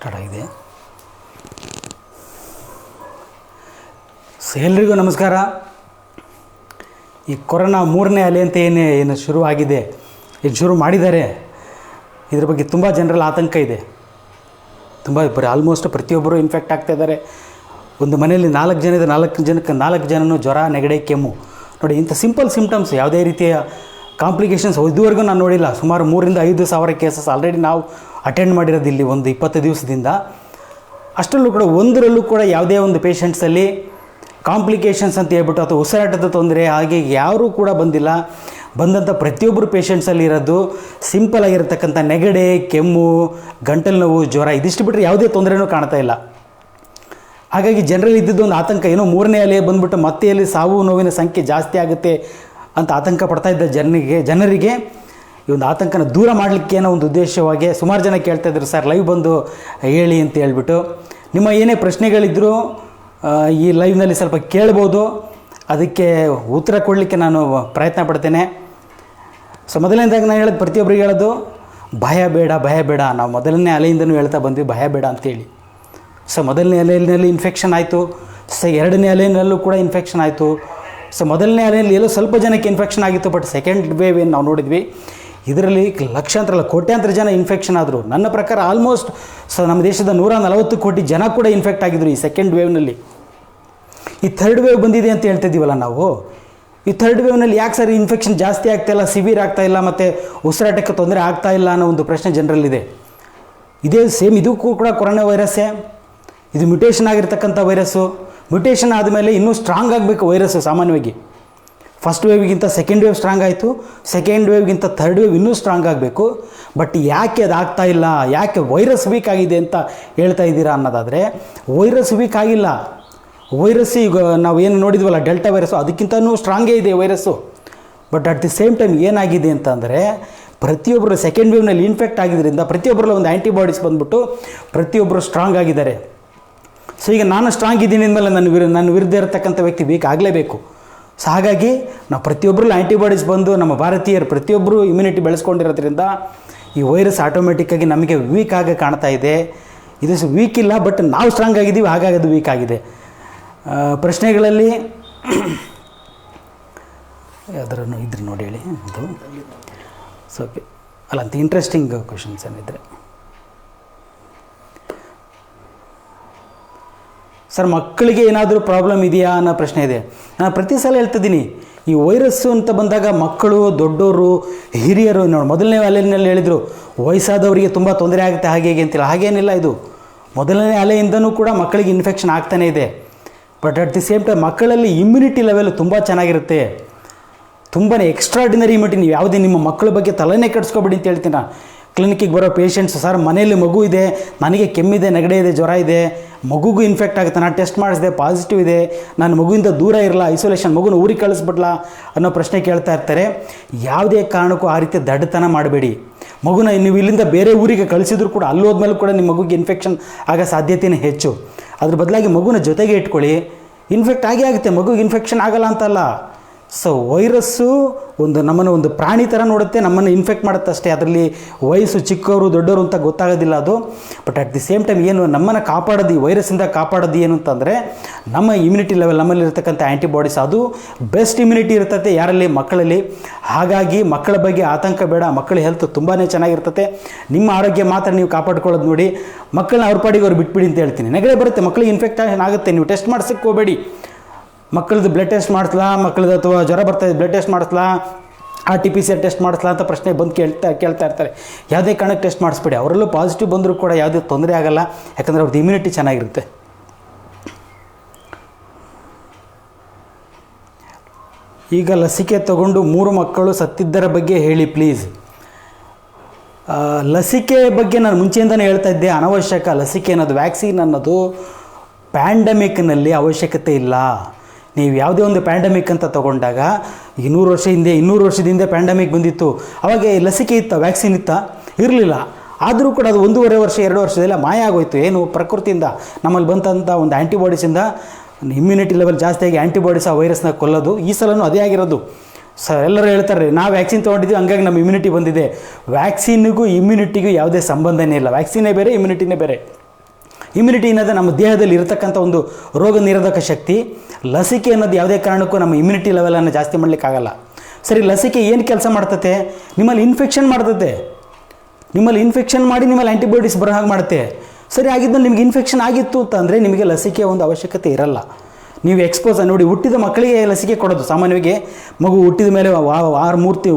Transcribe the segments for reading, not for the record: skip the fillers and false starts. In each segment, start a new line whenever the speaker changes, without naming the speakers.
Start ಆಗಿದೆ. So ಎಲ್ರಿಗೂ ನಮಸ್ಕಾರ. ಈ ಕೊರೋನಾ 3ನೇ ಅಲೆ ಅಂತ ಏನು ಶುರುವಾಗಿದೆ, ಏನು ಶುರು ಮಾಡಿದ್ದಾರೆ, ಇದ್ರ ಬಗ್ಗೆ ತುಂಬ ಜನರಲ್ಲಿ ಆತಂಕ ಇದೆ. ತುಂಬ ಆಲ್ಮೋಸ್ಟ್ ಪ್ರತಿಯೊಬ್ಬರು ಇನ್ಫೆಕ್ಟ್ ಆಗ್ತಾಯಿದ್ದಾರೆ. ಒಂದು ಮನೆಯಲ್ಲಿ 4 ಜನ ಇದೆ, 4 ಜನನೂ ಜ್ವರ, ನೆಗಡಿ, ಕೆಮ್ಮು. ನೋಡಿ, ಇಂಥ ಸಿಂಪಲ್ ಸಿಮ್ಟಮ್ಸ್, ಯಾವುದೇ ರೀತಿಯ ಕಾಂಪ್ಲಿಕೇಶನ್ಸ್ ಇದುವರೆಗೂ ನಾನು ನೋಡಿಲ್ಲ. ಸುಮಾರು 3,000 to 5,000 ಕೇಸಸ್ ಆಲ್ರೆಡಿ ನಾವು ಅಟೆಂಡ್ ಮಾಡಿರೋದು ಇಲ್ಲಿ ಒಂದು 20 ದಿವಸದಿಂದ. ಅಷ್ಟರಲ್ಲೂ ಕೂಡ ಒಂದರಲ್ಲೂ ಕೂಡ ಯಾವುದೇ ಒಂದು ಪೇಷಂಟ್ಸಲ್ಲಿ ಕಾಂಪ್ಲಿಕೇಶನ್ಸ್ ಅಂತ ಹೇಳ್ಬಿಟ್ಟು ಅಥವಾ ಉಸಿರಾಟದ ತೊಂದರೆ ಹಾಗೆ ಯಾರೂ ಕೂಡ ಬಂದಿಲ್ಲ. ಬಂದಂಥ ಪ್ರತಿಯೊಬ್ಬರು ಪೇಷಂಟ್ಸಲ್ಲಿ ಇರೋದು ಸಿಂಪಲ್ ಆಗಿರತಕ್ಕಂಥ ನೆಗಡೆ, ಕೆಮ್ಮು, ಗಂಟಲು ನೋವು, ಜ್ವರ, ಇದಿಷ್ಟು ಬಿಟ್ಟರೆ ಯಾವುದೇ ತೊಂದರೆನೂ ಕಾಣ್ತಾ ಇಲ್ಲ. ಹಾಗಾಗಿ ಜನರಲ್ಲಿ ಇದ್ದಿದ್ದು ಒಂದು ಆತಂಕ, ಏನೋ 3ನೇ ಅಲೆ ಬಂದುಬಿಟ್ಟು ಮತ್ತೆ ಅಲ್ಲಿ ಸಾವು ನೋವಿನ ಸಂಖ್ಯೆ ಜಾಸ್ತಿ ಆಗುತ್ತೆ ಅಂತ ಆತಂಕ ಪಡ್ತಾ ಇದ್ದ ಜನರಿಗೆ ಈ ಒಂದು ಆತಂಕನ ದೂರ ಮಾಡಲಿಕ್ಕೆ ಏನೋ ಒಂದು ಉದ್ದೇಶವಾಗಿ ಸುಮಾರು ಜನ ಕೇಳ್ತಾಯಿದ್ರು, ಸರ್ ಲೈವ್ ಬಂದು ಹೇಳಿ ಅಂತ ಹೇಳ್ಬಿಟ್ಟು. ನಿಮ್ಮ ಏನೇ ಪ್ರಶ್ನೆಗಳಿದ್ದರೂ ಈ ಲೈವ್ನಲ್ಲಿ ಸ್ವಲ್ಪ ಕೇಳ್ಬೋದು, ಅದಕ್ಕೆ ಉತ್ತರ ಕೊಡಲಿಕ್ಕೆ ನಾನು ಪ್ರಯತ್ನ ಪಡ್ತೇನೆ. ಸೊ ಮೊದಲನೇದಾಗಿ ನಾನು ಹೇಳೋದು, ಪ್ರತಿಯೊಬ್ಬರಿಗೆ ಹೇಳೋದು, ಭಯ ಬೇಡ. ನಾವು ಮೊದಲನೇ ಅಲೆಯಿಂದನೂ ಹೇಳ್ತಾ ಬಂದ್ವಿ ಭಯ ಬೇಡ ಅಂತೇಳಿ. ಸೊ ಮೊದಲನೇ ಅಲೆಯಲ್ಲಿ ಇನ್ಫೆಕ್ಷನ್ ಆಯಿತು, ಸೊ 2ನೇ ಅಲೆಯಲ್ಲೂ ಕೂಡ ಇನ್ಫೆಕ್ಷನ್ ಆಯಿತು. ಸೊ ಮೊದಲನೇ ಅಲೆಯಲ್ಲಿ ಎಲ್ಲೋ ಸ್ವಲ್ಪ ಜನಕ್ಕೆ ಇನ್ಫೆಕ್ಷನ್ ಆಗಿತ್ತು, ಬಟ್ ಸೆಕೆಂಡ್ ವೇವ್ ಏನು ನಾವು ನೋಡಿದ್ವಿ, ಇದರಲ್ಲಿ ಲಕ್ಷಾಂತರ ಕೋಟ್ಯಾಂತರ ಜನ ಇನ್ಫೆಕ್ಷನ್ ಆದರು. ನನ್ನ ಪ್ರಕಾರ ಆಲ್ಮೋಸ್ಟ್ ನಮ್ಮ ದೇಶದ 140 ಕೋಟಿ ಜನ ಕೂಡ ಇನ್ಫೆಕ್ಟ್ ಆಗಿದ್ರು ಈ ಸೆಕೆಂಡ್ ವೇವ್ನಲ್ಲಿ. ಈ ಥರ್ಡ್ ವೇವ್ ಬಂದಿದೆ ಅಂತ ಹೇಳ್ತಿದ್ದೀವಲ್ಲ ನಾವು, ಈ ಥರ್ಡ್ ವೇವ್ನಲ್ಲಿ ಯಾಕೆ ಸರ್ ಇನ್ಫೆಕ್ಷನ್ ಜಾಸ್ತಿ ಆಗ್ತಾಯಿಲ್ಲ, ಸಿವಿಯರ್ ಆಗ್ತಾಯಿಲ್ಲ, ಮತ್ತು ಉಸಿರಾಟಕ್ಕೆ ತೊಂದರೆ ಆಗ್ತಾಯಿಲ್ಲ ಅನ್ನೋ ಒಂದು ಪ್ರಶ್ನೆ ಜನರಲ್ಲಿದೆ. ಇದೇ ಸೇಮ್ ಇದಕ್ಕೂ ಕೂಡ ಕೊರೋನಾ ವೈರಸ್ಸೇ, ಇದು ಮ್ಯುಟೇಷನ್ ಆಗಿರ್ತಕ್ಕಂಥ ವೈರಸ್ಸು. ಮ್ಯುಟೇಷನ್ ಆದಮೇಲೆ ಇನ್ನೂ ಸ್ಟ್ರಾಂಗ್ ಆಗಬೇಕು ವೈರಸ್ಸು. ಸಾಮಾನ್ಯವಾಗಿ ಫಸ್ಟ್ ವೇವ್ಗಿಂತ ಸೆಕೆಂಡ್ ವೇವ್ ಸ್ಟ್ರಾಂಗ್ ಆಯಿತು, ಸೆಕೆಂಡ್ ವೇವ್ಗಿಂತ ಥರ್ಡ್ ವೇವ್ ಇನ್ನೂ ಸ್ಟ್ರಾಂಗ್ ಆಗಬೇಕು. ಬಟ್ ಯಾಕೆ ಅದು ಆಗ್ತಾಯಿಲ್ಲ, ಯಾಕೆ ವೈರಸ್ ವೀಕ್ ಆಗಿದೆ ಅಂತ ಹೇಳ್ತಾ ಇದ್ದೀರಾ ಅನ್ನೋದಾದರೆ, ವೈರಸ್ ವೀಕ್ ಆಗಿಲ್ಲ. ವೈರಸ್ ಈಗ ನಾವು ಏನು ನೋಡಿದ್ವಲ್ಲ ಡೆಲ್ಟಾ ವೈರಸ್ಸು, ಅದಕ್ಕಿಂತನೂ ಸ್ಟ್ರಾಂಗೇ ಇದೆ virus. But at the same time ಏನಾಗಿದೆ ಅಂತಂದರೆ, ಪ್ರತಿಯೊಬ್ಬರು ಸೆಕೆಂಡ್ ವೇವ್ನಲ್ಲಿ ಇನ್ಫೆಕ್ಟ್ ಆಗಿದ್ದರಿಂದ ಪ್ರತಿಯೊಬ್ಬರಲ್ಲಿ ಒಂದು ಆ್ಯಂಟಿಬಾಡೀಸ್ ಬಂದುಬಿಟ್ಟು ಪ್ರತಿಯೊಬ್ಬರು ಸ್ಟ್ರಾಂಗ್ ಆಗಿದ್ದಾರೆ. ಸೊ ಈಗ ನಾನು ಸ್ಟ್ರಾಂಗ್ ಇದ್ದೀನಿ ಅಂದಮೇಲೆ ನನ್ನ ವಿರುದ್ಧ ಇರತಕ್ಕಂಥ ವ್ಯಕ್ತಿ ವೀಕ್ ಆಗಲೇಬೇಕು. ಸೊ ಹಾಗಾಗಿ ನಾವು ಪ್ರತಿಯೊಬ್ಬರಲ್ಲೂ ಆ್ಯಂಟಿಬಾಡೀಸ್ ಬಂದು ನಮ್ಮ ಭಾರತೀಯರು ಪ್ರತಿಯೊಬ್ಬರು ಇಮ್ಯುನಿಟಿ ಬೆಳೆಸ್ಕೊಂಡಿರೋದ್ರಿಂದ ಈ ವೈರಸ್ ಆಟೋಮೆಟಿಕ್ಕಾಗಿ ನಮಗೆ ವೀಕ್ ಆಗಿ ಕಾಣ್ತಾ ಇದೆ. ಇದು ವೀಕ್ ಇಲ್ಲ, ಬಟ್ ನಾವು ಸ್ಟ್ರಾಂಗ್ ಆಗಿದ್ದೀವಿ, ಹಾಗಾಗಿ ಅದು ವೀಕ್ ಆಗಿದೆ. ಪ್ರಶ್ನೆಗಳಲ್ಲಿ ಯಾವ್ದಾರು ಇದ್ರೆ ನೋಡಿ ಹೇಳಿ. ಇದು ಸೊ ಓಕೆ ಅಲ್ಲ ಅಂತ ಇಂಟ್ರೆಸ್ಟಿಂಗ್ ಕ್ವಶನ್ಸ್ ಏನಿದ್ರೆ, ಸರ್ ಮಕ್ಕಳಿಗೆ ಏನಾದರೂ ಪ್ರಾಬ್ಲಮ್ ಇದೆಯಾ ಅನ್ನೋ ಪ್ರಶ್ನೆ ಇದೆ. ನಾನು ಪ್ರತಿ ಸಲ ಹೇಳ್ತಿದ್ದೀನಿ, ಈ ವೈರಸ್ಸು ಅಂತ ಬಂದಾಗ ಮಕ್ಕಳು, ದೊಡ್ಡವರು, ಹಿರಿಯರು, ನೋಡಿ ಮೊದಲನೇ ಅಲೆಯಲ್ಲಿ ಹೇಳಿದರು ವಯಸ್ಸಾದವರಿಗೆ ತುಂಬ ತೊಂದರೆ ಆಗುತ್ತೆ ಹಾಗೆ ಹೇಗೆ ಅಂತಿಲ್ಲ. ಹಾಗೇನಿಲ್ಲ, ಇದು ಮೊದಲನೇ ಅಲೆಯಿಂದನೂ ಕೂಡ ಮಕ್ಕಳಿಗೆ ಇನ್ಫೆಕ್ಷನ್ ಆಗ್ತಾನೇ ಇದೆ. But at the same time ಮಕ್ಕಳಲ್ಲಿ ಇಮ್ಯುನಿಟಿ ಲೆವೆಲ್ ತುಂಬ ಚೆನ್ನಾಗಿರುತ್ತೆ, ತುಂಬಾ ಎಕ್ಸ್ಟ್ರಾರ್ಡಿನರಿ ಇಮ್ಯುನಿಟಿ. ನೀವು ಯಾವುದೇ ನಿಮ್ಮ ಮಕ್ಕಳ ಬಗ್ಗೆ ತಲೆನೇ ಕೆಡಿಸ್ಕೊಬೇಡಿ ಅಂತ ಹೇಳ್ತೀನಿ ನಾನು. ಕ್ಲಿನಿಕ್ಕಿಗೆ ಬರೋ ಪೇಷಂಟ್ಸ್, ಸರ್ ಮನೇಲಿ ಮಗು ಇದೆ, ನನಗೆ ಕೆಮ್ಮಿದೆ, ನೆಗಡೆ ಇದೆ, ಜ್ವರ ಇದೆ, ಮಗುಗೂ ಇನ್ಫೆಕ್ಟ್ ಆಗುತ್ತೆ, ನಾನು ಟೆಸ್ಟ್ ಮಾಡಿಸಿದೆ ಪಾಸಿಟಿವ್ ಇದೆ, ನಾನು ಮಗುವಿಂದ ದೂರ ಇರಲ್ಲ, ಐಸೋಲೇಷನ್, ಮಗುನ ಊರಿಗೆ ಕಳಿಸ್ಬಿಡ್ಲಾ ಅನ್ನೋ ಪ್ರಶ್ನೆ ಕೇಳ್ತಾ ಇರ್ತಾರೆ. ಯಾವುದೇ ಕಾರಣಕ್ಕೂ ಆ ರೀತಿ ದಡ್ಡತನ ಮಾಡಬೇಡಿ. ಮಗುನ ನೀವು ಇಲ್ಲಿಂದ ಬೇರೆ ಊರಿಗೆ ಕಳಿಸಿದ್ರು ಕೂಡ ಅಲ್ಲಿ ಹೋದ್ಮೇಲೆ ಕೂಡ ನಿಮ್ಮ ಮಗುಗೆ ಇನ್ಫೆಕ್ಷನ್ ಆಗೋ ಸಾಧ್ಯತೆಯೇ ಹೆಚ್ಚು. ಅದ್ರ ಬದಲಾಗಿ ಮಗುನ ಜೊತೆಗೆ ಇಟ್ಕೊಳ್ಳಿ. ಇನ್ಫೆಕ್ಟ್ ಆಗೇ ಆಗುತ್ತೆ, ಮಗುಗೆ ಇನ್ಫೆಕ್ಷನ್ ಆಗಲ್ಲ ಅಂತಲ್ಲ. ಸೊ ವೈರಸ್ಸು ನಮ್ಮನ್ನು ಒಂದು ಪ್ರಾಣಿ ಥರ ನೋಡುತ್ತೆ, ನಮ್ಮನ್ನು ಇನ್ಫೆಕ್ಟ್ ಮಾಡುತ್ತೆ ಅಷ್ಟೇ. ಅದರಲ್ಲಿ ವಯಸ್ಸು ಚಿಕ್ಕವರು ದೊಡ್ಡವರು ಅಂತ ಗೊತ್ತಾಗೋದಿಲ್ಲ ಅದು. But at the same time ಏನು ನಮ್ಮನ್ನು ಕಾಪಾಡೋದು, ಈ ವೈರಸ್ಸಿಂದ ಕಾಪಾಡೋದು ಏನು ಅಂತಂದರೆ ನಮ್ಮ ಇಮ್ಯುನಿಟಿ ಲೆವೆಲ್, ನಮ್ಮಲ್ಲಿರ್ತಕ್ಕಂಥ ಆ್ಯಂಟಿಬಾಡೀಸ್, ಅದು ಬೆಸ್ಟ್ ಇಮ್ಯುನಿಟಿ ಇರ್ತದೆ ಯಾರಲ್ಲಿ, ಮಕ್ಕಳಲ್ಲಿ. ಹಾಗಾಗಿ ಮಕ್ಕಳ ಬಗ್ಗೆ ಆತಂಕ ಬೇಡ, ಮಕ್ಕಳ ಹೆಲ್ತ್ ತುಂಬಾ ಚೆನ್ನಾಗಿರ್ತದೆ. ನಿಮ್ಮ ಆರೋಗ್ಯ ಮಾತ್ರ ನೀವು ಕಾಪಾಡ್ಕೊಳ್ಳೋದು ನೋಡಿ. ಮಕ್ಕಳನ್ನ ಅವ್ರ ಪಾಡಿಗೆ ಅವ್ರು ಬಿಟ್ಬಿಡಿ ಅಂತ ಹೇಳ್ತೀನಿ. ನೆಗಡೆ ಬರುತ್ತೆ, ಮಕ್ಕಳಿಗೆ ಇನ್ಫೆಕ್ಷನ್ ಆಗುತ್ತೆ, ನೀವು ಟೆಸ್ಟ್ ಮಾಡ್ಸಕ್ಕೆ ಹೋಗಬೇಡಿ. ಮಕ್ಕಳದ್ದು ಬ್ಲಡ್ ಟೆಸ್ಟ್ ಮಾಡಿಸ್ಲಾ, ಮಕ್ಕಳದ್ದು ಅಥವಾ ಜ್ವರ ಬರ್ತಾಯಿದೆ ಬ್ಲಡ್ ಟೆಸ್ಟ್ ಮಾಡಿಸ್ಲಾ, RT-PCR ಟೆಸ್ಟ್ ಮಾಡಿಸ್ಲಾ ಅಂತ ಪ್ರಶ್ನೆ ಬಂದು ಕೇಳ್ತಾ ಇರ್ತಾರೆ. ಯಾವುದೇ ಕಾರಣಕ್ಕೆ ಟೆಸ್ಟ್ ಮಾಡಿಸ್ಬೇಡಿ. ಅವರಲ್ಲೂ ಪಾಸಿಟಿವ್ ಬಂದರೂ ಕೂಡ ಯಾವುದೇ ತೊಂದರೆ ಆಗಲ್ಲ, ಯಾಕಂದರೆ ಅವ್ರದ್ದು ಇಮ್ಯುನಿಟಿ ಚೆನ್ನಾಗಿರುತ್ತೆ. ಈಗ ಲಸಿಕೆ ತಗೊಂಡು 3 ಮಕ್ಕಳು ಸತ್ತಿದ್ದರ ಬಗ್ಗೆ ಹೇಳಿ ಪ್ಲೀಸ್. ಲಸಿಕೆ ಬಗ್ಗೆ ನಾನು ಮುಂಚೆಯಿಂದನೇ ಹೇಳ್ತಾ ಇದ್ದೆ, ಅನವಶ್ಯಕ. ಲಸಿಕೆ ಅನ್ನೋದು, ವ್ಯಾಕ್ಸಿನ್ ಅನ್ನೋದು ಪ್ಯಾಂಡಮಿಕ್ನಲ್ಲಿ ಅವಶ್ಯಕತೆ ಇಲ್ಲ. ನೀವು ಯಾವುದೇ ಒಂದು ಪ್ಯಾಂಡಮಿಕ್ ಅಂತ ತೊಗೊಂಡಾಗ 200 ವರ್ಷದ ಹಿಂದೆ ಪ್ಯಾಂಡಮಿಕ್ ಬಂದಿತ್ತು, ಅವಾಗ ಲಸಿಕೆ ಇತ್ತ, ವ್ಯಾಕ್ಸಿನ್ ಇತ್ತ, ಇರಲಿಲ್ಲ. ಆದರೂ ಕೂಡ ಅದು 1.5 ವರ್ಷ 2 ವರ್ಷದಲ್ಲ ಮಾಯ ಆಗೋಯ್ತು. ಏನು, ಪ್ರಕೃತಿಯಿಂದ ನಮ್ಮಲ್ಲಿ ಬಂದಂಥ ಒಂದು ಆ್ಯಂಟಿಬಾಡೀಸಿಂದ ಇಮ್ಯುನಿಟಿ ಲೆವೆಲ್ ಜಾಸ್ತಿಯಾಗಿ ಆ್ಯಂಟಿಬಾಡೀಸ್ ಆ ವೈರಸ್ನ ಕೊಲ್ಲೋದು. ಈ ಸಲನೂ ಅದೇ ಆಗಿರೋದು. ಎಲ್ಲರೂ ಹೇಳ್ತಾರೆ ನಾವು ವ್ಯಾಕ್ಸಿನ್ ತೊಗೊಂಡಿದ್ದೀವಿ ಹಂಗಾಗಿ ನಮ್ಮ ಇಮ್ಯುನಿಟಿ ಬಂದಿದೆ. ವ್ಯಾಕ್ಸಿನ್ನಿಗೂ ಇಮ್ಯುನಿಟಿಗೂ ಯಾವುದೇ ಸಂಬಂಧನೇ ಇಲ್ಲ. ವ್ಯಾಕ್ಸಿನೇ ಬೇರೆ, ಇಮ್ಯುನಿಟಿನೇ ಬೇರೆ. ಇಮ್ಯುನಿಟಿ ಅನ್ನೋದು ನಮ್ಮ ದೇಹದಲ್ಲಿ ಇರತಕ್ಕಂಥ ಒಂದು ರೋಗ ನಿರೋಧಕ ಶಕ್ತಿ. ಲಸಿಕೆ ಅನ್ನೋದು ಯಾವುದೇ ಕಾರಣಕ್ಕೂ ನಮ್ಮ ಇಮ್ಯುನಿಟಿ ಲೆವೆಲನ್ನು ಜಾಸ್ತಿ ಮಾಡಲಿಕ್ಕಾಗಲ್ಲ. ಸರಿ, ಲಸಿಕೆ ಏನು ಕೆಲಸ ಮಾಡ್ತತೆ? ನಿಮ್ಮಲ್ಲಿ ಇನ್ಫೆಕ್ಷನ್ ಮಾಡ್ತತೆ. ನಿಮ್ಮಲ್ಲಿ ಇನ್ಫೆಕ್ಷನ್ ಮಾಡಿ ನಿಮ್ಮಲ್ಲಿ ಆ್ಯಂಟಿಬಾಡೀಸ್ ಬರೋ ಹಾಗೆ ಮಾಡುತ್ತೆ. ಸರಿ, ಆಗಿದ್ದಲ್ಲಿ ನಿಮಗೆ ಇನ್ಫೆಕ್ಷನ್ ಆಗಿತ್ತು ಅಂತಂದರೆ ನಿಮಗೆ ಲಸಿಕೆಯ ಒಂದು ಅವಶ್ಯಕತೆ ಇರಲ್ಲ. ನೀವು ಎಕ್ಸ್ಪೋಸ್ ನೋಡಿ, ಹುಟ್ಟಿದ ಮಕ್ಕಳಿಗೆ ಲಸಿಕೆ ಕೊಡೋದು ಸಾಮಾನ್ಯವಾಗಿ. ಮಗು ಹುಟ್ಟಿದ ಮೇಲೆ 6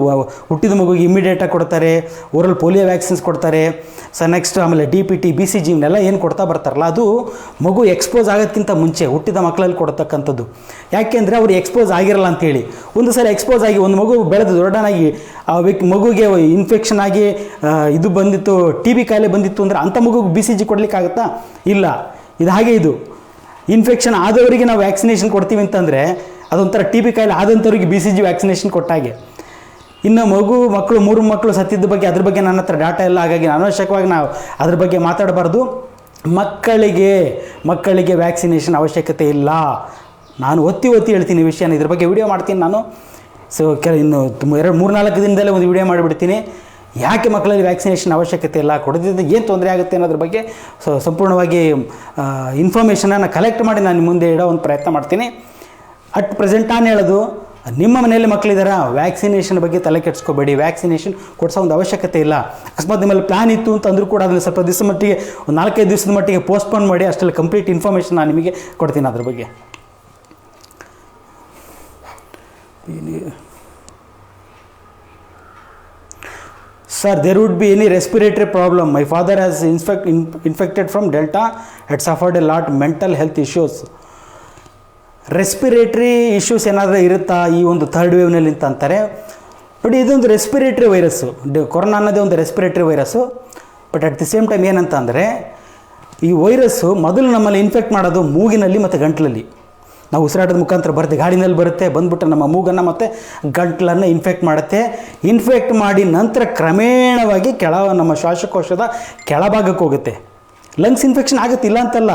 ಹುಟ್ಟಿದ ಮಗುಗೆ ಇಮಿಡಿಯೇಟಾಗಿ ಕೊಡ್ತಾರೆ. ಓರಲ್ ಪೋಲಿಯೋ ವ್ಯಾಕ್ಸಿನ್ಸ್ ಕೊಡ್ತಾರೆ. ನೆಕ್ಸ್ಟ್ ಆಮೇಲೆ DPT BCG ಇವನ್ನೆಲ್ಲ ಏನು ಕೊಡ್ತಾ ಬರ್ತಾರಲ್ಲ, ಅದು ಮಗು ಎಕ್ಸ್ಪೋಸ್ ಆಗೋದಕ್ಕಿಂತ ಮುಂಚೆ ಹುಟ್ಟಿದ ಮಕ್ಕಳಲ್ಲಿ ಕೊಡ್ತಕ್ಕಂಥದ್ದು. ಯಾಕೆಂದರೆ ಅವ್ರು ಎಕ್ಸ್ಪೋಸ್ ಆಗಿರಲ್ಲ ಅಂತೇಳಿ. ಒಂದು ಸಲ ಎಕ್ಸ್ಪೋಸ್ ಆಗಿ ಒಂದು ಮಗು ಬೆಳೆದು ದೊಡ್ಡನಾಗಿ ಆ ಮಗುಗೆ ಇನ್ಫೆಕ್ಷನ್ ಆಗಿ ಇದು ಬಂದಿತ್ತು, TB ಕಾಯಿಲೆ ಬಂದಿತ್ತು ಅಂದರೆ ಅಂಥ ಮಗುಗೆ BCG ಕೊಡಲಿಕ್ಕಾಗತ್ತಾ? ಇಲ್ಲ. ಇದು ಹಾಗೆ, ಇದು ಇನ್ಫೆಕ್ಷನ್ ಆದವರಿಗೆ ನಾವು ವ್ಯಾಕ್ಸಿನೇಷನ್ ಕೊಡ್ತೀವಿ ಅಂತಂದರೆ ಅದೊಂಥರ TB ಕಾಯಿಲೆ ಆದಂಥವ್ರಿಗೆ BCG ವ್ಯಾಕ್ಸಿನೇಷನ್ ಕೊಟ್ಟಾಗೆ. ಇನ್ನು ಮಕ್ಕಳು 3 ಮಕ್ಕಳು ಸತ್ತಿದ್ದ ಬಗ್ಗೆ ಅದ್ರ ಬಗ್ಗೆ ನನ್ನ ಹತ್ರ ಡಾಟಾ ಇಲ್ಲ, ಹಾಗಾಗಿ ಅನಾವಶ್ಯಕವಾಗಿ ನಾವು ಅದ್ರ ಬಗ್ಗೆ ಮಾತಾಡಬಾರ್ದು. ಮಕ್ಕಳಿಗೆ ವ್ಯಾಕ್ಸಿನೇಷನ್ ಅವಶ್ಯಕತೆ ಇಲ್ಲ. ನಾನು ಒತ್ತಿ ಹೇಳ್ತೀನಿ ಈ ವಿಷಯನ. ಇದ್ರ ಬಗ್ಗೆ ವಿಡಿಯೋ ಮಾಡ್ತೀನಿ ನಾನು. ಸೊ ಇನ್ನು 3-4 ದಿನದಲ್ಲೇ ಒಂದು ವಿಡಿಯೋ ಮಾಡಿಬಿಡ್ತೀನಿ. ಯಾಕೆ ಮಕ್ಕಳಲ್ಲಿ ವ್ಯಾಕ್ಸಿನೇಷನ್ ಅವಶ್ಯಕತೆ ಇಲ್ಲ, ಕೊಡೋದ್ರಿಂದ ಏನು ತೊಂದರೆ ಆಗುತ್ತೆ ಅನ್ನೋದ್ರ ಬಗ್ಗೆ ಸಂಪೂರ್ಣವಾಗಿ ಇನ್ಫಾರ್ಮೇಷನನ್ನು ಕಲೆಕ್ಟ್ ಮಾಡಿ ನಾನು ಮುಂದೆ ಇಡೋ ಒಂದು ಪ್ರಯತ್ನ ಮಾಡ್ತೀನಿ. ಅಟ್ ಪ್ರೆಸೆಂಟ್ ನಾನು ಹೇಳೋದು, ನಿಮ್ಮ ಮನೆಯಲ್ಲಿ ಮಕ್ಕಳಿದಾರ, ವ್ಯಾಕ್ಸಿನೇಷನ್ ಬಗ್ಗೆ ತಲೆ ಕೆಡಿಸ್ಕೋಬೇಡಿ. ವ್ಯಾಕ್ಸಿನೇಷನ್ ಕೊಡಿಸೋ ಒಂದು ಅವಶ್ಯಕತೆ ಇಲ್ಲ. ಅಕಸ್ಮಾತ್ ನಿಮ್ಮಲ್ಲಿ ಪ್ಲ್ಯಾನ್ ಇತ್ತು ಅಂತಂದ್ರೂ ಕೂಡ ಅದನ್ನು ಸ್ವಲ್ಪ ದಿವಸ ಮಟ್ಟಿಗೆ, ಒಂದು 4-5 ದಿವಸದ ಮಟ್ಟಿಗೆ ಪೋಸ್ಟ್ಪೋನ್ ಮಾಡಿ. ಅಷ್ಟೆಲ್ಲ ಕಂಪ್ಲೀಟ್ ಇನ್ಫಾರ್ಮೇಷನ್ ನಾನು ನಿಮಗೆ ಕೊಡ್ತೀನಿ ಅದ್ರ ಬಗ್ಗೆ. Sir, there would be any respiratory problem. My father has infected from Delta, had suffered a lot mental health issues. Respiratory issues ಏನಾದರೂ ಇರುತ್ತಾ ಈ ಒಂದು 3rd ವೇವ್ನಲ್ಲಿ ಅಂತ ಅಂತಾರೆ. ಬಟ್ ಇದೊಂದು ರೆಸ್ಪಿರೇಟ್ರಿ ವೈರಸ್ಸು. ಕೊರೋನಾ ಅನ್ನೋದೇ ಒಂದು respiratory virus. But at the same time ಏನಂತ ಅಂದರೆ, ಈ ವೈರಸ್ಸು ಮೊದಲು ನಮ್ಮಲ್ಲಿ ಇನ್ಫೆಕ್ಟ್ ಮಾಡೋದು ಮೂಗಿನಲ್ಲಿ ಮತ್ತು ಗಂಟಲಲ್ಲಿ. ನಾವು ಉಸಿರಾಟದ ಮುಖಾಂತರ ಬರುತ್ತೆ, ಗಾಳಿನಲ್ಲಿ ಬರುತ್ತೆ, ಬಂದ್ಬಿಟ್ಟು ನಮ್ಮ ಮೂಗನ್ನು ಮತ್ತು ಗಂಟಲನ್ನು ಇನ್ಫೆಕ್ಟ್ ಮಾಡುತ್ತೆ. ಇನ್ಫೆಕ್ಟ್ ಮಾಡಿ ನಂತರ ಕ್ರಮೇಣವಾಗಿ ನಮ್ಮ ಶ್ವಾಸಕೋಶದ ಕೆಳಭಾಗಕ್ಕೆ ಹೋಗುತ್ತೆ. ಲಂಗ್ಸ್ ಇನ್ಫೆಕ್ಷನ್ ಆಗುತ್ತೆ, ಇಲ್ಲ ಅಂತಲ್ಲ.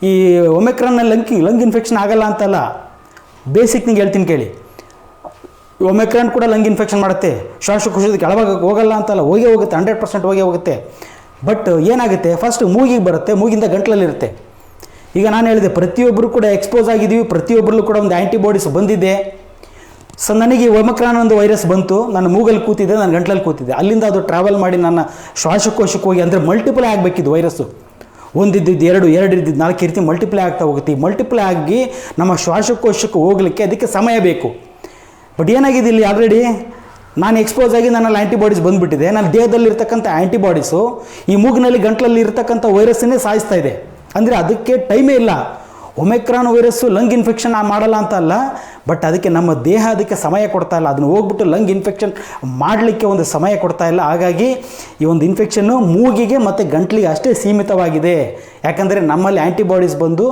ಈ ಒಮೆಕ್ರಾನ್ನಲ್ಲಿ ಲಂಗ್ ಇನ್ಫೆಕ್ಷನ್ ಆಗಲ್ಲ ಅಂತಲ್ಲ. ಬೇಸಿಕ್ ನಿಂಗೆ ಹೇಳ್ತೀನಿ ಕೇಳಿ. ಒಮೆಕ್ರಾನ್ ಕೂಡ ಲಂಗ್ ಇನ್ಫೆಕ್ಷನ್ ಮಾಡುತ್ತೆ. ಶ್ವಾಸಕೋಶದ ಕೆಳಭಾಗಕ್ಕೆ ಹೋಗಲ್ಲ ಅಂತಲ್ಲ, ಹೋಗುತ್ತೆ, 100% ಹೋಗುತ್ತೆ. ಬಟ್ ಏನಾಗುತ್ತೆ, ಫಸ್ಟ್ ಮೂಗಿಗೆ ಬರುತ್ತೆ, ಮೂಗಿಂದ ಗಂಟಲಲ್ಲಿರುತ್ತೆ. ಈಗ ನಾನು ಹೇಳಿದೆ, ಪ್ರತಿಯೊಬ್ಬರು ಕೂಡ ಎಕ್ಸ್ಪೋಸ್ ಆಗಿದ್ದೀವಿ, ಪ್ರತಿಯೊಬ್ಬರಲ್ಲೂ ಕೂಡ ಒಂದು ಆ್ಯಂಟಿಬಾಡೀಸ್ ಬಂದಿದೆ. ಸೊ ನನಗೆ ಒಮೆಕ್ರಾನ್ ಒಂದು ವೈರಸ್ ಬಂತು, ನಾನು ಮೂಗಲ್ಲಿ ಕೂತಿದ್ದೆ, ನಾನು ಗಂಟಲಲ್ಲಿ ಕೂತಿದ್ದೆ. ಅಲ್ಲಿಂದ ಅದು ಟ್ರಾವೆಲ್ ಮಾಡಿ ನನ್ನ ಶ್ವಾಸಕೋಶಕ್ಕೆ ಹೋಗಿ, ಅಂದರೆ ಮಲ್ಟಿಪ್ಲೈ ಆಗಬೇಕಿದ್ದು ವೈರಸ್ಸು. ಒಂದಿದ್ದು 2 ಇದ್ದಿದ್ದು 4 ಈ ರೀತಿ ಮಲ್ಟಿಪ್ಲೈ ಆಗ್ತಾ ಹೋಗುತ್ತೆ. ಈ ಮಲ್ಟಿಪ್ಲೈ ಆಗಿ ನಮ್ಮ ಶ್ವಾಸಕೋಶಕ್ಕೆ ಹೋಗಲಿಕ್ಕೆ ಅದಕ್ಕೆ ಸಮಯ ಬೇಕು. ಬಟ್ ಏನಾಗಿದೆ ಇಲ್ಲಿ, ಆಲ್ರೆಡಿ ನಾನು ಎಕ್ಸ್ಪೋಸ್ ಆಗಿ ನನ್ನಲ್ಲಿ ಆ್ಯಂಟಿಬಾಡೀಸ್ ಬಂದುಬಿಟ್ಟಿದೆ. ನನ್ನ ದೇಹದಲ್ಲಿರ್ತಕ್ಕಂಥ ಆ್ಯಂಟಿಬಾಡೀಸು ಈ ಮೂಗಿನಲ್ಲಿ ಗಂಟಲಲ್ಲಿ ಇರ್ತಕ್ಕಂಥ ವೈರಸ್ಸನ್ನೇ ಸಾಯಿಸ್ತಾ ಇದೆ. ಅಂದರೆ ಅದಕ್ಕೆ ಟೈಮೇ ಇಲ್ಲ. ಒಮೆಕ್ರಾನ್ ವೈರಸ್ಸು ಲಂಗ್ ಇನ್ಫೆಕ್ಷನ್ ಮಾಡಲ್ಲ ಅಂತ ಅಲ್ಲ, ಬಟ್ ಅದಕ್ಕೆ ನಮ್ಮ ದೇಹ ಅದಕ್ಕೆ ಸಮಯ ಕೊಡ್ತಾ ಇಲ್ಲ. ಅದನ್ನು ಹೋಗ್ಬಿಟ್ಟು ಲಂಗ್ ಇನ್ಫೆಕ್ಷನ್ ಮಾಡಲಿಕ್ಕೆ ಒಂದು ಸಮಯ ಕೊಡ್ತಾ ಇಲ್ಲ. ಹಾಗಾಗಿ ಈ ಒಂದು ಇನ್ಫೆಕ್ಷನ್ನು ಮೂಗಿಗೆ ಮತ್ತು ಗಂಟ್ಲಿಗೆ ಅಷ್ಟೇ ಸೀಮಿತವಾಗಿದೆ. ಯಾಕಂದರೆ ನಮ್ಮಲ್ಲಿ ಆ್ಯಂಟಿಬಾಡೀಸ್ ಬಂದು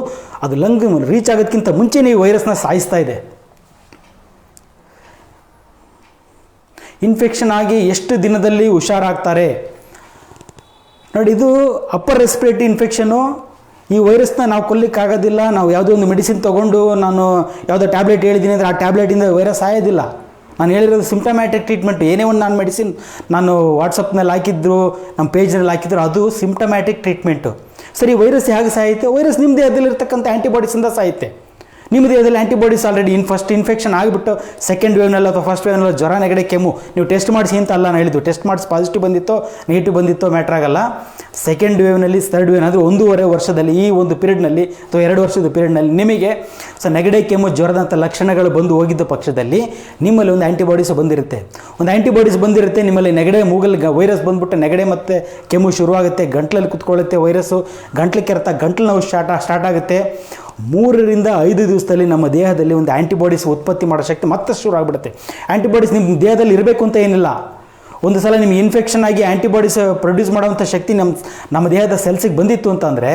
ಅದು ಲಂಗ್ ರೀಚ್ ಆಗೋದಕ್ಕಿಂತ ಮುಂಚೆನೇ ಈ ವೈರಸ್ನ ಸಾಯಿಸ್ತಾ ಇದೆ. ಇನ್ಫೆಕ್ಷನ್ ಆಗಿ ಎಷ್ಟು ದಿನದಲ್ಲಿ ಹುಷಾರಾಗ್ತಾರೆ ನೋಡಿ. ಇದು ಅಪ್ಪರ್ ರೆಸ್ಪಿರೇಟರಿ ಇನ್ಫೆಕ್ಷನು. ಈ ವೈರಸ್ನ ನಾವು ಕೊಲ್ಲಿಕ್ಕಾಗೋದಿಲ್ಲ. ನಾವು ಯಾವುದೋ ಒಂದು ಮೆಡಿಸಿನ್ ತೊಗೊಂಡು ನಾನು ಯಾವುದೋ ಟ್ಯಾಬ್ಲೆಟ್ ಹೇಳಿದ್ದೀನಿ ಅಂದರೆ ಆ ಟ್ಯಾಬ್ಲೆಟಿಂದ ವೈರಸ್ ಆಯೋದಿಲ್ಲ. ನಾನು ಹೇಳಿರೋದು ಸಿಂಪ್ಟಮ್ಯಾಟಿಕ್ ಟ್ರೀಟ್ಮೆಂಟ್. ಏನೇ ಒಂದು ನಾನು ಮೆಡಿಸಿನ್ ನಾನು ವಾಟ್ಸಪ್ನಲ್ಲಿ ಹಾಕಿದ್ರು, ನಮ್ಮ ಪೇಜ್ನಲ್ಲಿ ಹಾಕಿದ್ರು, ಅದು ಸಿಂಪ್ಟಮ್ಯಾಟಿಕ್ ಟ್ರೀಟ್ಮೆಂಟು. ಸರಿ, ವೈರಸ್ ಹೇಗೆ ಸಾಯುತ್ತೆ? ವೈರಸ್ ನಿಮ್ಮ ದೇಹದಲ್ಲಿರ್ತಕ್ಕಂಥ ಆ್ಯಂಟಿಬಾಡೀಸಿಂದ ಸಾಯುತ್ತೆ. ನಿಮ್ಮ ದೇಹದಲ್ಲಿ ಆ್ಯಂಟಿಬಾಡೀಸ್ ಆಲ್ರೆಡಿ ಫಸ್ಟ್ ಇನ್ಫೆಕ್ಷನ್ ಆಗಿಬಿಟ್ಟು 2nd ವೇವ್ನಲ್ಲಿ ಅಥವಾ 1st ವೇವ್ನಲ್ಲಿ ಜ್ವರ, ನೆಗಡಿ, ಕೆಮ್ಮು ನೀವು ಟೆಸ್ಟ್ ಮಾಡಿಸಿ ಅಂತ ಅಲ್ಲ ನಾನು ಹೇಳಿದ್ದು. ಟೆಸ್ಟ್ ಮಾಡಿಸಿ ಪಾಸಿಟಿವ್ ಬಂದಿತ್ತೋ ನೆಗೆಟಿವ್ ಬಂದಿತ್ತೋ ಮ್ಯಾಟ್ರ್ ಆಗಲ್ಲ. 2nd ವೇವ್ನಲ್ಲಿ 3rd ವೇವ್ ಅಂದರೆ 1.5 ವರ್ಷದಲ್ಲಿ, ಈ ಒಂದು ಪೀರಿಯಡ್ನಲ್ಲಿ ಅಥವಾ 2 ವರ್ಷದ ಪೀರಿಯಡ್ನಲ್ಲಿ ನಿಮಗೆ ನೆಗಡಿ, ಕೆಮ್ಮು, ಜ್ವರದಂಥ ಲಕ್ಷಣಗಳು ಬಂದು ಹೋಗಿದ್ದ ಪಕ್ಷದಲ್ಲಿ ನಿಮ್ಮಲ್ಲಿ ಒಂದು ಆ್ಯಂಟಿಬಾಡೀಸ್ ಬಂದಿರುತ್ತೆ. ಒಂದು ಆ್ಯಂಟಿಬಾಡೀಸ್ ಬಂದಿರುತ್ತೆ ನಿಮ್ಮಲ್ಲಿ. ನೆಗಡೆ ಮೂಗಲ್ಲಿ ವೈರಸ್ ಬಂದುಬಿಟ್ಟು ನೆಗಡೆ ಮತ್ತು ಕೆಮ್ಮು ಶುರುವಾಗುತ್ತೆ. ಗಂಟ್ಲಲ್ಲಿ ಕುತ್ಕೊಳ್ಳುತ್ತೆ ವೈರಸ್ಸು. ಗಂಟ್ಲು ಕೆರೆತ, ಗಂಟ್ಲು ನೋವು ಸ್ಟಾರ್ಟ್ ಆಗುತ್ತೆ. 3 ರಿಂದ 5 ದಿವಸದಲ್ಲಿ ನಮ್ಮ ದೇಹದಲ್ಲಿ ಒಂದು ಆ್ಯಂಟಿಬಾಡೀಸ್ ಉತ್ಪತ್ತಿ ಮಾಡೋ ಶಕ್ತಿ ಮತ್ತಷ್ಟು ಶುರು ಆಗಿಬಿಡುತ್ತೆ. ಆ್ಯಂಟಿಬಾಡೀಸ್ ನಿಮ್ಮ ದೇಹದಲ್ಲಿ ಇರಬೇಕು ಅಂತ ಏನಿಲ್ಲ. ಒಂದು ಸಲ ನಿಮ್ಗೆ ಇನ್ಫೆಕ್ಷನ್ ಆಗಿ ಆ್ಯಂಟಿಬಾಡೀಸ್ ಪ್ರೊಡ್ಯೂಸ್ ಮಾಡೋವಂಥ ಶಕ್ತಿ ನಮ್ಮ ದೇಹದ ಸೆಲ್ಸಿಗೆ ಬಂದಿತ್ತು ಅಂತಂದರೆ,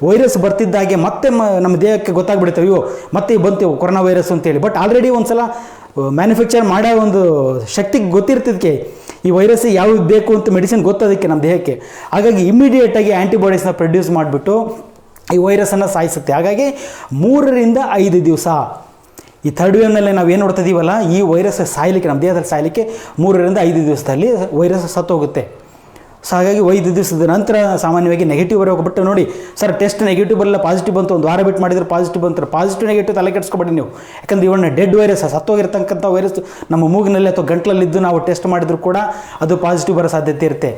ವೈರಸ್ ಬರ್ತಿದ್ದಾಗೆ ಮತ್ತೆ ನಮ್ಮ ದೇಹಕ್ಕೆ ಗೊತ್ತಾಗ್ಬಿಡುತ್ತೆ, ಅಯ್ಯೋ ಮತ್ತೆ ಬಂತು ಕೊರೋನಾ ವೈರಸ್ ಅಂತೇಳಿ. ಬಟ್ ಆಲ್ರೆಡಿ ಒಂದು ಸಲ ಮ್ಯಾನುಫ್ಯಾಕ್ಚರ್ ಮಾಡೋ ಒಂದು ಶಕ್ತಿಗೆ ಗೊತ್ತಿರ್ತದಕ್ಕೆ ಈ ವೈರಸ್ ಯಾವ್ದು ಬೇಕು ಅಂತ ಮೆಡಿಸಿನ್ ಗೊತ್ತೋದಕ್ಕೆ ನಮ್ಮ ದೇಹಕ್ಕೆ. ಹಾಗಾಗಿ ಇಮ್ಮಿಡಿಯೇಟಾಗಿ ಆ್ಯಂಟಿಬಾಡೀಸ್ನ ಪ್ರೊಡ್ಯೂಸ್ ಮಾಡಿಬಿಟ್ಟು ಈ ವೈರಸ್ಸನ್ನು ಸಾಯಿಸುತ್ತೆ. ಹಾಗಾಗಿ 3 ರಿಂದ 5 ದಿವಸ ಈ 3rd ವೇವ್ನಲ್ಲಿ ನಾವು ಏನು ನೋಡ್ತಿದ್ದೀವಲ್ಲ, ಈ ವೈರಸ್ ಸಾಯಲಿಕ್ಕೆ, ನಮ್ಮ ದೇಹದಲ್ಲಿ ಸಾಯಲಿಕ್ಕೆ 3 ರಿಂದ 5 ದಿವಸದಲ್ಲಿ ವೈರಸ್ ಸತ್ತೋಗುತ್ತೆ. ಸೊ ಹಾಗಾಗಿ 5 ದಿವಸದ ನಂತರ ಸಾಮಾನ್ಯವಾಗಿ ನೆಗೆಟಿವ್ ಬರೋಕೆ ಬಿಟ್ಟು ನೋಡಿ ಸರ್ ಟೆಸ್ಟ್ ನೆಗೆಟಿವ್ ಬರಲ್ಲ ಪಾಸಿಟಿವ್ ಬಂತು, ಒಂದು ವಾರ ಬಿಟ್ಟು ಮಾಡಿದ್ರೆ ಪಾಸಿಟಿವ್ ಬಂತಾರೆ. ಪಾಸಿಟಿವ್ ನೆಗೆಟಿವ್ ತಲೆ ಕೆಡಿಸ್ಕೊಬೇಡಿ ನೀವು. ಯಾಕಂದರೆ ಇವನ್ನ ಡೆಡ್ ವೈರಸ್, ಸತ್ತೋಗಿರ್ತಕ್ಕಂಥ ವೈರಸ್ ನಮ್ಮ ಮೂಗಿನಲ್ಲಿ ಅಥವಾ ಗಂಟ್ಲಲ್ಲಿದ್ದು ನಾವು ಟೆಸ್ಟ್ ಮಾಡಿದ್ರು ಕೂಡ ಅದು ಪಾಸಿಟಿವ್ ಬರೋ ಸಾಧ್ಯತೆ ಇರುತ್ತೆ.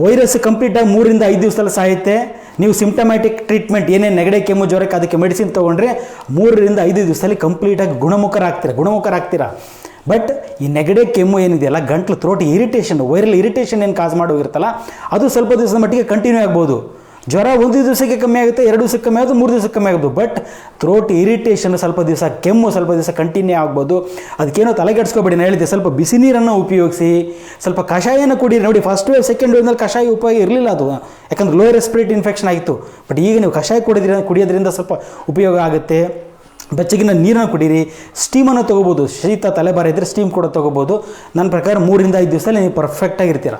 ವೈರಸ್ ಕಂಪ್ಲೀಟಾಗಿ 3 ರಿಂದ 5 ದಿವಸದಲ್ಲಿ ಸಾಯುತ್ತೆ. ನೀವು ಸಿಂಪ್ಟಮ್ಯಾಟಿಕ್ ಟ್ರೀಟ್ಮೆಂಟ್ ಏನೇನು ನೆಗಡಿ ಕೆಮ್ಮು ಜ್ವರಕ್ಕೆ ಅದಕ್ಕೆ ಮೆಡಿಸಿನ್ ತೊಗೊಂಡ್ರೆ 3 ರಿಂದ 5 ದಿವಸದಲ್ಲಿ ಕಂಪ್ಲೀಟಾಗಿ ಗುಣಮುಖರಾಗ್ತೀರಾ. ಬಟ್ ಈ ನೆಗಡಿ ಕೆಮ್ಮು ಏನಿದೆಯಲ್ಲ, ಗಂಟ್ಲು ಥ್ರೋಟ್ ಇರಿಟೇಷನ್, ವೈರಲ್ ಇರಿಟೇಷನ್ ಏನು ಕಾಸ್ ಮಾಡೋಗಿರುತ್ತಲ್ಲ, ಅದು ಸ್ವಲ್ಪ ದಿವಸದ ಮಟ್ಟಿಗೆ ಕಂಟಿನ್ಯೂ ಆಗ್ಬೋದು. ಜ್ವರ 1 ದಿವಸಕ್ಕೆ ಕಮ್ಮಿ ಆಗುತ್ತೆ, 2 ದಿವಸಕ್ಕೆ ಕಮ್ಮಿ ಆಗುತ್ತೆ, 3 ದಿವಸಕ್ಕೆ ಕಮ್ಮಿ ಆಗ್ಬೋದು. ಬಟ್ ಥ್ರೋಟ್ ಇರಿಟೇಷನ್ ಸ್ವಲ್ಪ ದಿವಸ, ಕೆಮ್ಮು ಸ್ವಲ್ಪ ದಿವಸ ಕಂಟಿನ್ಯೂ ಆಗ್ಬೋದು. ಅದಕ್ಕೇನೋ ತಲೆಗೆಡ್ಸ್ಕೊಬೇಡಿ. ನಾನು ಹೇಳಿದೆ ಸ್ವಲ್ಪ ಬಿಸಿ ನೀರನ್ನು ಉಪಯೋಗಿಸಿ, ಸ್ವಲ್ಪ ಕಷಾಯನ ಕುಡೀರಿ. ನೋಡಿ ಫಸ್ಟ್ ವೇವ್ ಸೆಕೆಂಡ್ ವೇವ್ನಲ್ಲಿ ಕಷಾಯ ಉಪಯೋಗ ಇರಲಿಲ್ಲ ಅದು, ಯಾಕಂದ್ರೆ ಲೋಯರ್ ರೆಸ್ಪಿರೇಟರಿ ಇನ್ಫೆಕ್ಷನ್ ಆಗಿತ್ತು. ಬಟ್ ಈಗ ನೀವು ಕಷಾಯ ಕುಡಿಯೋದ್ರಿಂದ ಸ್ವಲ್ಪ ಉಪಯೋಗ ಆಗುತ್ತೆ. ಬೆಚ್ಚಗಿನ ನೀರನ್ನು ಕುಡೀರಿ, ಸ್ಟೀಮನ್ನು ತೊಗೋಬೋದು. ಶೀತ ತಲೆಬಾರ ಇದ್ದರೆ ಸ್ಟೀಮ್ ಕೂಡ ತೊಗೋಬೋದು. ನನ್ನ ಪ್ರಕಾರ 3 ರಿಂದ 5 ದಿವಸದಲ್ಲಿ ನೀವು ಪರ್ಫೆಕ್ಟಾಗಿರ್ತೀರ.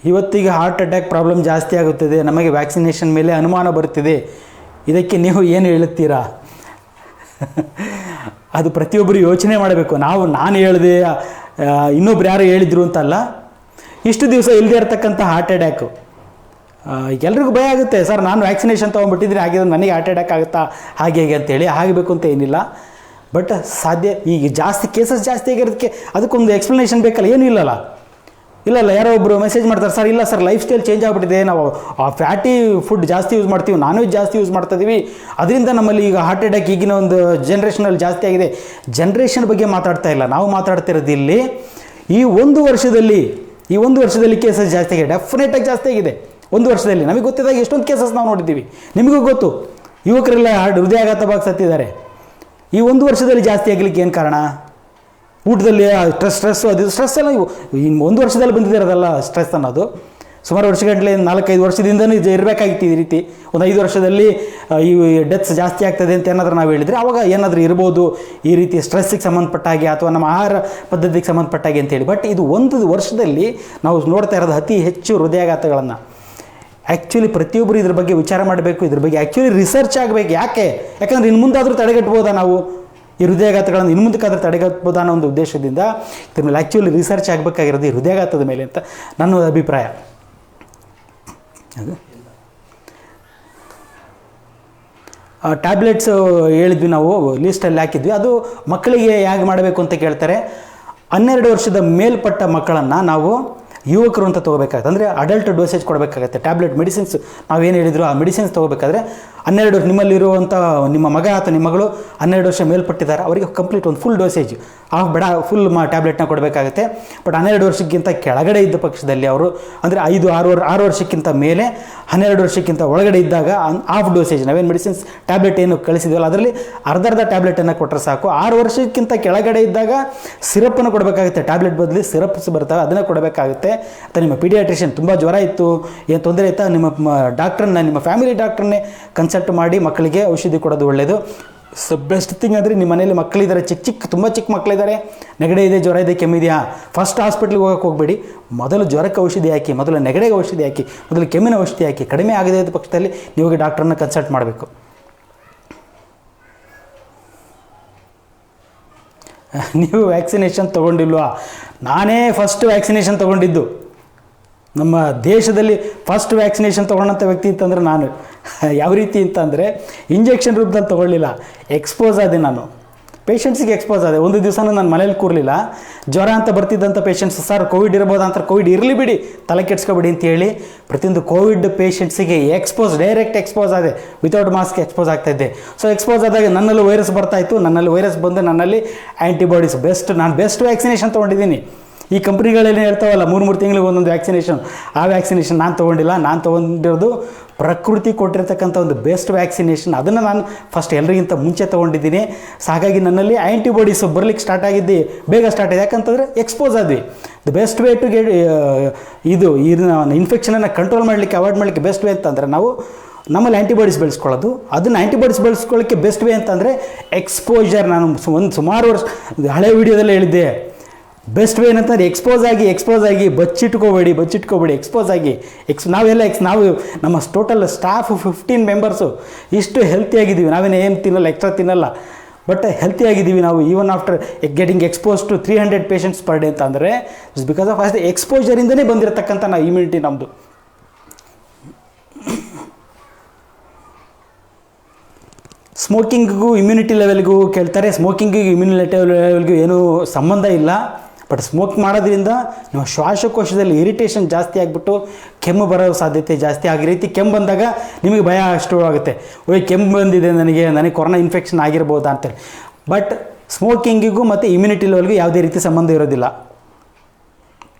ಇವತ್ತಿಗೆ ಹಾರ್ಟ್ ಅಟ್ಯಾಕ್ ಪ್ರಾಬ್ಲಮ್ ಜಾಸ್ತಿ ಆಗುತ್ತದೆ, ನಮಗೆ ವ್ಯಾಕ್ಸಿನೇಷನ್ ಮೇಲೆ ಅನುಮಾನ ಬರುತ್ತಿದೆ, ಇದಕ್ಕೆ ನೀವು ಏನು ಹೇಳುತ್ತೀರಾ? ಅದು ಪ್ರತಿಯೊಬ್ಬರು ಯೋಚನೆ ಮಾಡಬೇಕು. ನಾನು ಹೇಳಿದೆ, ಇನ್ನೊಬ್ರು ಯಾರು ಹೇಳಿದರು ಅಂತಲ್ಲ. ಇಷ್ಟು ದಿವಸ ಇಲ್ಲದೆ ಇರತಕ್ಕಂಥ ಹಾರ್ಟ್ ಅಟ್ಯಾಕು ಎಲ್ರಿಗೂ ಭಯ ಆಗುತ್ತೆ. ಸರ್ ನಾನು ವ್ಯಾಕ್ಸಿನೇಷನ್ ತೊಗೊಂಡ್ಬಿಟ್ಟಿದ್ರೆ ಆಗಿದ್ದು ನನಗೆ ಹಾರ್ಟ್ ಅಟ್ಯಾಕ್ ಆಗುತ್ತಾ ಹಾಗೆ ಹೇಗೆ ಅಂತೇಳಿ. ಆಗಬೇಕು ಅಂತ ಏನಿಲ್ಲ, ಬಟ್ ಸಾಧ್ಯ ಈಗ ಕೇಸಸ್ ಜಾಸ್ತಿ ಆಗಿರೋದಕ್ಕೆ ಅದಕ್ಕೊಂದು ಎಕ್ಸ್ಪ್ಲನೇಷನ್ ಬೇಕಲ್ಲ, ಏನೂ ಇಲ್ಲಲ್ಲ. ಯಾರೋ ಒಬ್ಬರು ಮೆಸೇಜ್ ಮಾಡ್ತಾರೆ, ಸರ್ ಇಲ್ಲ ಸರ್ ಲೈಫ್ ಸ್ಟೈಲ್ ಚೇಂಜ್ ಆಗಿಬಿಟ್ಟಿದೆ, ನಾವು ಫ್ಯಾಟಿ ಫುಡ್ ಜಾಸ್ತಿ ಯೂಸ್ ಮಾಡ್ತೀವಿ, ನಾನ್ ವೆಜ್ ಜಾಸ್ತಿ ಯೂಸ್ ಮಾಡ್ತಾಯಿದ್ದೀವಿ, ಅದರಿಂದ ನಮ್ಮಲ್ಲಿ ಈಗ ಹಾರ್ಟ್ ಅಟ್ಯಾಕ್ ಈಗಿನ ಒಂದು ಜನ್ರೇಷನಲ್ಲಿ ಜಾಸ್ತಿ ಆಗಿದೆ. ಜನ್ರೇಷನ್ ಬಗ್ಗೆ ಮಾತಾಡ್ತಾ ಇಲ್ಲ, ನಾವು ಮಾತಾಡ್ತಿರೋದು ಇಲ್ಲಿ ಈ ಒಂದು ವರ್ಷದಲ್ಲಿ ಕೇಸಸ್ ಜಾಸ್ತಿ ಆಗಿದೆ. ಡೆಫಿನೆಟಾಗಿ ಜಾಸ್ತಿ ಆಗಿದೆ 1 ವರ್ಷದಲ್ಲಿ. ನಮಗೆ ಗೊತ್ತಿದ್ದಾಗ ಎಷ್ಟೊಂದು ಕೇಸಸ್ ನಾವು ನೋಡಿದ್ದೀವಿ, ನಿಮಗೂ ಗೊತ್ತು. ಯುವಕರೆಲ್ಲ ಹೃದಯಾಘಾತವಾಗಿ ಸತ್ತಿದ್ದಾರೆ. ಈ 1 ವರ್ಷದಲ್ಲಿ ಜಾಸ್ತಿ ಆಗಲಿಕ್ಕೆ ಏನು ಕಾರಣ? ಊಟದಲ್ಲಿ ಸ್ಟ್ರೆಸ್ಸು, ಅದು ಸ್ಟ್ರೆಸ್ ಎಲ್ಲ 1 ವರ್ಷದಲ್ಲಿ ಬಂದಿದ್ದೀರದಲ್ಲ ಸ್ಟ್ರೆಸ್ ಅನ್ನೋದು. ಸುಮಾರು ವರ್ಷಗಟ್ಟಲೆ 4-5 ವರ್ಷದಿಂದನೂ ಇರಬೇಕಾಗಿತ್ತು ಈ ರೀತಿ. ಒಂದು 5 ವರ್ಷದಲ್ಲಿ ಈ ಡೆತ್ಸ್ ಜಾಸ್ತಿ ಆಗ್ತದೆ ಅಂತ ಏನಾದರೂ ನಾವು ಹೇಳಿದರೆ ಆವಾಗ ಏನಾದರೂ ಇರ್ಬೋದು ಈ ರೀತಿ ಸ್ಟ್ರೆಸ್ಸಿಗೆ ಸಂಬಂಧಪಟ್ಟ ಹಾಗೆ ಅಥವಾ ನಮ್ಮ ಆಹಾರ ಪದ್ಧತಿಗೆ ಸಂಬಂಧಪಟ್ಟ ಹಾಗೆ ಅಂತೇಳಿ. ಬಟ್ ಇದು 1 ವರ್ಷದಲ್ಲಿ ನಾವು ನೋಡ್ತಾ ಇರೋದು ಅತಿ ಹೆಚ್ಚು ಹೃದಯಾಘಾತಗಳನ್ನು. ಆ್ಯಕ್ಚುಲಿ ಪ್ರತಿಯೊಬ್ಬರು ಇದ್ರ ಬಗ್ಗೆ ವಿಚಾರ ಮಾಡಬೇಕು, ಇದ್ರ ಬಗ್ಗೆ ಆ್ಯಕ್ಚುಲಿ ರಿಸರ್ಚ್ ಆಗಬೇಕು. ಯಾಕಂದರೆ ಇನ್ನು ಮುಂದಾದರೂ ತಡೆಗಟ್ಬೋದಾ ನಾವು ಈ ಹೃದಯಾಘಾತಗಳನ್ನು, ಇನ್ನು ಮುಂದಕ್ಕಾದರೂ ತಡೆಗಟ್ಬೋದಾ ಅನ್ನೋ ಒಂದು ಉದ್ದೇಶದಿಂದ ಇದ್ರ ಮೇಲೆ ಆ್ಯಕ್ಚುಲಿ ರಿಸರ್ಚ್ ಆಗಬೇಕಾಗಿರೋದು ಈ ಹೃದಯಾಘಾತದ ಮೇಲೆ ಅಂತ ನನ್ನ ಅಭಿಪ್ರಾಯ. ಟ್ಯಾಬ್ಲೆಟ್ಸು ಹೇಳಿದ್ವಿ, ನಾವು ಲೀಸ್ಟಲ್ಲಿ ಹಾಕಿದ್ವಿ. ಅದು ಮಕ್ಕಳಿಗೆ ಹೇಗೆ ಮಾಡಬೇಕು ಅಂತ ಕೇಳ್ತಾರೆ. 12 ವರ್ಷದ ಮೇಲ್ಪಟ್ಟ ಮಕ್ಕಳನ್ನು ನಾವು ಯುವಕರು ಅಂತ ತೊಗೋಬೇಕಾಗುತ್ತೆ, ಅಂದರೆ ಅಡಲ್ಟ್ ಡೋಸೇಜ್ ಕೊಡಬೇಕಾಗತ್ತೆ. ಟ್ಯಾಬ್ಲೆಟ್ ಮೆಡಿಸಿನ್ಸ್ ನಾವೇನು ಹೇಳಿದ್ರು ಆ ಮೆಡಿಸಿನ್ಸ್ ತೊಗೋಬೇಕಾದ್ರೆ 12 ವರ್ಷ ನಿಮ್ಮಲ್ಲಿರುವಂಥ ನಿಮ್ಮ ಮಗ ಅಥವಾ ನಿಮ್ಮ ಮಗಳು 12 ವರ್ಷ ಮೇಲ್ಪಟ್ಟಿದ್ದಾರೆ, ಅವರಿಗೆ ಕಂಪ್ಲೀಟ್ ಒಂದು ಫುಲ್ ಡೋಸೇಜ್ ಫುಲ್ ಟ್ಯಾಬ್ಲೆಟ್ನ ಕೊಡಬೇಕಾಗುತ್ತೆ. ಬಟ್ 12 ವರ್ಷಕ್ಕಿಂತ ಕೆಳಗಡೆ ಇದ್ದ ಪಕ್ಷದಲ್ಲಿ ಅವರು, ಅಂದರೆ 5-6 ವರ್ಷಕ್ಕಿಂತ ಮೇಲೆ 12 ವರ್ಷಕ್ಕಿಂತ ಒಳಗಡೆ ಇದ್ದಾಗ ಹಾಫ್ ಡೋಸೇಜ್ ನಾವೇನು ಮೆಡಿಸಿನ್ಸ್ ಟ್ಯಾಬ್ಲೆಟ್ ಏನು ಕಳಿಸಿದ್ವಲ್ಲ ಅದರಲ್ಲಿ ಅರ್ಧ ಟ್ಯಾಬ್ಲೆಟನ್ನು ಕೊಟ್ಟರೆ ಸಾಕು. 6 ವರ್ಷಕ್ಕಿಂತ ಕೆಳಗಡೆ ಇದ್ದಾಗ ಸಿರಪ್ಪನ್ನು ಕೊಡಬೇಕಾಗುತ್ತೆ, ಟ್ಯಾಬ್ಲೆಟ್ ಬದಲು ಸಿರಪ್ಸ್ ಬರ್ತವೆ ಅದನ್ನು ಕೊಡಬೇಕಾಗುತ್ತೆ. ಅಥವಾ ನಿಮ್ಮ ಪೀಡಿಯಾಟ್ರಿಷಿಯನ್ ತುಂಬ ಜ್ವರ ಇತ್ತು, ಏನು ತೊಂದರೆ ಇತ್ತಾ, ನಿಮ್ಮ ಡಾಕ್ಟ್ರನ್ನ, ನಿಮ್ಮ ಫ್ಯಾಮಿಲಿ ಡಾಕ್ಟ್ರನ್ನೇ ಕನ್ಸಲ್ಟ್ ಮಾಡಿ ಮಕ್ಕಳಿಗೆ ಔಷಧಿ ಕೊಡೋದು ಒಳ್ಳೆಯದು. ಬೆಸ್ಟ್ ಥಿಂಗ್ ಅಂದರೆ ನಿಮ್ಮ ಮನೇಲಿ ಮಕ್ಕಳಿದ್ದಾರೆ, ತುಂಬ ಚಿಕ್ಕ ಮಕ್ಕಳಿದ್ದಾರೆ, ನೆಗಡಿ ಇದೆ, ಜ್ವರ ಇದೆ, ಕೆಮ್ಮಿದೆಯಾ, ಫಸ್ಟ್ ಹಾಸ್ಪಿಟ್ಲಿಗೆ ಹೋಗೋಕ್ಕೆ ಹೋಗಬೇಡಿ. ಮೊದಲು ಜ್ವರಕ್ಕೆ ಔಷಧಿ ಹಾಕಿ, ಮೊದಲು ನೆಗಡಿಗೆ ಔಷಧಿ ಹಾಕಿ, ಮೊದಲು ಕೆಮ್ಮಿನ ಔಷಧಿ ಹಾಕಿ. ಕಡಿಮೆ ಆಗದೇ ಇದ್ದ ಪಕ್ಷದಲ್ಲಿ ನೀವು ಡಾಕ್ಟ್ರನ್ನ ಕನ್ಸಲ್ಟ್ ಮಾಡಬೇಕು. ನೀವು ವ್ಯಾಕ್ಸಿನೇಷನ್ ತೊಗೊಂಡಿಲ್ವಾ? ನಾನೇ ಫಸ್ಟ್ ವ್ಯಾಕ್ಸಿನೇಷನ್ ತೊಗೊಂಡಿದ್ದು. ನಮ್ಮ ದೇಶದಲ್ಲಿ ಫಸ್ಟ್ ವ್ಯಾಕ್ಸಿನೇಷನ್ ತೊಗೊಂಡಂಥ ವ್ಯಕ್ತಿ ಅಂತಂದರೆ ನಾನು. ಯಾವ ರೀತಿ ಅಂತಂದರೆ ಇಂಜೆಕ್ಷನ್ ರೂಪದಲ್ಲಿ ತೊಗೊಳ್ಳಿಲ್ಲ, ಎಕ್ಸ್ಪೋಸ್ ಆದೆ ನಾನು. ಪೇಷಂಟ್ಸಿಗೆ ಎಕ್ಸ್ಪೋಸ್ ಆದೆ. ಒಂದು ದಿವಸನೂ ನಾನು ಮನೇಲಿ ಕೂರಲಿಲ್ಲ. ಜ್ವರ ಅಂತ ಬರ್ತಿದ್ದಂಥ ಪೇಷಂಟ್ಸ್, ಸರ್ ಕೋವಿಡ್ ಇರ್ಬೋದಾ ಅಂತ, ಕೋವಿಡ್ ಇರಲಿ ಬಿಡಿ, ತಲೆ ಕೆಡ್ಸ್ಕೊಬೇಡಿ ಅಂತೇಳಿ ಪ್ರತಿಯೊಂದು ಕೋವಿಡ್ ಪೇಷಂಟ್ಸಿಗೆ ಡೈರೆಕ್ಟ್ ಎಕ್ಸ್ಪೋಸ್ ಆದೆ. ವಿತೌಟ್ ಮಾಸ್ಕ್ ಎಕ್ಸ್ಪೋಸ್ ಆಗ್ತಾಯಿದ್ದೆ. ಸೊ ಎಕ್ಸ್ಪೋಸ್ ಆದಾಗ ನನ್ನಲ್ಲಿ ವೈರಸ್ ಬರ್ತಾಯಿತ್ತು, ನನ್ನಲ್ಲಿ ವೈರಸ್ ಬಂದು ನನ್ನಲ್ಲಿ ಆ್ಯಂಟಿಬಾಡೀಸ್ ನಾನು ಬೆಸ್ಟ್ ವ್ಯಾಕ್ಸಿನೇಷನ್ ತೊಗೊಂಡಿದ್ದೀನಿ. ಈ ಕಂಪ್ನಿಗಳೇನು ಹೇಳ್ತಾವಲ್ಲ 3 ತಿಂಗಳಿಗೆ ಒಂದೊಂದು ವ್ಯಾಕ್ಸಿನೇಷನ್, ಆ ವ್ಯಾಕ್ಸಿನೇಷನ್ ನಾನು ತೊಗೊಂಡಿಲ್ಲ. ನಾನು ತೊಗೊಂಡಿರೋದು ಪ್ರಕೃತಿ ಕೊಟ್ಟಿರ್ತಕ್ಕಂಥ ಒಂದು ಬೆಸ್ಟ್ ವ್ಯಾಕ್ಸಿನೇಷನ್. ಅದನ್ನು ನಾನು ಫಸ್ಟ್ ಎಲ್ಲರಿಗಿಂತ ಮುಂಚೆ ತೊಗೊಂಡಿದ್ದೀನಿ. ಸೊ ಹಾಗಾಗಿ ನನ್ನಲ್ಲಿ ಆ್ಯಂಟಿಬಾಡೀಸ್ ಬರಲಿಕ್ಕೆ ಸ್ಟಾರ್ಟ್ ಆಗಿದೆ, ಬೇಗ ಸ್ಟಾರ್ಟ್ ಆಗಿದೆ. ಯಾಕಂತಂದರೆ ಎಕ್ಸ್ಪೋಸ್ ಆದ್ವಿ. The best way to get ಇನ್ಫೆಕ್ಷನನ್ನು ಕಂಟ್ರೋಲ್ ಮಾಡಲಿಕ್ಕೆ, ಅವಾಯ್ಡ್ ಮಾಡಲಿಕ್ಕೆ ಬೆಸ್ಟ್ ವೇ ಅಂತಂದರೆ ನಾವು ನಮ್ಮಲ್ಲಿ ಆ್ಯಂಟಿಬಾಡೀಸ್ ಬೆಳೆಸ್ಕೊಳ್ಳೋದು. ಅದನ್ನು ಆ್ಯಂಟಿಬಾಡೀಸ್ ಬೆಳೆಸ್ಕೊಳ್ಳೋಕ್ಕೆ ಬೆಸ್ಟ್ ವೇ ಅಂತಂದರೆ ಎಕ್ಸ್ಪೋಜರ್. ನಾನು ಸುಮಾರು ವರ್ಷ ಹಳೆ ವೀಡಿಯೋದಲ್ಲೇ ಹೇಳಿದ್ದೆ, ಬೆಸ್ಟ್ ವೇ ಏನಂತಂದರೆ ಎಕ್ಸ್ಪೋಸ್ ಆಗಿ ಬಚ್ಚಿಟ್ಕೋಬೇಡಿ, ಎಕ್ಸ್ಪೋಸ್ ಆಗಿ ನಾವು ನಮ್ಮ ಟೋಟಲ್ ಸ್ಟಾಫ್ 15 ಮೆಂಬರ್ಸು ಇಷ್ಟು ಹೆಲ್ತಿಯಾಗಿದ್ದೀವಿ. ನಾವೇನು ತಿನ್ನಲ್ಲ, ಎಕ್ಸ್ಟ್ರಾ ತಿನ್ನಲ್ಲ. ಬಟ್ ಹೆಲ್ತಿಯಾಗಿದ್ದೀವಿ ನಾವು even after getting expose to 300 patients per day ಅಂತ ಅಂದರೆ ಇಟ್ಸ್ ಬಿಕಾಸ್ ಆಫ್ ಅಷ್ಟೇ ಎಕ್ಸ್ಪೋಜರಿಂದನೇ ಬಂದಿರತಕ್ಕಂಥ ನಾವು ಇಮ್ಯುನಿಟಿ ನಮ್ಮದು. ಸ್ಮೋಕಿಂಗಿಗೂ ಇಮ್ಯುನಿಟಿ ಲೆವೆಲ್ಗೂ ಕೇಳ್ತಾರೆ. ಸ್ಮೋಕಿಂಗಿಗೂ ಇಮ್ಯುನಿಟಿ ಲೆವೆಲ್ಗೂ ಏನೂ ಸಂಬಂಧ ಇಲ್ಲ. ಬಟ್ ಸ್ಮೋಕ್ ಮಾಡೋದ್ರಿಂದ ನಿಮ್ಮ ಶ್ವಾಸಕೋಶದಲ್ಲಿ ಇರಿಟೇಷನ್ ಜಾಸ್ತಿ ಆಗಿಬಿಟ್ಟು ಕೆಮ್ಮು ಬರೋ ಸಾಧ್ಯತೆ ಜಾಸ್ತಿ ಆಗಿ ರೀತಿ ಕೆಮ್ಮು ಬಂದಾಗ ನಿಮಗೆ ಭಯ ಅಷ್ಟು ಆಗುತ್ತೆ, ಕೆಮ್ಮು ಬಂದಿದೆ ನನಗೆ ಕೊರೋನಾ ಇನ್ಫೆಕ್ಷನ್ ಆಗಿರ್ಬೋದಾ ಅಂತೇಳಿ. ಬಟ್ ಸ್ಮೋಕಿಂಗಿಗೂ ಮತ್ತು ಇಮ್ಯುನಿಟಿ ಲೆವೆಲ್ಗೂ ಯಾವುದೇ ರೀತಿ ಸಂಬಂಧ ಇರೋದಿಲ್ಲ.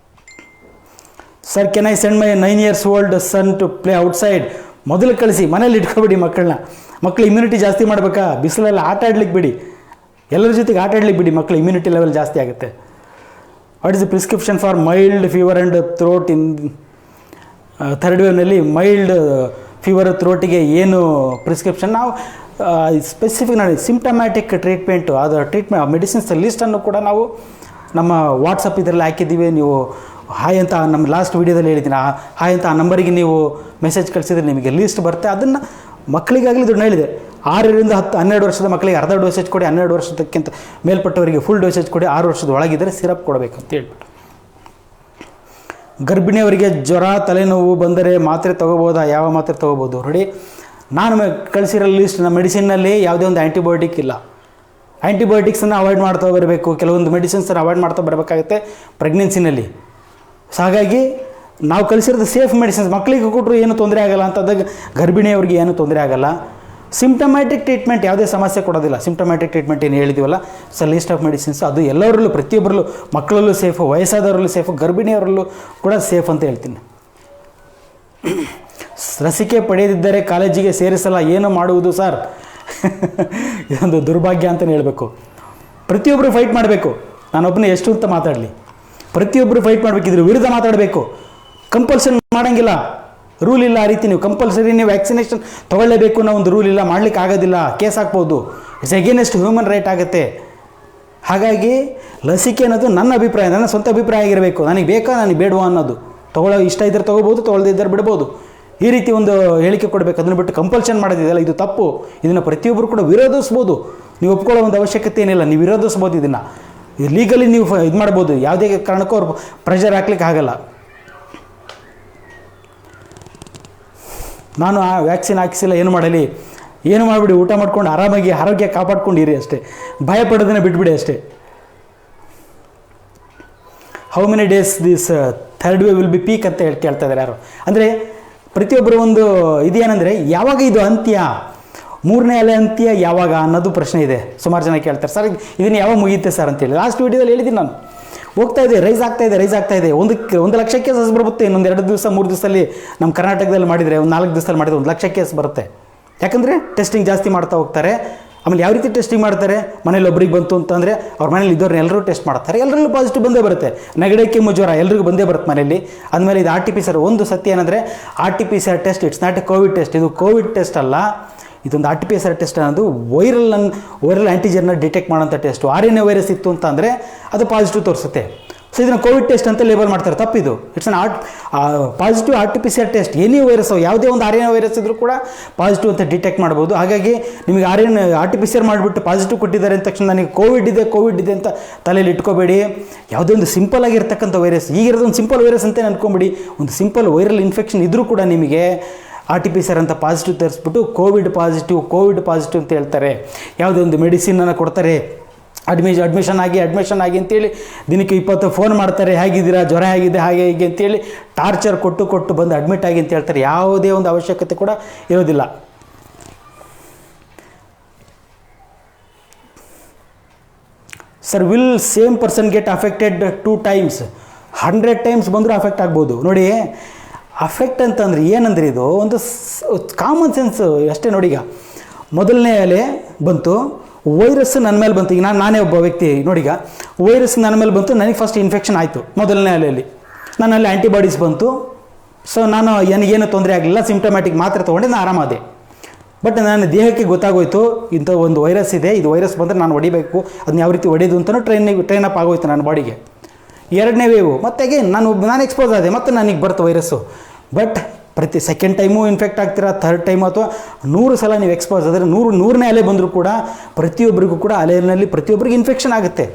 Sir, can I send my 9 years old son to play outside? ಮೊದಲು ಕಳಿಸಿ, ಮನೇಲಿ ಇಟ್ಕೊಬಿಡಿ ಮಕ್ಕಳನ್ನ. ಮಕ್ಕಳು ಇಮ್ಯುನಿಟಿ ಜಾಸ್ತಿ ಮಾಡಬೇಕಾ? ಬಿಸಿಲಲ್ಲಿ ಆಟ ಆಡ್ಲಿಕ್ಕೆ ಬಿಡಿ, ಎಲ್ಲರ ಜೊತೆಗೆ ಆಟ ಆಡ್ಲಿಕ್ಕೆ ಬಿಡಿ, ಮಕ್ಕಳು ಇಮ್ಯುನಿಟಿ ಲೆವೆಲ್ ಜಾಸ್ತಿ ಆಗುತ್ತೆ. What is the prescription for mild fever and throat in third ವೇವ್ನಲ್ಲಿ? ಮೈಲ್ಡ್ ಫೀವರ್ ಥ್ರೋಟಿಗೆ ಏನು ಪ್ರಿಸ್ಕ್ರಿಪ್ಷನ್? ನಾವು ಸ್ಪೆಸಿಫಿಕ್ ನೋಡಿ ಸಿಂಪ್ಟಮ್ಯಾಟಿಕ್ ಟ್ರೀಟ್ಮೆಂಟು, ಅದು ಟ್ರೀಟ್ಮೆಂಟ್ ಮೆಡಿಸಿನ್ಸ್ ಲೀಸ್ಟನ್ನು ಕೂಡ ನಾವು ನಮ್ಮ ವಾಟ್ಸಪ್ ಇದರಲ್ಲಿ ಹಾಕಿದ್ದೀವಿ. ನೀವು ಹಾಯ್ ಅಂತ ನಮ್ಮ ಲಾಸ್ಟ್ ವೀಡಿಯೋದಲ್ಲಿ ಹೇಳಿದ್ದೀನಿ, ಹಾಯ್ ಅಂತ ಆ ನಂಬರಿಗೆ ನೀವು ಮೆಸೇಜ್ ಕಳಿಸಿದ್ರೆ ನಿಮಗೆ ಲೀಸ್ಟ್ ಬರುತ್ತೆ. ಅದನ್ನು ಮಕ್ಕಳಿಗಾಗಲಿ ದುಡ್ಡು ಹೇಳಿದೆ, 6ರಿಂದ 12 ವರ್ಷದ ಮಕ್ಕಳಿಗೆ ಅರ್ಧ ಡೋಸೇಜ್ ಕೊಡಿ, 12 ವರ್ಷದಕ್ಕಿಂತ ಮೇಲ್ಪಟ್ಟವರಿಗೆ ಫುಲ್ ಡೋಸೇಜ್ ಕೊಡಿ, 6 ವರ್ಷದ ಒಳಗಿದ್ದರೆ ಸಿರಪ್ ಕೊಡಬೇಕು ಅಂತ ಹೇಳ್ಬಿಟ್ಟು. ಗರ್ಭಿಣಿಯವರಿಗೆ ಜ್ವರ ತಲೆನೋವು ಬಂದರೆ ಮಾತ್ರೆ ತೊಗೋಬೋದಾ? ಯಾವ ಮಾತ್ರೆ ತೊಗೋಬೋದು? ನೋಡಿ, ನಾನು ಕಳಿಸಿರೋ ಲೀಸ್ಟ್ ನಮ್ಮ ಮೆಡಿಸಿನ್ನಲ್ಲಿ ಯಾವುದೇ ಒಂದು ಆ್ಯಂಟಿಬಯೋಟಿಕ್ ಇಲ್ಲ. ಆ್ಯಂಟಿಬಯೋಟಿಕ್ಸನ್ನು ಅವಾಯ್ಡ್ ಮಾಡ್ತಾ ಬರಬೇಕು, ಕೆಲವೊಂದು ಮೆಡಿಸಿನ್ಸನ್ನು ಅವಾಯ್ಡ್ ಮಾಡ್ತಾ ಬರಬೇಕಾಗುತ್ತೆ ಪ್ರೆಗ್ನೆನ್ಸಿನಲ್ಲಿ. ಸೊ ಹಾಗಾಗಿ ನಾವು ಕಳಿಸಿರೋದು ಸೇಫ್ ಮೆಡಿಸಿನ್ಸ್, ಮಕ್ಕಳಿಗೆ ಕೊಟ್ಟರು ಏನೂ ತೊಂದರೆ ಆಗೋಲ್ಲ ಅಂತಂದಾಗ ಗರ್ಭಿಣಿಯವರಿಗೆ ಏನೂ ತೊಂದರೆ ಆಗೋಲ್ಲ. ಸಿಂಪ್ಟಮ್ಯಾಟಿಕ್ ಟ್ರೀಟ್ಮೆಂಟ್ ಯಾವುದೇ ಸಮಸ್ಯೆ ಕೊಡೋದಿಲ್ಲ. ಸಿಂಪ್ಟಮ್ಯಾಟಿಕ್ ಟ್ರೀಟ್ಮೆಂಟ್ ಏನು ಹೇಳಿದ್ದೀವಲ್ಲ, ಸೊ ಲೀಸ್ಟ್ ಆಫ್ ಮೆಡಿಸಿನ್ಸ್ ಅದು ಎಲ್ಲರಲ್ಲೂ, ಪ್ರತಿಯೊಬ್ಬರಲ್ಲೂ, ಮಕ್ಕಳಲ್ಲೂ ಸೇಫು, ವಯಸ್ಸಾದವರಲ್ಲೂ ಸೇಫು, ಗರ್ಭಿಣಿಯವರಲ್ಲೂ ಕೂಡ ಸೇಫ್ ಅಂತ ಹೇಳ್ತೀನಿ. ಲಸಿಕೆ ಪಡೆಯದಿದ್ದರೆ ಕಾಲೇಜಿಗೆ ಸೇರಿಸಲ್ಲ, ಏನು ಮಾಡುವುದು ಸರ್? ಇದೊಂದು ದುರ್ಭಾಗ್ಯ ಅಂತಲೇ ಹೇಳಬೇಕು. ಪ್ರತಿಯೊಬ್ಬರು ಫೈಟ್ ಮಾಡಬೇಕು. ನಾನೊಬ್ಬನೇ ಎಷ್ಟು ಅಂತ ಮಾತಾಡಲಿ, ಪ್ರತಿಯೊಬ್ಬರು ಫೈಟ್ ಮಾಡಬೇಕು, ಇದ್ರ ವಿರುದ್ಧ ಮಾತಾಡಬೇಕು. ಕಂಪಲ್ಸರಿ ಮಾಡೋಂಗಿಲ್ಲ, ರೂಲ್ ಇಲ್ಲ ಆ ರೀತಿ. ನೀವು ಕಂಪಲ್ಸರಿ ನೀವು ವ್ಯಾಕ್ಸಿನೇಷನ್ ತೊಗೊಳ್ಳೇಬೇಕು ಅನ್ನೋ ಒಂದು ರೂಲ್ ಇಲ್ಲ, ಮಾಡಲಿಕ್ಕೆ ಆಗೋದಿಲ್ಲ, ಕೇಸ್ ಹಾಕ್ಬೋದು, ಇಟ್ಸ್ ಅಗೇನೆಸ್ಟ್ ಹ್ಯೂಮನ್ ರೈಟ್ ಆಗುತ್ತೆ. ಹಾಗಾಗಿ ಲಸಿಕೆ ಅನ್ನೋದು ನನ್ನ ಅಭಿಪ್ರಾಯ, ನನ್ನ ಸ್ವಂತ ಅಭಿಪ್ರಾಯ ಆಗಿರಬೇಕು. ನನಗೆ ಬೇಕಾ ನನಗೆ ಬೇಡವಾ ಅನ್ನೋದು, ತೊಗೊಳ್ಳೋ ಇಷ್ಟ ಇದ್ದರೆ ತೊಗೋಬೋದು, ತೊಗೊಳ್ಳದೇ ಇದ್ದರೆ ಬಿಡ್ಬೋದು. ಈ ರೀತಿ ಒಂದು ಹೇಳಿಕೆ ಕೊಡಬೇಕು. ಅದನ್ನು ಬಿಟ್ಟು ಕಂಪಲ್ಷನ್ ಮಾಡೋದಿದೆಯಲ್ಲ, ಇದು ತಪ್ಪು. ಇದನ್ನು ಪ್ರತಿಯೊಬ್ಬರು ಕೂಡ ವಿರೋಧಿಸ್ಬೋದು. ನೀವು ಒಪ್ಕೊಳ್ಳೋ ಒಂದು ಅವಶ್ಯಕತೆ ಏನಿಲ್ಲ, ನೀವು ವಿರೋಧಿಸ್ಬೋದು. ಇದನ್ನು ಲೀಗಲಿ ನೀವು ಇದು ಮಾಡ್ಬೋದು, ಯಾವುದೇ ಕಾರಣಕ್ಕೂ ಅವ್ರು ಪ್ರೆಷರ್ ಹಾಕ್ಲಿಕ್ಕೆ ಆಗಲ್ಲ. ನಾನು ಆ ವ್ಯಾಕ್ಸಿನ್ ಹಾಕಿಸಿಲ್ಲ, ಏನು ಮಾಡಲಿ, ಏನು ಮಾಡಿಬಿಡಿ, ಊಟ ಮಾಡ್ಕೊಂಡು ಆರಾಮಾಗಿ ಆರೋಗ್ಯ ಕಾಪಾಡ್ಕೊಂಡಿರಿ ಅಷ್ಟೇ, ಭಯ ಪಡೋದನ್ನು ಬಿಟ್ಬಿಡಿ ಅಷ್ಟೇ. How many days this third wave will be peak ಅಂತ ಕೇಳ್ತಾ ಇದ್ದಾರೆ ಯಾರು. ಅಂದರೆ ಪ್ರತಿಯೊಬ್ಬರು ಒಂದು ಇದೇನೆಂದರೆ, ಯಾವಾಗ ಇದು ಅಂತ್ಯ, 3ನೇ ಅಲೆ ಅಂತ್ಯ ಯಾವಾಗ ಅನ್ನೋದು ಪ್ರಶ್ನೆ ಇದೆ. ಸುಮಾರು ಜನ ಕೇಳ್ತಾರೆ, ಸರ್ ಇದನ್ನು ಯಾವಾಗ ಮುಗಿಯುತ್ತೆ ಸರ್ ಅಂತೇಳಿ. ಲಾಸ್ಟ್ ವೀಡಿಯೋದಲ್ಲಿ ಹೇಳಿದ್ದೀನಿ ನಾನು, ಹೋಗ್ತಾ ಇದೆ, ರೈಸ್ ಆಗ್ತಾ ಇದೆ. 1 ಲಕ್ಷ ಕೇಸಸ್ ಬರುತ್ತೆ. ಇನ್ನೊಂದು 2 ದಿವಸ 3 ದಿವಸದಲ್ಲಿ ನಮ್ಮ ಕರ್ನಾಟಕದಲ್ಲಿ ಮಾಡಿದರೆ, ಒಂದು 4 ದಿವಸದಲ್ಲಿ ಮಾಡಿದರೆ 1 ಲಕ್ಷ ಕೇಸ್ ಬರುತ್ತೆ. ಯಾಕಂದರೆ ಟೆಸ್ಟಿಂಗ್ ಜಾಸ್ತಿ ಮಾಡ್ತಾ ಹೋಗ್ತಾರೆ. ಆಮೇಲೆ ಯಾವ ರೀತಿ ಟೆಸ್ಟಿಂಗ್ ಮಾಡ್ತಾರೆ, ಮನೇಲಿ ಒಬ್ರಿಗೆ ಬಂತು ಅಂತಂದರೆ ಅವ್ರ ಮನೇಲಿ ಇದ್ದವ್ರನ್ನ ಎಲ್ಲರೂ ಟೆಸ್ಟ್ ಮಾಡ್ತಾರೆ, ಎಲ್ಲರಲ್ಲೂ ಪಾಸಿಟಿವ್ ಬಂದೇ ಬರುತ್ತೆ. ನೆಗಡಿ, ಕೆಮ್ಮು, ಜ್ವರ ಎಲ್ರಿಗೂ ಬಂದೇ ಬರುತ್ತೆ ಮನೆಯಲ್ಲಿ. ಆದಮೇಲೆ ಇದು RT-PCR. ಒಂದು ಸತ್ಯ ಏನಂದರೆ, RT-PCR test it's not A Covid test. ಇದು ಕೋವಿಡ್ ಟೆಸ್ಟ್ ಅಲ್ಲ, ಇದೊಂದು RT-PCR ಟೆಸ್ಟ್ ಅನ್ನೋದು ವೈರಲ್ ಆ್ಯಂಟಿಜನ್ನ ಡಿಟೆಕ್ಟ್ ಮಾಡೋಂಥ ಟೆಸ್ಟು. RNA ವೈರಸ್ ಇತ್ತು ಅಂತಂದರೆ ಅದು ಪಾಸಿಟಿವ್ ತೋರಿಸುತ್ತೆ. ಸೊ ಇದನ್ನು ಕೋವಿಡ್ ಟೆಸ್ಟ್ ಅಂತ ಲೇಬಲ್ ಮಾಡ್ತಾರೆ, ತಪ್ಪಿದು. It's an positive RT-PCR test. Any virus, ಯಾವುದೇ ಒಂದು RNA ವೈರಸ್ ಇದ್ದರೂ ಕೂಡ ಪಾಸಿಟಿವ್ ಅಂತ ಡಿಟೆಕ್ಟ್ ಮಾಡ್ಬೋದು. ಹಾಗಾಗಿ ನಿಮಗೆ RT-PCR ಮಾಡಿಬಿಟ್ಟು ಪಾಸಿಟಿವ್ ಕೊಟ್ಟಿದ್ದಾರೆ ಅಂದ ತಕ್ಷಣ ನನಗೆ ಕೋವಿಡ್ ಇದೆ ಅಂತ ತಲೆಯಲ್ಲಿ ಇಟ್ಕೋಬೇಡಿ. ಯಾವುದೇ ಒಂದು ಸಿಂಪಲ್ ಆಗಿರ್ತಕ್ಕಂಥ ವೈರಸ್, ಈಗಿರೋದು ಒಂದು ಸಿಂಪಲ್ ವೈರಸ್ ಅಂತ ಅನ್ಕೊಂಬಿಡಿ. ಒಂದು ಸಿಂಪಲ್ ವೈರಲ್ ಇನ್ಫೆಕ್ಷನ್ ಇದ್ದರೂ ಕೂಡ ನಿಮಗೆ RT-PCR ಅಂತ ಪಾಸಿಟಿವ್ ತರಿಸ್ಬಿಟ್ಟು ಕೋವಿಡ್ ಪಾಸಿಟಿವ್ ಅಂತ ಹೇಳ್ತಾರೆ. ಯಾವುದೇ ಒಂದು ಮೆಡಿಸಿನನ್ನು ಕೊಡ್ತಾರೆ, ಅಡ್ಮಿಷನ್ ಆಗಿ ಅಂತೇಳಿ ದಿನಕ್ಕೆ 20 ಫೋನ್ ಮಾಡ್ತಾರೆ, ಹೇಗಿದ್ದೀರಾ, ಜ್ವರ ಹೇಗಿದೆ, ಹಾಗೆ ಹೀಗೆ ಅಂತೇಳಿ ಟಾರ್ಚರ್ ಕೊಟ್ಟು ಬಂದು ಅಡ್ಮಿಟ್ ಆಗಿ ಅಂತ ಹೇಳ್ತಾರೆ. ಯಾವುದೇ ಒಂದು ಅವಶ್ಯಕತೆ ಕೂಡ ಇರೋದಿಲ್ಲ. Sir, will same person get affected 2 times? 100 times ಬಂದರೂ ಅಫೆಕ್ಟ್ ಆಗ್ಬೋದು. ನೋಡಿ, ಅಫೆಕ್ಟ್ ಅಂತಂದರೆ ಏನಂದರೆ, ಇದು ಒಂದು ಕಾಮನ್ ಸೆನ್ಸ್ ಅಷ್ಟೇ. ನೋಡಿ, ಈಗ 1ನೇ ಅಲೆ ಬಂತು, ವೈರಸ್ ನನ್ನ ಮೇಲೆ ಬಂತು. ಈಗ ನಾನೇ ಒಬ್ಬ ವ್ಯಕ್ತಿ, ನೋಡೀಗ ವೈರಸ್ ನನ್ನ ಮೇಲೆ ಬಂತು, ನನಗೆ ಫಸ್ಟ್ ಇನ್ಫೆಕ್ಷನ್ ಆಯಿತು 1ನೇ ಅಲೆಯಲ್ಲಿ. ನನ್ನಲ್ಲಿ ಆ್ಯಂಟಿಬಾಡೀಸ್ ಬಂತು. ಸೊ ನಾನು ನನಗೇನು ತೊಂದರೆ ಆಗಲಿಲ್ಲ, ಸಿಂಪ್ಟಮ್ಯಾಟಿಕ್ ಮಾತ್ರೆ ತೊಗೊಂಡು ನಾನು ಆರಾಮಾದೆ. ಬಟ್ ನನ್ನ ದೇಹಕ್ಕೆ ಗೊತ್ತಾಗೋಯ್ತು, ಇಂಥ ಒಂದು ವೈರಸ್ ಇದೆ, ಇದು ವೈರಸ್ ಬಂದರೆ ನಾನು ಹೊಡಿಬೇಕು, ಅದನ್ನ ಯಾವ ರೀತಿ ಹೊಡೆಯೋದು ಅಂತಲೂ ಟ್ರೈನ್ ಅಪ್ ಆಗೋಯ್ತು ನನ್ನ ಬಾಡಿಗೆ. 2ನೇ ವೇವು ಮತ್ತೆ ನಾನು ಎಕ್ಸ್ಪೋಸ್ ಆದೆ, ಮತ್ತು ನನಗೆ ಬರ್ತು virus. But second time infect ಆಗ್ತೀರಾ, ಥರ್ಡ್ ಟೈಮ್ ಅಥವಾ 100 ಸಲ ನೀವು ಎಕ್ಸ್ಪೋಸ್ ಆದರೆ 100ನೇ ಅಲೆ ಬಂದರೂ ಕೂಡ ಪ್ರತಿಯೊಬ್ಬರಿಗೂ ಕೂಡ ಅಲೆಯಲ್ಲಿ ಪ್ರತಿಯೊಬ್ಬರಿಗೆ ಇನ್ಫೆಕ್ಷನ್ ಆಗುತ್ತೆ.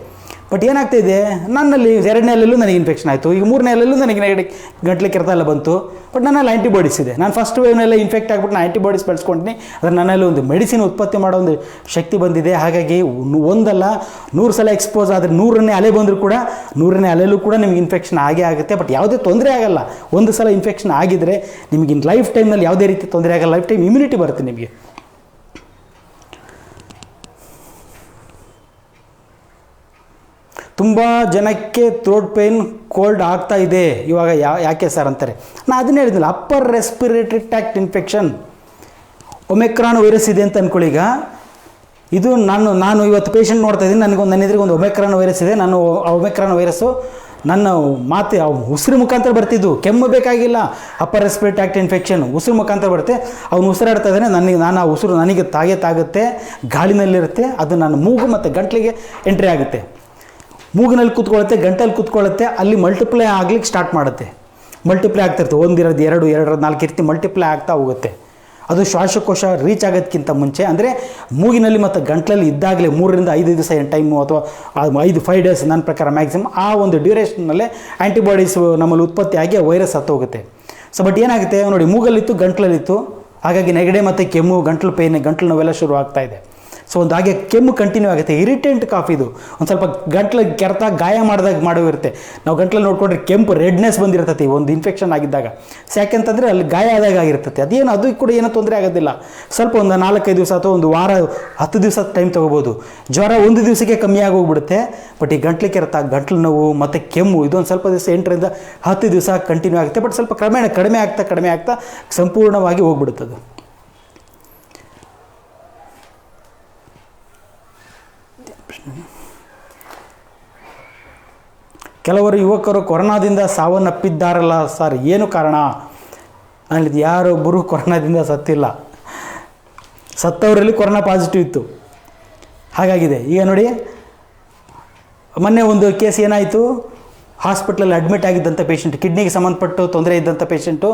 ಬಟ್ ಏನಾಗ್ತಾಯಿದೆ, ನನ್ನಲ್ಲಿ 2ನೇ ಅಲೆಯಲ್ಲೂ ನನಗೆ ಇನ್ಫೆಕ್ಷನ್ ಆಯಿತು, ಈಗ 3ನೇ ಅಲೆಯಲ್ಲೂ ನನಗೆ ಗಂಟ್ಲು ಕೆರೆತ ಎಲ್ಲ ಬಂತು. ಬಟ್ ನನ್ನಲ್ಲಿ ಆ್ಯಂಟಿಬಾಡೀಸ್ ಇದೆ. ನಾನು ಫಸ್ಟ್ ವೇವ್ನೆಲ್ಲ ಇನ್ಫೆಕ್ಟ್ ಆಗಿಬಿಟ್ಟು ನಾನು ಆ್ಯಂಟಿಬಾಡೀಸ್ ಬೆಳೆಸ್ಕೊಂಡಿನಿ. ಆದರೆ ನನ್ನಲ್ಲಿ ಒಂದು ಮೆಡಿಸಿನ್ ಉತ್ಪತ್ತಿ ಮಾಡೋ ಒಂದು ಶಕ್ತಿ ಬಂದಿದೆ. ಹಾಗಾಗಿ ಒಂದಲ್ಲ 100 ಸಲ ಎಕ್ಸ್ಪೋಸ್ ಆದರೆ 100ನೇ ಅಲೆ ಬಂದರೂ ಕೂಡ 100ನೇ ಅಲೆಯಲ್ಲೂ ಕೂಡ ನಿಮಗೆ ಇನ್ಫೆಕ್ಷನ್ ಆಗೇ ಆಗುತ್ತೆ. ಬಟ್ ಯಾವುದೇ ತೊಂದರೆ ಆಗಲ್ಲ. ಒಂದು ಸಲ ಇನ್ಫೆಕ್ಷನ್ ಆಗಿದ್ದರೆ ನಿಮಗೆ ಲೈಫ್ ಟೈಮ್ನಲ್ಲಿ ಯಾವುದೇ ರೀತಿ ತೊಂದರೆ ಆಗಲ್ಲ. ಲೈಫ್ ಟೈಮ್ ಇಮ್ಯುನಿಟಿ ಬರುತ್ತೆ ನಿಮಗೆ. ತುಂಬ ಜನಕ್ಕೆ ಥ್ರೋಟ್ ಪೇಯ್ನ್ ಕೋಲ್ಡ್ ಆಗ್ತಾ ಇದೆ ಇವಾಗ. ಯಾಕೆ ಸರ್ ಅಂತಾರೆ. ನಾನು ಅದನ್ನೇ ಹೇಳಿದ್ನಲ್ಲ, upper respiratory tract infection, Omicron virus ಇದೆ ಅಂತ ಅಂದ್ಕೊಳ್ಳಿ. ಈಗ ಇದು ನಾನು ಇವತ್ತು ಪೇಷಂಟ್ ನೋಡ್ತಾ ಇದ್ದೀನಿ, ನನ್ನ ಎದುರಿಗೆ ಒಂದು ಒಮೆಕ್ರಾನ್ ವೈರಸ್ ಇದೆ. ನಾನು ಆ ಒಮೆಕ್ರಾನ್ ವೈರಸ್ಸು ನನ್ನ ಉಸಿರು ಮುಖಾಂತರ ಬರ್ತಿದ್ದು, ಕೆಮ್ಮು ಬೇಕಾಗಿಲ್ಲ. ಅಪ್ಪರ್ ರೆಸ್ಪಿರೇಟರಿ ಟ್ರ್ಯಾಕ್ಟ್ ಇನ್ಫೆಕ್ಷನ್ ಉಸಿರು ಮುಖಾಂತರ ಬರುತ್ತೆ. ಅವನು ಉಸಿರಾಡ್ತಾ ಇದ್ದಾನೆ, ನಾನು ಆ ಉಸಿರು ನನಗೆ ತಾಗುತ್ತೆ, ಗಾಳಿನಲ್ಲಿರುತ್ತೆ. ಅದು ನನ್ನ ಮೂಗು ಮತ್ತು ಗಂಟ್ಲಿಗೆ ಎಂಟ್ರಿ ಆಗುತ್ತೆ. ಮೂಗಿನಲ್ಲಿ ಕೂತ್ಕೊಳ್ಳುತ್ತೆ, ಗಂಟಲ್ಲಿ ಕೂತ್ಕೊಳ್ಳುತ್ತೆ, ಅಲ್ಲಿ ಮಲ್ಟಿಪ್ಲೈ ಆಗ್ಲಿಕ್ಕೆ ಸ್ಟಾರ್ಟ್ ಮಾಡುತ್ತೆ. ಮಲ್ಟಿಪ್ಲೈ ಆಗ್ತಿರುತ್ತೆ. 1 2 2 4 ರೀತಿ ಮಲ್ಟಿಪ್ಲೈ ಆಗ್ತಾ ಹೋಗುತ್ತೆ. ಅದು ಶ್ವಾಸಕೋಶ ರೀಚ್ ಆಗೋದಕ್ಕಿಂತ ಮುಂಚೆ, ಅಂದರೆ ಮೂಗಿನಲ್ಲಿ ಮತ್ತು ಗಂಟ್ಲಲ್ಲಿ ಇದ್ದಾಗಲೇ 3 ರಿಂದ 5 ದಿವಸ ಏನು ಟೈಮು ಅಥವಾ 5 ಡೇಸ್ ನನ್ನ ಪ್ರಕಾರ ಮ್ಯಾಕ್ಸಿಮಮ್ ಆ ಒಂದು ಡ್ಯೂರೇಷನ್ನಲ್ಲೇ ಆ್ಯಂಟಿಬಾಡೀಸ್ ನಮ್ಮಲ್ಲಿ ಉತ್ಪತ್ತಿ ಆಗಿ ವೈರಸ್ ಹತ್ತೋಗುತ್ತೆ. ಸೊ ಬಟ್ ಏನಾಗುತ್ತೆ ನೋಡಿ, ಮೂಗಲ್ಲಿತ್ತು, ಗಂಟ್ಲಲ್ಲಿತ್ತು, ಹಾಗಾಗಿ ನೆಗಡೆ ಮತ್ತು ಕೆಮ್ಮು, ಗಂಟ್ಲು ಪೇಯ್ನ್, ಗಂಟ್ಲು ನೋವೆಲ್ಲ ಶುರು ಆಗ್ತಾ ಇದೆ. ಸೊ ಒಂದು ಹಾಗೆ ಕೆಮ್ಮು ಕಂಟಿನ್ಯೂ ಆಗುತ್ತೆ. ಇರಿಟೆಂಟ್ ಕಾಫ್ ಇದು. ಒಂದು ಸ್ವಲ್ಪ ಗಂಟ್ಲು ಕೆರೆತ ಗಾಯ ಮಾಡಿರುತ್ತೆ. ನಾವು ಗಂಟ್ಲಲ್ಲಿ ನೋಡ್ಕೊಂಡ್ರೆ ಕೆಂಪು ರೆಡ್ನೆಸ್ ಬಂದಿರ್ತೈತಿ ಒಂದು ಇನ್ಫೆಕ್ಷನ್ ಆಗಿದ್ದಾಗ. ಯಾಕೆಂತಂದರೆ ಅಲ್ಲಿ ಗಾಯ ಆದಾಗ ಆಗಿರ್ತೈತೆ. ಅದು ಕೂಡ ಏನೋ ತೊಂದರೆ ಆಗೋದಿಲ್ಲ. ಸ್ವಲ್ಪ ಒಂದು 4-5 ದಿವಸ ಅಥವಾ ಒಂದು ವಾರ 10 ದಿವಸ ಟೈಮ್ ತೊಗೋಬೋದು. ಜ್ವರ 1 ದಿವಸಕ್ಕೆ ಕಮ್ಮಿ ಆಗೋಗ್ಬಿಡುತ್ತೆ. ಬಟ್ ಈ ಗಂಟ್ಲು ಕೆರೆತ, ಗಂಟ್ಲು ನೋವು ಮತ್ತು ಕೆಮ್ಮು ಇದೊಂದು ಸ್ವಲ್ಪ ದಿವಸ 8 ರಿಂದ 10 ದಿವಸ ಕಂಟಿನ್ಯೂ ಆಗುತ್ತೆ. ಬಟ್ ಸ್ವಲ್ಪ ಕ್ರಮೇಣ ಕಡಿಮೆ ಆಗ್ತಾ ಸಂಪೂರ್ಣವಾಗಿ ಹೋಗ್ಬಿಡುತ್ತದು. ಕೆಲವರು ಯುವಕರು ಕೊರೋನಾದಿಂದ ಸಾವನ್ನಪ್ಪಿದ್ದಾರಲ್ಲ ಸರ್, ಏನು ಕಾರಣ? ನಾನಿದ್ದು ಯಾರೊಬ್ಬರು ಕೊರೋನಾದಿಂದ ಸತ್ತಿಲ್ಲ. ಸತ್ತವರಲ್ಲಿ ಕೊರೋನಾ ಪಾಸಿಟಿವ್ ಇತ್ತು. ಹಾಗಾಗಿದೆ. ಈಗ ನೋಡಿ, ಮೊನ್ನೆ ಒಂದು ಕೇಸ್ ಏನಾಯಿತು, ಹಾಸ್ಪಿಟ್ಲಲ್ಲಿ ಅಡ್ಮಿಟ್ ಆಗಿದ್ದಂಥ ಪೇಷಂಟ್, ಕಿಡ್ನಿಗೆ ಸಂಬಂಧಪಟ್ಟು ತೊಂದರೆ ಇದ್ದಂಥ ಪೇಷಂಟು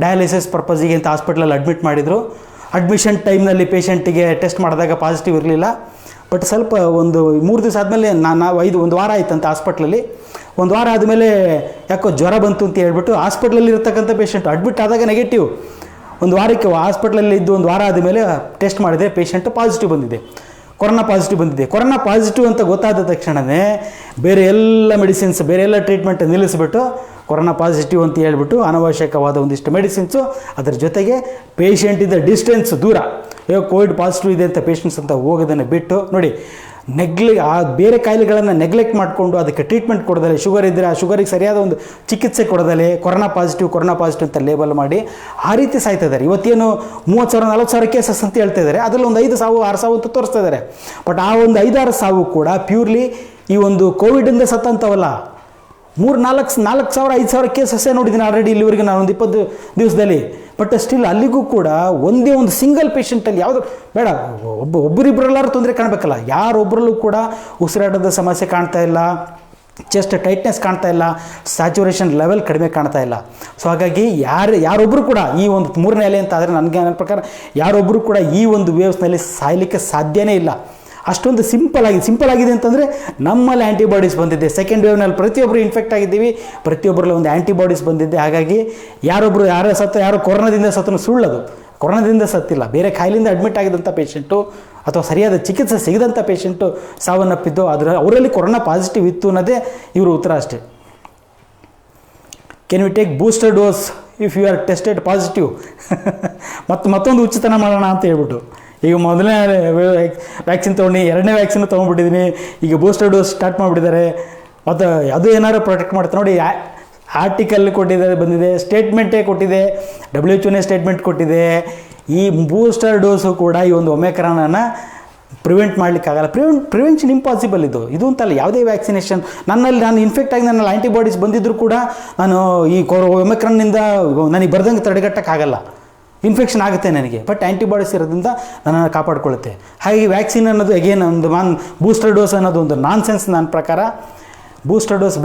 ಡಯಾಲಿಸಿಸ್ ಪರ್ಪಸ್ಸಿಗೆ ಅಂತ ಹಾಸ್ಪಿಟ್ಲಲ್ಲಿ ಅಡ್ಮಿಟ್ ಮಾಡಿದರು. ಅಡ್ಮಿಷನ್ ಟೈಮ್ನಲ್ಲಿ ಪೇಷಂಟಿಗೆ ಟೆಸ್ಟ್ ಮಾಡಿದಾಗ ಪಾಸಿಟಿವ್ ಇರಲಿಲ್ಲ. ಬಟ್ ಸ್ವಲ್ಪ ಒಂದು 3 ದಿವಸ ಆದಮೇಲೆ ಒಂದು ವಾರ ಆಯ್ತಂತ ಹಾಸ್ಪಿಟ್ಲಲ್ಲಿ. ಒಂದು ವಾರ ಆದಮೇಲೆ ಯಾಕೋ ಜ್ವರ ಬಂತು ಅಂತ ಹೇಳ್ಬಿಟ್ಟು ಹಾಸ್ಪಿಟ್ಲಲ್ಲಿ ಇರ್ತಕ್ಕಂಥ ಪೇಷಂಟ್ ಅಡ್ಮಿಟ್ ಆದಾಗ ನೆಗೆಟಿವ್. ಒಂದು ವಾರಕ್ಕೆ ಹಾಸ್ಪಿಟ್ಲಲ್ಲಿ ಇದ್ದು ಒಂದು ವಾರ ಆದಮೇಲೆ ಟೆಸ್ಟ್ ಮಾಡಿದೆ, ಪೇಷಂಟು ಪಾಸಿಟಿವ್ ಬಂದಿದೆ, ಕೊರೋನಾ ಪಾಸಿಟಿವ್ ಬಂದಿದೆ. ಕೊರೋನಾ ಪಾಸಿಟಿವ್ ಅಂತ ಗೊತ್ತಾದ ತಕ್ಷಣವೇ ಬೇರೆ ಎಲ್ಲ ಮೆಡಿಸಿನ್ಸ್, ಬೇರೆ ಎಲ್ಲ ಟ್ರೀಟ್ಮೆಂಟ್ ನಿಲ್ಲಿಸಿಬಿಟ್ಟು ಕೊರೋನಾ ಪಾಸಿಟಿವ್ ಅಂತ ಹೇಳ್ಬಿಟ್ಟು ಅನವಶ್ಯಕವಾದ ಒಂದಿಷ್ಟು ಮೆಡಿಸಿನ್ಸು, ಅದರ ಜೊತೆಗೆ ಪೇಷಂಟಿಂದ ಡಿಸ್ಟೆನ್ಸ್ ದೂರ, ಕೋವಿಡ್ ಪಾಸಿಟಿವ್ ಇದೆ ಅಂತ ಪೇಷಂಟ್ಸ್ ಅಂತ ಹೋಗೋದನ್ನು ಬಿಟ್ಟು ನೋಡಿ, ಬೇರೆ ಕಾಯಿಲೆಗಳನ್ನು ನೆಗ್ಲೆಕ್ಟ್ ಮಾಡಿಕೊಂಡು ಅದಕ್ಕೆ ಟ್ರೀಟ್ಮೆಂಟ್ ಕೊಡೋದಲ್ಲೇ, ಶುಗರ್ ಇದ್ದರೆ ಆ ಶುಗರಿಗೆ ಸರಿಯಾದ ಒಂದು ಚಿಕಿತ್ಸೆ ಕೊಡೋದಲ್ಲೇ ಕೊರೋನಾ ಪಾಸಿಟಿವ್ ಅಂತ ಲೇಬಲ್ ಮಾಡಿ ಆ ರೀತಿ ಸಾಯ್ತಾ ಇದ್ದಾರೆ. ಇವತ್ತೇನು 30,000 40,000 ಕೇಸಸ್ ಅಂತ ಹೇಳ್ತಾ ಇದ್ದಾರೆ. ಅದರಲ್ಲಿ ಒಂದು 5,000-6,000 ಅಂತ ತೋರಿಸ್ತಾ ಇದ್ದಾರೆ. ಬಟ್ ಆ ಒಂದು 5-6 ಸಾವು ಕೂಡ ಪ್ಯೂರ್ಲಿ ಈ ಒಂದು ಕೋವಿಡಿಂದ ಸತ್ತಂಥವಲ್ಲ. 3,000-4,000-5,000 ಕೇಸಸ್ಸೇ ನೋಡಿದ್ದೀನಿ ಆಲ್ರೆಡಿ ಇಲ್ಲಿವರೆಗೆ ನಾನು ಒಂದು 20 ದಿವಸದಲ್ಲಿ. ಬಟ್ ಸ್ಟಿಲ್ ಅಲ್ಲಿಗೂ ಕೂಡ ಒಂದೇ ಒಂದು ಸಿಂಗಲ್ ಪೇಷಂಟಲ್ಲಿ ಯಾವುದು ಬೇಡ, ಒಬ್ಬರಿಬ್ಬರೆಲ್ಲರೂ ತೊಂದರೆ ಕಾಣಬೇಕಲ್ಲ. ಯಾರೊಬ್ಬರಲ್ಲೂ ಕೂಡ ಉಸಿರಾಟದ ಸಮಸ್ಯೆ ಕಾಣ್ತಾ ಇಲ್ಲ, ಚೆಸ್ಟ್ ಟೈಟ್ನೆಸ್ ಕಾಣ್ತಾ ಇಲ್ಲ, ಸ್ಯಾಚುರೇಷನ್ ಲೆವೆಲ್ ಕಡಿಮೆ ಕಾಣ್ತಾ ಇಲ್ಲ. ಸೊ ಹಾಗಾಗಿ ಯಾರೊಬ್ಬರು ಕೂಡ ಈ ಒಂದು 3ನೇ ಅಲೆ ಅಂತ ಆದರೆ ನನ್ನ ಪ್ರಕಾರ ಯಾರೊಬ್ಬರು ಕೂಡ ಈ ಒಂದು ವೇವ್ಸ್ನಲ್ಲಿ ಸಾಯಲಿಕ್ಕೆ ಸಾಧ್ಯನೇ ಇಲ್ಲ. ಅಷ್ಟೊಂದು ಸಿಂಪಲ್ ಆಗಿದೆ ಅಂತಂದರೆ ನಮ್ಮಲ್ಲಿ ಆ್ಯಂಟಿಬಾಡೀಸ್ ಬಂದಿದೆ. ಸೆಕೆಂಡ್ ವೇವ್ನಲ್ಲಿ ಪ್ರತಿಯೊಬ್ಬರು ಇನ್ಫೆಕ್ಟ್ ಆಗಿದ್ದೀವಿ, ಪ್ರತಿಯೊಬ್ಬರಲ್ಲಿ ಒಂದು ಆ್ಯಂಟಿಬಾಡೀಸ್ ಬಂದಿದೆ. ಹಾಗಾಗಿ ಯಾರೋ ಕೊರೋನಾದಿಂದ ಸತ್ತನು ಸುಳ್ಳದು. ಕೊರೋನಾದಿಂದ ಸತ್ತಿಲ್ಲ, ಬೇರೆ ಕಾಯಿಲೆಯಿಂದ ಅಡ್ಮಿಟ್ ಆಗಿದ್ದಂಥ ಪೇಷಂಟು ಅಥವಾ ಸರಿಯಾದ ಚಿಕಿತ್ಸೆ ಸಿಗದಂಥ ಪೇಷಂಟು ಸಾವನ್ನಪ್ಪಿದ್ದು. ಅವರಲ್ಲಿ ಕೊರೋನಾ ಪಾಸಿಟಿವ್ ಇತ್ತು ಅನ್ನೋದೇ ಇವರು ಉತ್ತರ ಅಷ್ಟೇ. Can we take booster dose if you are tested positive? ಮತ್ತೊಂದು ಉಚಿತನ ಮಾಡೋಣ ಅಂತ ಹೇಳ್ಬಿಟ್ಟು ಈಗ ಮೊದಲನೇ ವ್ಯಾಕ್ಸಿನ್ ತೊಗೊಂಡು 2ನೇ ವ್ಯಾಕ್ಸಿನ್ ತೊಗೊಂಡ್ಬಿಟ್ಟಿದ್ದೀನಿ, ಈಗ ಬೂಸ್ಟರ್ ಡೋಸ್ ಸ್ಟಾರ್ಟ್ ಮಾಡಿಬಿಟ್ಟಿದ್ದಾರೆ. ಮತ್ತು ಅದು ಏನಾದ್ರು ಪ್ರೊಟೆಕ್ಟ್ ಮಾಡ್ತಾರೆ ನೋಡಿ. ಆರ್ಟಿಕಲ್ ಬಂದಿದೆ, ಸ್ಟೇಟ್ಮೆಂಟೇ ಕೊಟ್ಟಿದೆ, WHO ಸ್ಟೇಟ್ಮೆಂಟ್ ಕೊಟ್ಟಿದೆ. ಈ ಬೂಸ್ಟರ್ ಡೋಸು ಕೂಡ ಈ ಒಂದು ಒಮೆಕ್ರಾನನ್ನು ಪ್ರಿವೆಂಟ್ ಮಾಡಲಿಕ್ಕಾಗಲ್ಲ. ಪ್ರಿವೆನ್ಷನ್ ಇಂಪಾಸಿಬಲ್ ಇದು ಅಂತಲ್ಲ. ಯಾವುದೇ ವ್ಯಾಕ್ಸಿನೇಷನ್ ನಾನು ಇನ್ಫೆಕ್ಟ್ ಆಗಿ ನನ್ನಲ್ಲಿ ಆ್ಯಂಟಿಬಾಡೀಸ್ ಬಂದಿದ್ದರೂ ಕೂಡ ನಾನು ಈ ಒಮೆಕ್ರಾನ್ನಿಂದ ನನಗೆ ಬರ್ದಂಗೆ ತಡೆಗಟ್ಟಕ್ಕಾಗಲ್ಲ. ಇನ್ಫೆಕ್ಷನ್ ಆಗುತ್ತೆ ನನಗೆ, ಬಟ್ ಆ್ಯಂಟಿಬಾಡೀಸ್ ಇರೋದ್ರಿಂದ ನನ್ನನ್ನು ಕಾಪಾಡ್ಕೊಳ್ಳುತ್ತೆ. ಹಾಗಾಗಿ ವ್ಯಾಕ್ಸಿನ್ ಅನ್ನೋದು ಒಂದು ಬೂಸ್ಟರ್ ಡೋಸ್ ಅನ್ನೋದು ಒಂದು ನಾನ್ಸೆನ್ಸ್ ನನ್ನ ಪ್ರಕಾರ. ಬೂಸ್ಟರ್ ಡೋಸ್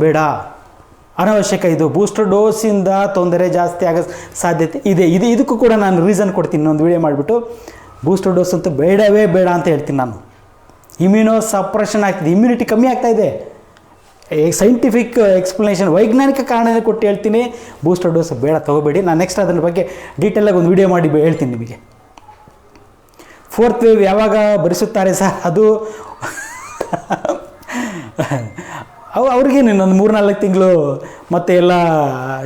ಬೇಡ ಅನವಶ್ಯಕ. ಇದು ಬೂಸ್ಟರ್ ಡೋಸಿಂದ ತೊಂದರೆ ಜಾಸ್ತಿ ಆಗೋ ಸಾಧ್ಯತೆ ಇದೆ. ಇದಕ್ಕೂ ಕೂಡ ನಾನು ರೀಸನ್ ಕೊಡ್ತೀನಿ, ಒಂದು ವಿಡಿಯೋ ಮಾಡಿಬಿಟ್ಟು. ಬೂಸ್ಟರ್ ಡೋಸ್ ಅಂತೂ ಬೇಡವೇ ಬೇಡ ಅಂತ ಹೇಳ್ತೀನಿ ನಾನು. ಇಮ್ಯುನೋ ಸಪ್ರೆಷನ್ ಆಗ್ತಿದೆ, ಇಮ್ಯುನಿಟಿ ಕಮ್ಮಿ ಆಗ್ತಾಯಿದೆ. ಸೈಂಟಿಫಿಕ್ ಎಕ್ಸ್ಪ್ಲನೇಷನ್, ವೈಜ್ಞಾನಿಕ ಕಾರಣ ಕೊಟ್ಟು ಹೇಳ್ತೀನಿ, ಬೂಸ್ಟರ್ ಡೋಸ್ ಬೇಡ, ತೊಗೋಬೇಡಿ. ನಾನು ನೆಕ್ಸ್ಟ್ ಅದ್ರ ಬಗ್ಗೆ ಡೀಟೇಲಾಗಿ ಒಂದು ವಿಡಿಯೋ ಮಾಡಿ ಹೇಳ್ತೀನಿ ನಿಮಗೆ. 4th ವೇವ್ ಯಾವಾಗ ಭರಿಸುತ್ತಾರೆ ಸಹ ಅದು ಅವ್ರಿಗೇನು ಇನ್ನೊಂದು 3-4 ತಿಂಗಳು ಮತ್ತೆ ಎಲ್ಲ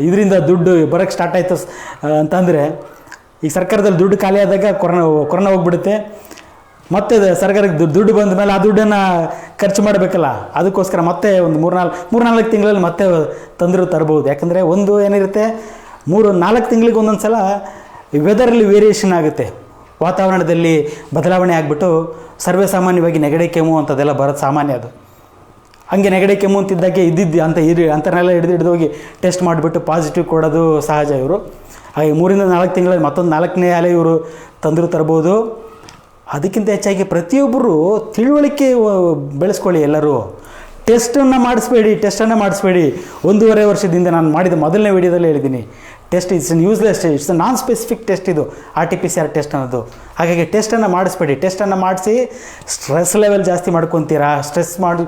ಇದರಿಂದ ದುಡ್ಡು ಬರೋಕ್ಕೆ ಸ್ಟಾರ್ಟ್ ಆಯಿತು ಅಂತಂದರೆ, ಈ ಸರ್ಕಾರದಲ್ಲಿ ದುಡ್ಡು ಖಾಲಿ ಆದಾಗ ಕೊರೋನಾ ಹೋಗ್ಬಿಡುತ್ತೆ. ಮತ್ತೆ ಸರ್ಕಾರಕ್ಕೆ ದುಡ್ಡು ಬಂದ ಮೇಲೆ ಆ ದುಡ್ಡನ್ನು ಖರ್ಚು ಮಾಡಬೇಕಲ್ಲ, ಅದಕ್ಕೋಸ್ಕರ ಮತ್ತೆ ಒಂದು 3-4 ತಿಂಗಳಲ್ಲಿ ಮತ್ತೆ ತಂದರೂ ತರ್ಬೋದು. ಯಾಕಂದರೆ ಒಂದು ಏನಿರುತ್ತೆ, 3-4 ತಿಂಗಳಿಗೆ ಒಂದೊಂದು ಸಲ ವೆದರಲ್ಲಿ ವೇರಿಯೇಷನ್ ಆಗುತ್ತೆ, ವಾತಾವರಣದಲ್ಲಿ ಬದಲಾವಣೆ ಆಗಿಬಿಟ್ಟು ಸರ್ವೇ ಸಾಮಾನ್ಯವಾಗಿ ನೆಗಡಿ ಕೆಮ್ಮು ಅಂಥದ್ದೆಲ್ಲ ಬರೋದು ಸಾಮಾನ್ಯ. ಅದು ಹಂಗೆ ನೆಗಡಿ ಕೆಮ್ಮು ಅಂತಿದ್ದಾಗೆ ಅಂಥನ್ನೆಲ್ಲ ಹಿಡಿದು ಹೋಗಿ ಟೆಸ್ಟ್ ಮಾಡಿಬಿಟ್ಟು ಪಾಸಿಟಿವ್ ಕೊಡೋದು ಸಹಜ ಇವರು. ಹಾಗೆ 3-4 ತಿಂಗಳಲ್ಲಿ ಮತ್ತೊಂದು 4ನೇ ಅಲೆ ಇವರು ತಂದರೂ ತರ್ಬೋದು. ಅದಕ್ಕಿಂತ ಹೆಚ್ಚಾಗಿ ಪ್ರತಿಯೊಬ್ಬರು ತಿಳುವಳಿಕೆ ಬೆಳೆಸ್ಕೊಳ್ಳಿ. ಎಲ್ಲರೂ ಟೆಸ್ಟನ್ನು ಮಾಡಿಸ್ಬೇಡಿ. 1.5 ವರ್ಷದಿಂದ ನಾನು ಮಾಡಿದ ಮೊದಲನೇ ವಿಡಿಯೋದಲ್ಲಿ ಹೇಳಿದ್ದೀನಿ, test it's useless, it's non specific test ಇದು RT-PCR ಟೆಸ್ಟ್ ಅನ್ನೋದು. ಹಾಗಾಗಿ ಟೆಸ್ಟನ್ನು ಮಾಡಿಸ್ಬೇಡಿ. ಟೆಸ್ಟನ್ನು ಮಾಡಿಸಿ ಸ್ಟ್ರೆಸ್ ಲೆವೆಲ್ ಜಾಸ್ತಿ ಮಾಡ್ಕೊತೀರಾ, ಸ್ಟ್ರೆಸ್ ಮಾಡಿ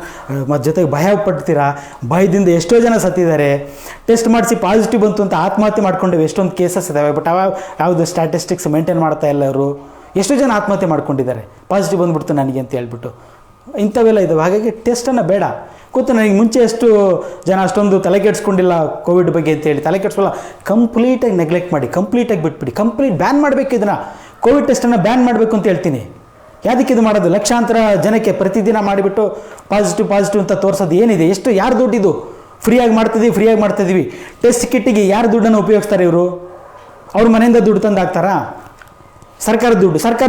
ಜೊತೆಗೆ ಭಯ ಪಡ್ತೀರಾ. ಭಯದಿಂದ ಎಷ್ಟೋ ಜನ ಸತ್ತಿದ್ದಾರೆ. ಟೆಸ್ಟ್ ಮಾಡಿಸಿ ಪಾಸಿಟಿವ್ ಬಂತು ಅಂತ ಆತ್ಮಹತ್ಯೆ ಮಾಡ್ಕೊಂಡಿವೆ ಎಷ್ಟೊಂದು ಕೇಸಸ್ ಇದ್ದಾವೆ. ಬಟ್ ಯಾವುದು ಸ್ಟ್ಯಾಟಿಸ್ಟಿಕ್ಸ್ ಮೇಂಟೈನ್ ಮಾಡ್ತಾ ಇಲ್ಲ ಅವರು. ಎಷ್ಟೋ ಜನ ಆತ್ಮಹತ್ಯೆ ಮಾಡ್ಕೊಂಡಿದ್ದಾರೆ, ಪಾಸಿಟಿವ್ ಬಂದುಬಿಡ್ತು ನನಗೆ ಅಂತ ಹೇಳ್ಬಿಟ್ಟು. ಇಂಥವೆಲ್ಲ ಇದ್ದಾವೆ. ಹಾಗಾಗಿ ಟೆಸ್ಟನ್ನು ಬೇಡ. ಗೊತ್ತು ನನಗೆ ಮುಂಚೆ ಎಷ್ಟು ಜನ ಅಷ್ಟೊಂದು ತಲೆ ಕೆಡಿಸ್ಕೊಂಡಿಲ್ಲ ಕೋವಿಡ್ ಬಗ್ಗೆ ಅಂತೇಳಿ. ತಲೆ ಕೆಡಿಸ್ಕೊಳ್ಳ, ಕಂಪ್ಲೀಟಾಗಿ ನೆಗ್ಲೆಕ್ಟ್ ಮಾಡಿ, ಕಂಪ್ಲೀಟಾಗಿ ಬಿಟ್ಬಿಡಿ, ಕಂಪ್ಲೀಟ್ ಬ್ಯಾನ್ ಮಾಡಬೇಕು. ಇದನ್ನು ಕೋವಿಡ್ ಟೆಸ್ಟನ್ನು ಬ್ಯಾನ್ ಮಾಡಬೇಕು ಅಂತ ಹೇಳ್ತೀನಿ. ಯಾವುದಕ್ಕೆ ಇದು ಮಾಡೋದು? ಲಕ್ಷಾಂತರ ಜನಕ್ಕೆ ಪ್ರತಿದಿನ ಮಾಡಿಬಿಟ್ಟು ಪಾಸಿಟಿವ್ ಅಂತ ತೋರಿಸೋದು ಏನಿದೆ? ಯಾರು ದುಡ್ಡಿದು? ಫ್ರೀಯಾಗಿ ಮಾಡ್ತಿದ್ದೀವಿ. ಟೆಸ್ಟ್ ಕಿಟ್ಟಿಗೆ ಯಾರು ದುಡ್ಡನ್ನು ಉಪಯೋಗಿಸ್ತಾರೆ ಇವರು? ಅವ್ರ ಮನೆಯಿಂದ ದುಡ್ಡು ತಂದು ಹಾಕ್ತಾರಾ? ಸರ್ಕಾರ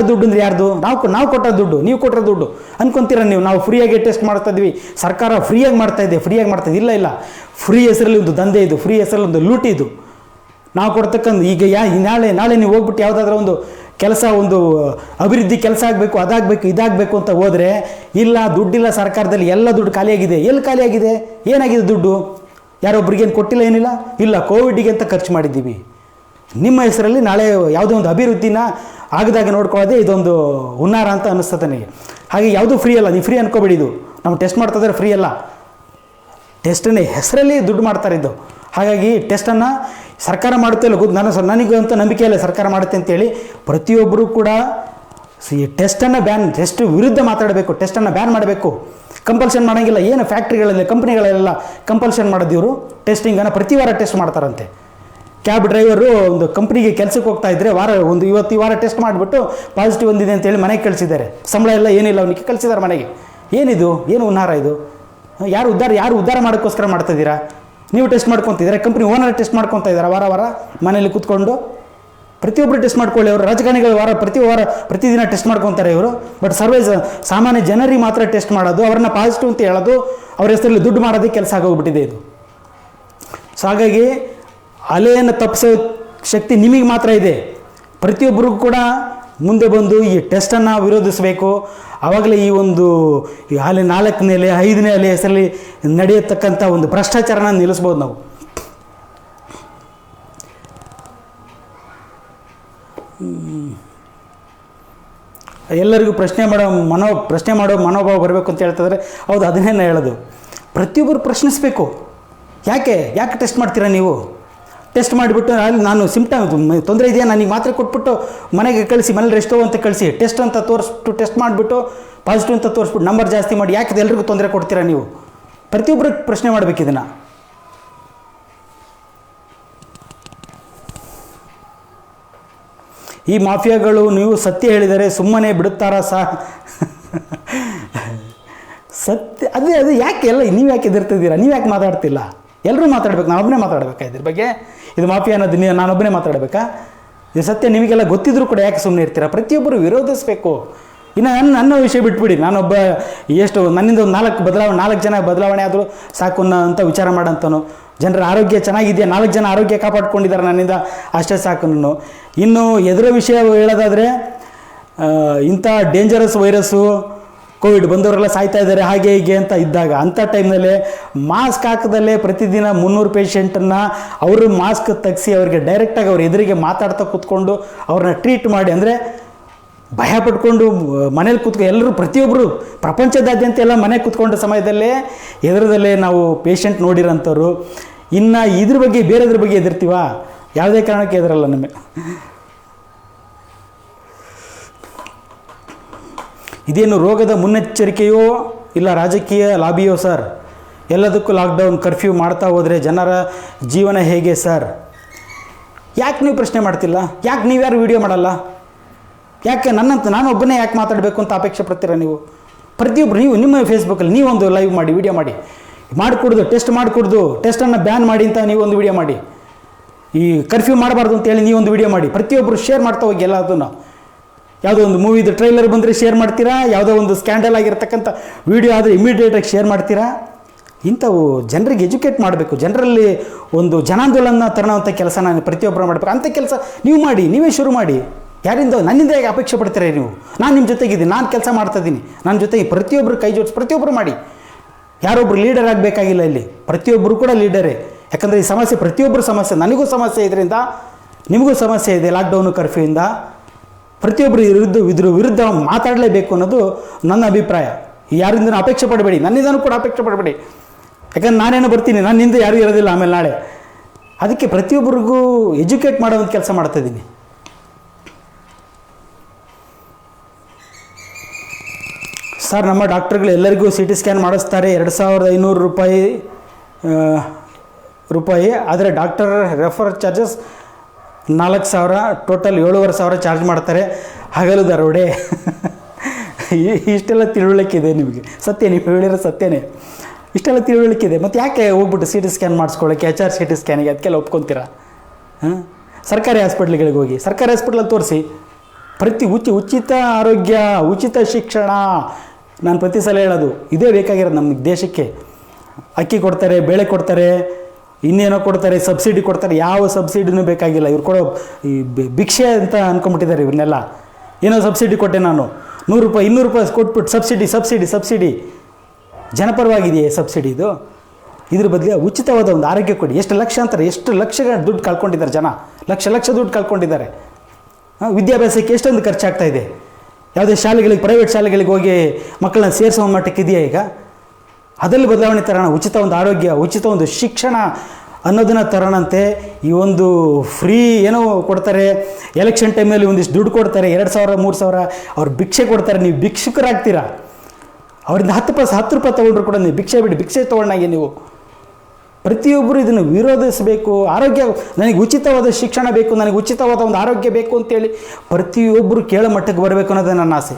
ದುಡ್ಡು ಅಂದರೆ ಯಾರ್ದು? ನಾವು ಕೊಟ್ಟ ದುಡ್ಡು, ನೀವು ಕೊಟ್ಟರೆ ದುಡ್ಡು ಅನ್ಕೊಂತೀರ ನೀವು. ನಾವು ಫ್ರೀಯಾಗಿ ಟೆಸ್ಟ್ ಮಾಡ್ತಾ ಇದ್ವಿ, ಸರ್ಕಾರ ಫ್ರೀಯಾಗಿ ಮಾಡ್ತಾ ಇದೆ. ಇಲ್ಲ, ಫ್ರೀ ಹೆಸರಲ್ಲಿ ಒಂದು ದಂಧೆ ಇದು, ಫ್ರೀ ಹೆಸರಲ್ಲಿ ಒಂದು ಲೂಟಿ ಇದು. ನಾವು ಕೊಡ್ತಕ್ಕಂಥ ಈಗ ನಾಳೆ ನೀವು ಹೋಗ್ಬಿಟ್ಟು ಯಾವುದಾದ್ರೂ ಒಂದು ಕೆಲಸ, ಒಂದು ಅಭಿವೃದ್ಧಿ ಕೆಲಸ ಆಗಬೇಕು, ಅದಾಗಬೇಕು, ಇದಾಗಬೇಕು ಅಂತ ಹೋದರೆ, ಇಲ್ಲ ದುಡ್ಡಿಲ್ಲ ಸರ್ಕಾರದಲ್ಲಿ, ಎಲ್ಲ ದುಡ್ಡು ಖಾಲಿಯಾಗಿದೆ. ಎಲ್ಲಿ ಖಾಲಿಯಾಗಿದೆ? ಏನಾಗಿದೆ ದುಡ್ಡು? ಯಾರೊಬ್ರಿಗೇನು ಕೊಟ್ಟಿಲ್ಲ, ಏನಿಲ್ಲ, ಇಲ್ಲ ಕೋವಿಡ್ಗೆ ಅಂತ ಖರ್ಚು ಮಾಡಿದ್ದೀವಿ. ನಿಮ್ಮ ಹೆಸರಲ್ಲಿ ನಾಳೆ ಯಾವುದೋ ಒಂದು ಅಭಿವೃದ್ಧಿನ ಆಗದಾಗೆ ನೋಡ್ಕೊಳ್ಳೋದೇ ಇದೊಂದು ಹುನ್ನಾರ ಅಂತ ಅನ್ನಿಸ್ತದೆ ನನಗೆ. ಹಾಗೆ ಯಾವುದೂ ಫ್ರೀ ಅಲ್ಲ, ನೀವು ಫ್ರೀ ಅನ್ಕೋಬೇಡಿ. ಇದು ನಾವು ಟೆಸ್ಟ್ ಮಾಡ್ತಾ ಇದ್ದಾರೆ ಫ್ರೀ ಅಲ್ಲ, ಟೆಸ್ಟನ್ನೇ ಹೆಸರಲ್ಲಿ ದುಡ್ಡು ಮಾಡ್ತಾರಿದ್ದು. ಹಾಗಾಗಿ ಟೆಸ್ಟನ್ನು ಸರ್ಕಾರ ಮಾಡುತ್ತೆ ಇಲ್ಲ ಗೊತ್ತು, ನನಗೆ ಅಂತ ನಂಬಿಕೆ ಇಲ್ಲ ಸರ್ಕಾರ ಮಾಡುತ್ತೆ ಅಂತೇಳಿ. ಪ್ರತಿಯೊಬ್ಬರು ಕೂಡ ಟೆಸ್ಟ್ ವಿರುದ್ಧ ಮಾತಾಡಬೇಕು. ಟೆಸ್ಟನ್ನು ಬ್ಯಾನ್ ಮಾಡಬೇಕು, ಕಂಪಲ್ಷನ್ ಮಾಡೋಂಗಿಲ್ಲ. ಏನು ಫ್ಯಾಕ್ಟ್ರಿಗಳಲ್ಲಿ, ಕಂಪ್ನಿಗಳಲ್ಲೆಲ್ಲ ಕಂಪಲ್ಷನ್ ಮಾಡೋದು ಇವರು ಟೆಸ್ಟಿಂಗನ್ನು ಪ್ರತಿ ವಾರ ಟೆಸ್ಟ್ ಮಾಡ್ತಾರಂತೆ. ಕ್ಯಾಬ್ ಡ್ರೈವರು ಒಂದು ಕಂಪ್ನಿಗೆ ಕೆಲಸಕ್ಕೆ ಹೋಗ್ತಾ ಇದ್ದರೆ ಇವತ್ತು ಈ ವಾರ ಟೆಸ್ಟ್ ಮಾಡಿಬಿಟ್ಟು ಪಾಸಿಟಿವ್ ಬಂದಿದೆ ಅಂತೇಳಿ ಮನೆಗೆ ಕಳಿಸಿದ್ದಾರೆ. ಸಂಬಳ ಎಲ್ಲ ಏನಿಲ್ಲ ಅವನಿಗೆ ಕಳಿಸಿದ್ದಾರೆ ಮನೆಗೆ. ಏನಿದು? ಏನು ಹುನ್ನಾರ ಇದು? ಯಾರು ಉದ್ಧಾರ ಮಾಡೋಕ್ಕೋಸ್ಕರ ಮಾಡ್ತಾಯಿದ್ದೀರಾ? ನೀವು ಟೆಸ್ಟ್ ಮಾಡ್ಕೊತಿದ್ದೀರಾ, ಕಂಪ್ನಿ ಓನರ್ ಟೆಸ್ಟ್ ಮಾಡ್ಕೊತಾ ಇದ್ದಾರೆ ವಾರ ಮನೇಲಿ ಕೂತ್ಕೊಂಡು. ಪ್ರತಿಯೊಬ್ಬರು ಟೆಸ್ಟ್ ಮಾಡ್ಕೊಳ್ಳಿ. ಅವರು ರಾಜಕಾರಣಿಗಳು ಪ್ರತಿದಿನ ಟೆಸ್ಟ್ ಮಾಡ್ಕೊತಾರೆ ಇವರು. ಬಟ್ ಸಾಮಾನ್ಯ ಜನರಿಗೆ ಮಾತ್ರ ಟೆಸ್ಟ್ ಮಾಡೋದು, ಅವ್ರನ್ನ ಪಾಸಿಟಿವ್ ಅಂತ ಹೇಳೋದು, ಅವ್ರ ಹೆಸರಲ್ಲಿ ದುಡ್ಡು ಮಾಡೋದಕ್ಕೆ ಕೆಲಸ ಆಗೋಗ್ಬಿಟ್ಟಿದೆ ಇದು. ಸೊ ಹಾಗಾಗಿ ಅಲೆಯನ್ನು ತಪ್ಪಿಸೋ ಶಕ್ತಿ ನಿಮಗೆ ಮಾತ್ರ ಇದೆ. ಪ್ರತಿಯೊಬ್ಬರಿಗೂ ಕೂಡ ಮುಂದೆ ಬಂದು ಈ ಟೆಸ್ಟನ್ನು ವಿರೋಧಿಸಬೇಕು. ಆವಾಗಲೇ ಈ 4ನೇ ಅಲೆ 5ನೇ ಅಲೆ ಹೆಸರಲ್ಲಿ ನಡೆಯತಕ್ಕಂಥ ಒಂದು ಭ್ರಷ್ಟಾಚಾರನ ನಿಲ್ಲಿಸ್ಬೋದು ನಾವು. ಎಲ್ಲರಿಗೂ ಪ್ರಶ್ನೆ ಮಾಡೋ ಮನೋಭಾವ ಬರಬೇಕು ಅಂತ ಹೇಳ್ತಿದ್ರೆ, ಹೌದು, ಅದನ್ನೇ ನಾನು ಹೇಳೋದು. ಪ್ರತಿಯೊಬ್ಬರು ಪ್ರಶ್ನಿಸಬೇಕು. ಯಾಕೆ ಟೆಸ್ಟ್ ಮಾಡ್ತೀರಾ ನೀವು? ಟೆಸ್ಟ್ ಮಾಡಿಬಿಟ್ಟು ನಾನು ಸಿಂಪ್ಟಮ್ ತೊಂದರೆ ಇದೆಯಾ ನನಗೆ ಮಾತ್ರೆ ಕೊಟ್ಬಿಟ್ಟು ಮನೆಗೆ ಕಳಿಸಿ, ಮನೇಲಿ ರೆಸ್ಟ್ ಅಂತ ಕಳಿಸಿ, ಟೆಸ್ಟ್ ಅಂತ ತೋರಿಸ್ಬಿಟ್ಟು ಟೆಸ್ಟ್ ಮಾಡಿಬಿಟ್ಟು ಪಾಸಿಟಿವ್ ಅಂತ ತೋರಿಸ್ಬಿಟ್ಟು ನಂಬರ್ ಜಾಸ್ತಿ ಮಾಡಿ ಯಾಕೆ ಎಲ್ರಿಗೂ ತೊಂದರೆ ಕೊಡ್ತೀರಾ ನೀವು? ಪ್ರತಿಯೊಬ್ಬರಿಗೆ ಪ್ರಶ್ನೆ ಮಾಡಬೇಕು ಇದನ್ನು. ಈ ಮಾಫಿಯಾಗಳು ನೀವು ಸತ್ಯ ಹೇಳಿದರೆ ಸುಮ್ಮನೆ ಬಿಡುತ್ತಾರಾ ಸತ್ಯ ಅದು ಯಾಕೆ ಎಲ್ಲ ನೀವು ಯಾಕೆ ಎದುರ್ತಿದ್ದೀರಾ? ನೀವು ಯಾಕೆ ಮಾತಾಡ್ತಿಲ್ಲ? ಎಲ್ಲರೂ ಮಾತಾಡ್ಬೇಕು, ನಾನೊಬ್ಬನೇ ಮಾತಾಡಬೇಕಾ ಇದ್ರ ಬಗ್ಗೆ? ಇದು ಮಾಫಿಯಾ ಅನ್ನೋದು ನಾನೊಬ್ಬನೇ ಮಾತಾಡಬೇಕಾ? ಇದು ಸತ್ಯ ನಿಮಗೆಲ್ಲ ಗೊತ್ತಿದ್ರೂ ಕೂಡ ಯಾಕೆ ಸುಮ್ಮನೆ ಇರ್ತೀರಾ? ಪ್ರತಿಯೊಬ್ಬರು ವಿರೋಧಿಸಬೇಕು. ಇನ್ನು ನನ್ನ ವಿಷಯ ಬಿಟ್ಬಿಡಿ, ನಾನೊಬ್ಬ ನನ್ನಿಂದ ಒಂದು 4 ಜನ ಬದಲಾವಣೆ ಆದರೂ ಸಾಕು ಅಂತ ವಿಚಾರ ಮಾಡೋಂಥನು. ಜನರ ಆರೋಗ್ಯ ಚೆನ್ನಾಗಿದೆಯಾ, 4 ಜನ ಆರೋಗ್ಯ ಕಾಪಾಡ್ಕೊಂಡಿದ್ದಾರೆ ನನ್ನಿಂದ, ಅಷ್ಟೇ ಸಾಕು. ಇನ್ನು ಎದುರ ವಿಷಯ ಹೇಳೋದಾದರೆ, ಇಂಥ ಡೇಂಜರಸ್ ವೈರಸ್ಸು ಕೋವಿಡ್ ಬಂದವರೆಲ್ಲ ಸಾಯ್ತಾ ಇದ್ದಾರೆ ಹಾಗೆ ಹೀಗೆ ಅಂತ ಇದ್ದಾಗ, ಅಂಥ ಟೈಮ್ನಲ್ಲೇ ಮಾಸ್ಕ್ ಹಾಕದಲ್ಲೇ ಪ್ರತಿದಿನ 300 ಪೇಷಂಟನ್ನು ಅವರು ಮಾಸ್ಕ್ ತೆಗೆಸಿ ಅವ್ರಿಗೆ ಡೈರೆಕ್ಟಾಗಿ ಅವ್ರ ಎದುರಿಗೆ ಮಾತಾಡ್ತಾ ಕೂತ್ಕೊಂಡು ಅವ್ರನ್ನ ಟ್ರೀಟ್ ಮಾಡಿ, ಅಂದರೆ ಭಯ ಪಟ್ಕೊಂಡು ಮನೇಲಿ ಕೂತ್ಕೊಂಡು ಎಲ್ಲರೂ ಪ್ರತಿಯೊಬ್ಬರು ಪ್ರಪಂಚದಾದ್ಯಂತ ಎಲ್ಲ ಮನೆಗೆ ಕೂತ್ಕೊಂಡ ಸಮಯದಲ್ಲೇ ಎದುರದಲ್ಲೇ ನಾವು ಪೇಷಂಟ್ ನೋಡಿರೋಂಥವ್ರು. ಇನ್ನು ಇದ್ರ ಬಗ್ಗೆ ಬೇರೆದ್ರ ಬಗ್ಗೆ ಎದುರ್ತೀವ? ಯಾವುದೇ ಕಾರಣಕ್ಕೆ ಎದುರಲ್ಲ ನಮಗೆ. ಇದೇನು ರೋಗದ ಮುನ್ನೆಚ್ಚರಿಕೆಯೋ ಇಲ್ಲ ರಾಜಕೀಯ ಲಾಬಿಯೋ ಸರ್? ಎಲ್ಲದಕ್ಕೂ ಲಾಕ್ಡೌನ್ ಕರ್ಫ್ಯೂ ಮಾಡ್ತಾ ಹೋದರೆ ಜನರ ಜೀವನ ಹೇಗೆ ಸರ್? ಯಾಕೆ ನೀವು ಪ್ರಶ್ನೆ ಮಾಡ್ತಿಲ್ಲ? ಯಾಕೆ ನೀವು ಯಾರು ವೀಡಿಯೋ ಮಾಡಲ್ಲ? ಯಾಕೆ ನಾನು ಒಬ್ಬನೇ ಯಾಕೆ ಮಾತಾಡಬೇಕು ಅಂತ ಅಪೇಕ್ಷೆ ಪಡ್ತೀರಾ ನೀವು? ಪ್ರತಿಯೊಬ್ಬರು ನೀವು ನಿಮ್ಮ ಫೇಸ್ಬುಕ್ಕಲ್ಲಿ ನೀವೊಂದು ಲೈವ್ ಮಾಡಿ, ವೀಡಿಯೋ ಮಾಡಿಕೊಡ್ದು, ಟೆಸ್ಟ್ ಮಾಡಿಕೊಡ್ದು, ಟೆಸ್ಟನ್ನು ಬ್ಯಾನ್ ಮಾಡಿ ಅಂತ ನೀವೊಂದು ವೀಡಿಯೋ ಮಾಡಿ, ಈ ಕರ್ಫ್ಯೂ ಮಾಡಬಾರ್ದು ಅಂತೇಳಿ ನೀವೊಂದು ವೀಡಿಯೋ ಮಾಡಿ. ಪ್ರತಿಯೊಬ್ಬರು ಶೇರ್ ಮಾಡ್ತಾ ಹೋಗಿ ಎಲ್ಲದನ್ನು. ಯಾವುದೋ ಒಂದು ಮೂವಿದು ಟ್ರೈಲರ್ ಬಂದರೆ ಶೇರ್ ಮಾಡ್ತೀರಾ, ಯಾವುದೋ ಒಂದು ಸ್ಕ್ಯಾಂಡಲ್ ಆಗಿರ್ತಕ್ಕಂಥ ವೀಡಿಯೋ ಆದರೆ ಇಮಿಡಿಯೇಟಾಗಿ ಶೇರ್ ಮಾಡ್ತೀರಾ. ಇಂಥವು ಜನರಿಗೆ ಎಜುಕೇಟ್ ಮಾಡಬೇಕು, ಜನರಲ್ಲಿ ಒಂದು ಜನಾಂದೋಲನ ತರೋವಂಥ ಕೆಲಸ ನಾನು ಪ್ರತಿಯೊಬ್ಬರು ಮಾಡಬೇಕು. ಅಂಥ ಕೆಲಸ ನೀವು ಮಾಡಿ, ನೀವೇ ಶುರು ಮಾಡಿ. ಯಾರಿಂದ ನನ್ನಿಂದ ಹೇಗೆ ಅಪೇಕ್ಷೆ ಪಡ್ತೀರಾ ನೀವು? ನಾನು ನಿಮ್ಮ ಜೊತೆಗಿದ್ದೀನಿ, ನಾನು ಕೆಲಸ ಮಾಡ್ತಾಯಿದ್ದೀನಿ, ನನ್ನ ಜೊತೆಗೆ ಪ್ರತಿಯೊಬ್ಬರು ಕೈ ಜೋಡಿಸಿ ಪ್ರತಿಯೊಬ್ಬರು ಮಾಡಿ. ಯಾರೊಬ್ಬರು ಲೀಡರ್ ಆಗಬೇಕಾಗಿಲ್ಲ ಇಲ್ಲಿ, ಪ್ರತಿಯೊಬ್ಬರು ಕೂಡ ಲೀಡರೇ. ಯಾಕಂದರೆ ಈ ಸಮಸ್ಯೆ ಪ್ರತಿಯೊಬ್ಬರು ಸಮಸ್ಯೆ, ನನಗೂ ಸಮಸ್ಯೆ ಇದರಿಂದ, ನಿಮಗೂ ಸಮಸ್ಯೆ ಇದೆ ಲಾಕ್ಡೌನು ಕರ್ಫ್ಯೂಯಿಂದ. ಪ್ರತಿಯೊಬ್ಬರು ಇದ್ರ ವಿರುದ್ಧ ಮಾತಾಡಲೇಬೇಕು ಅನ್ನೋದು ನನ್ನ ಅಭಿಪ್ರಾಯ. ಯಾರಿಂದ ಅಪೇಕ್ಷೆ ಪಡಬೇಡಿ, ನನ್ನಿಂದನೂ ಕೂಡ ಅಪೇಕ್ಷೆ ಪಡಬೇಡಿ. ಯಾಕಂದ್ರೆ ನಾನೇನೋ ಬರ್ತೀನಿ, ನನ್ನಿಂದ ಯಾರೂ ಇರೋದಿಲ್ಲ ಆಮೇಲೆ ನಾಳೆ. ಅದಕ್ಕೆ ಪ್ರತಿಯೊಬ್ಬರಿಗೂ ಎಜುಕೇಟ್ ಮಾಡೋ ಒಂದು ಕೆಲಸ ಮಾಡ್ತಾಯಿದ್ದೀನಿ. ಸರ್, ನಮ್ಮ ಡಾಕ್ಟರ್ಗಳು ಎಲ್ಲರಿಗೂ CT ಸ್ಕ್ಯಾನ್ ಮಾಡಿಸ್ತಾರೆ, 2500 ರೂಪಾಯಿ. ಆದರೆ doctor refer charges 4000, total 7500 charge ಮಾಡ್ತಾರೆ. ಹಗಲು ದರೋಡೆ. ಇಷ್ಟೆಲ್ಲ ತಿಳುವಳಿಕೆ ಇದೆ ನಿಮಗೆ, ಸತ್ಯ, ನೀವು ಹೇಳಿರೋ ಸತ್ಯನೇ. ಇಷ್ಟೆಲ್ಲ ತಿಳುವಳಿಕೆ ಇದೆ, ಮತ್ತು ಯಾಕೆ ಹೋಗ್ಬಿಟ್ಟು CT ಸ್ಕ್ಯಾನ್ ಮಾಡಿಸ್ಕೊಳ್ಳೋಕ್ಕೆ, CT ಸ್ಕ್ಯಾನಿಗೆ ಅದಕ್ಕೆಲ್ಲ ಒಪ್ಕೊತೀರಾ? ಸರ್ಕಾರಿ ಹಾಸ್ಪಿಟ್ಲ್ಗಳಿಗೆ ಹೋಗಿ, ಸರ್ಕಾರಿ ಹಾಸ್ಪಿಟ್ಲಲ್ಲಿ ತೋರಿಸಿ. ಉಚಿತ ಆರೋಗ್ಯ, ಉಚಿತ ಶಿಕ್ಷಣ. ನಾನು ಪ್ರತಿ ಸಲ ಹೇಳೋದು ಇದೇ ಬೇಕಾಗಿರೋದು ನಮ್ಮ ದೇಶಕ್ಕೆ. ಅಕ್ಕಿ ಕೊಡ್ತಾರೆ, ಬೇಳೆ ಕೊಡ್ತಾರೆ, ಇನ್ನೇನೋ ಕೊಡ್ತಾರೆ, ಸಬ್ಸಿಡಿ ಕೊಡ್ತಾರೆ. ಯಾವ ಸಬ್ಸಿಡಿನೂ ಬೇಕಾಗಿಲ್ಲ. ಇವ್ರು ಕೊಡೋ ಈ ಭಿಕ್ಷೆ ಅಂತ ಅಂದ್ಕೊಂಬಿಟ್ಟಿದ್ದಾರೆ ಇವ್ರನ್ನೆಲ್ಲ. ಏನೋ ಸಬ್ಸಿಡಿ ಕೊಟ್ಟೆ ನಾನು, 100 ರೂಪಾಯಿ 200 ರೂಪಾಯಿ ಕೊಟ್ಬಿಟ್ಟು ಸಬ್ಸಿಡಿ. ಜನಪರವಾಗಿದೆಯೇ ಸಬ್ಸಿಡಿ ಇದು? ಇದ್ರ ಬದಲು ಉಚಿತವಾದ ಒಂದು ಆರೋಗ್ಯ ಕೊಡಿ. ಎಷ್ಟು ಲಕ್ಷಗಳ ದುಡ್ಡು ಕಳ್ಕೊಂಡಿದ್ದಾರೆ ಜನ, ಲಕ್ಷ ದುಡ್ಡು ಕಳ್ಕೊಂಡಿದ್ದಾರೆ. ವಿದ್ಯಾಭ್ಯಾಸಕ್ಕೆ ಎಷ್ಟೊಂದು ಖರ್ಚಾಗ್ತಾ ಇದೆ. ಯಾವುದೇ ಶಾಲೆಗಳಿಗೆ, ಪ್ರೈವೇಟ್ ಶಾಲೆಗಳಿಗೆ ಹೋಗಿ ಮಕ್ಕಳನ್ನ ಸೇರಿಸೋ ಮಟ್ಟಕ್ಕೆ ಇದೆಯಾ ಈಗ? ಅದರಲ್ಲಿ ಬದಲಾವಣೆ ತರೋಣ. ಉಚಿತ ಒಂದು ಆರೋಗ್ಯ, ಉಚಿತ ಒಂದು ಶಿಕ್ಷಣ ಅನ್ನೋದನ್ನು ತರೋಣಂತೆ. ಈ ಒಂದು ಫ್ರೀ ಏನೋ ಕೊಡ್ತಾರೆ, ಎಲೆಕ್ಷನ್ ಟೈಮಲ್ಲಿ ಒಂದಿಷ್ಟು ದುಡ್ಡು ಕೊಡ್ತಾರೆ, 2000 3000 ಅವ್ರು ಭಿಕ್ಷೆ ಕೊಡ್ತಾರೆ. ನೀವು ಭಿಕ್ಷುಕರಾಗ್ತೀರಾ. ಅವರಿಂದ 10 ರೂಪಾಯಿ ತೊಗೊಂಡ್ರು ಕೂಡ ನೀವು ಭಿಕ್ಷೆ ತೊಗೊಂಡಾಗೆ ನೀವು. ಪ್ರತಿಯೊಬ್ಬರು ಇದನ್ನು ವಿರೋಧಿಸಬೇಕು. ಆರೋಗ್ಯ, ನನಗೆ ಉಚಿತವಾದ ಶಿಕ್ಷಣ ಬೇಕು, ನನಗೆ ಉಚಿತವಾದ ಒಂದು ಆರೋಗ್ಯ ಬೇಕು ಅಂತೇಳಿ ಪ್ರತಿಯೊಬ್ಬರು ಕೇಳೋ ಮಟ್ಟಕ್ಕೆ ಬರಬೇಕು ಅನ್ನೋದೇ ನನ್ನ ಆಸೆ.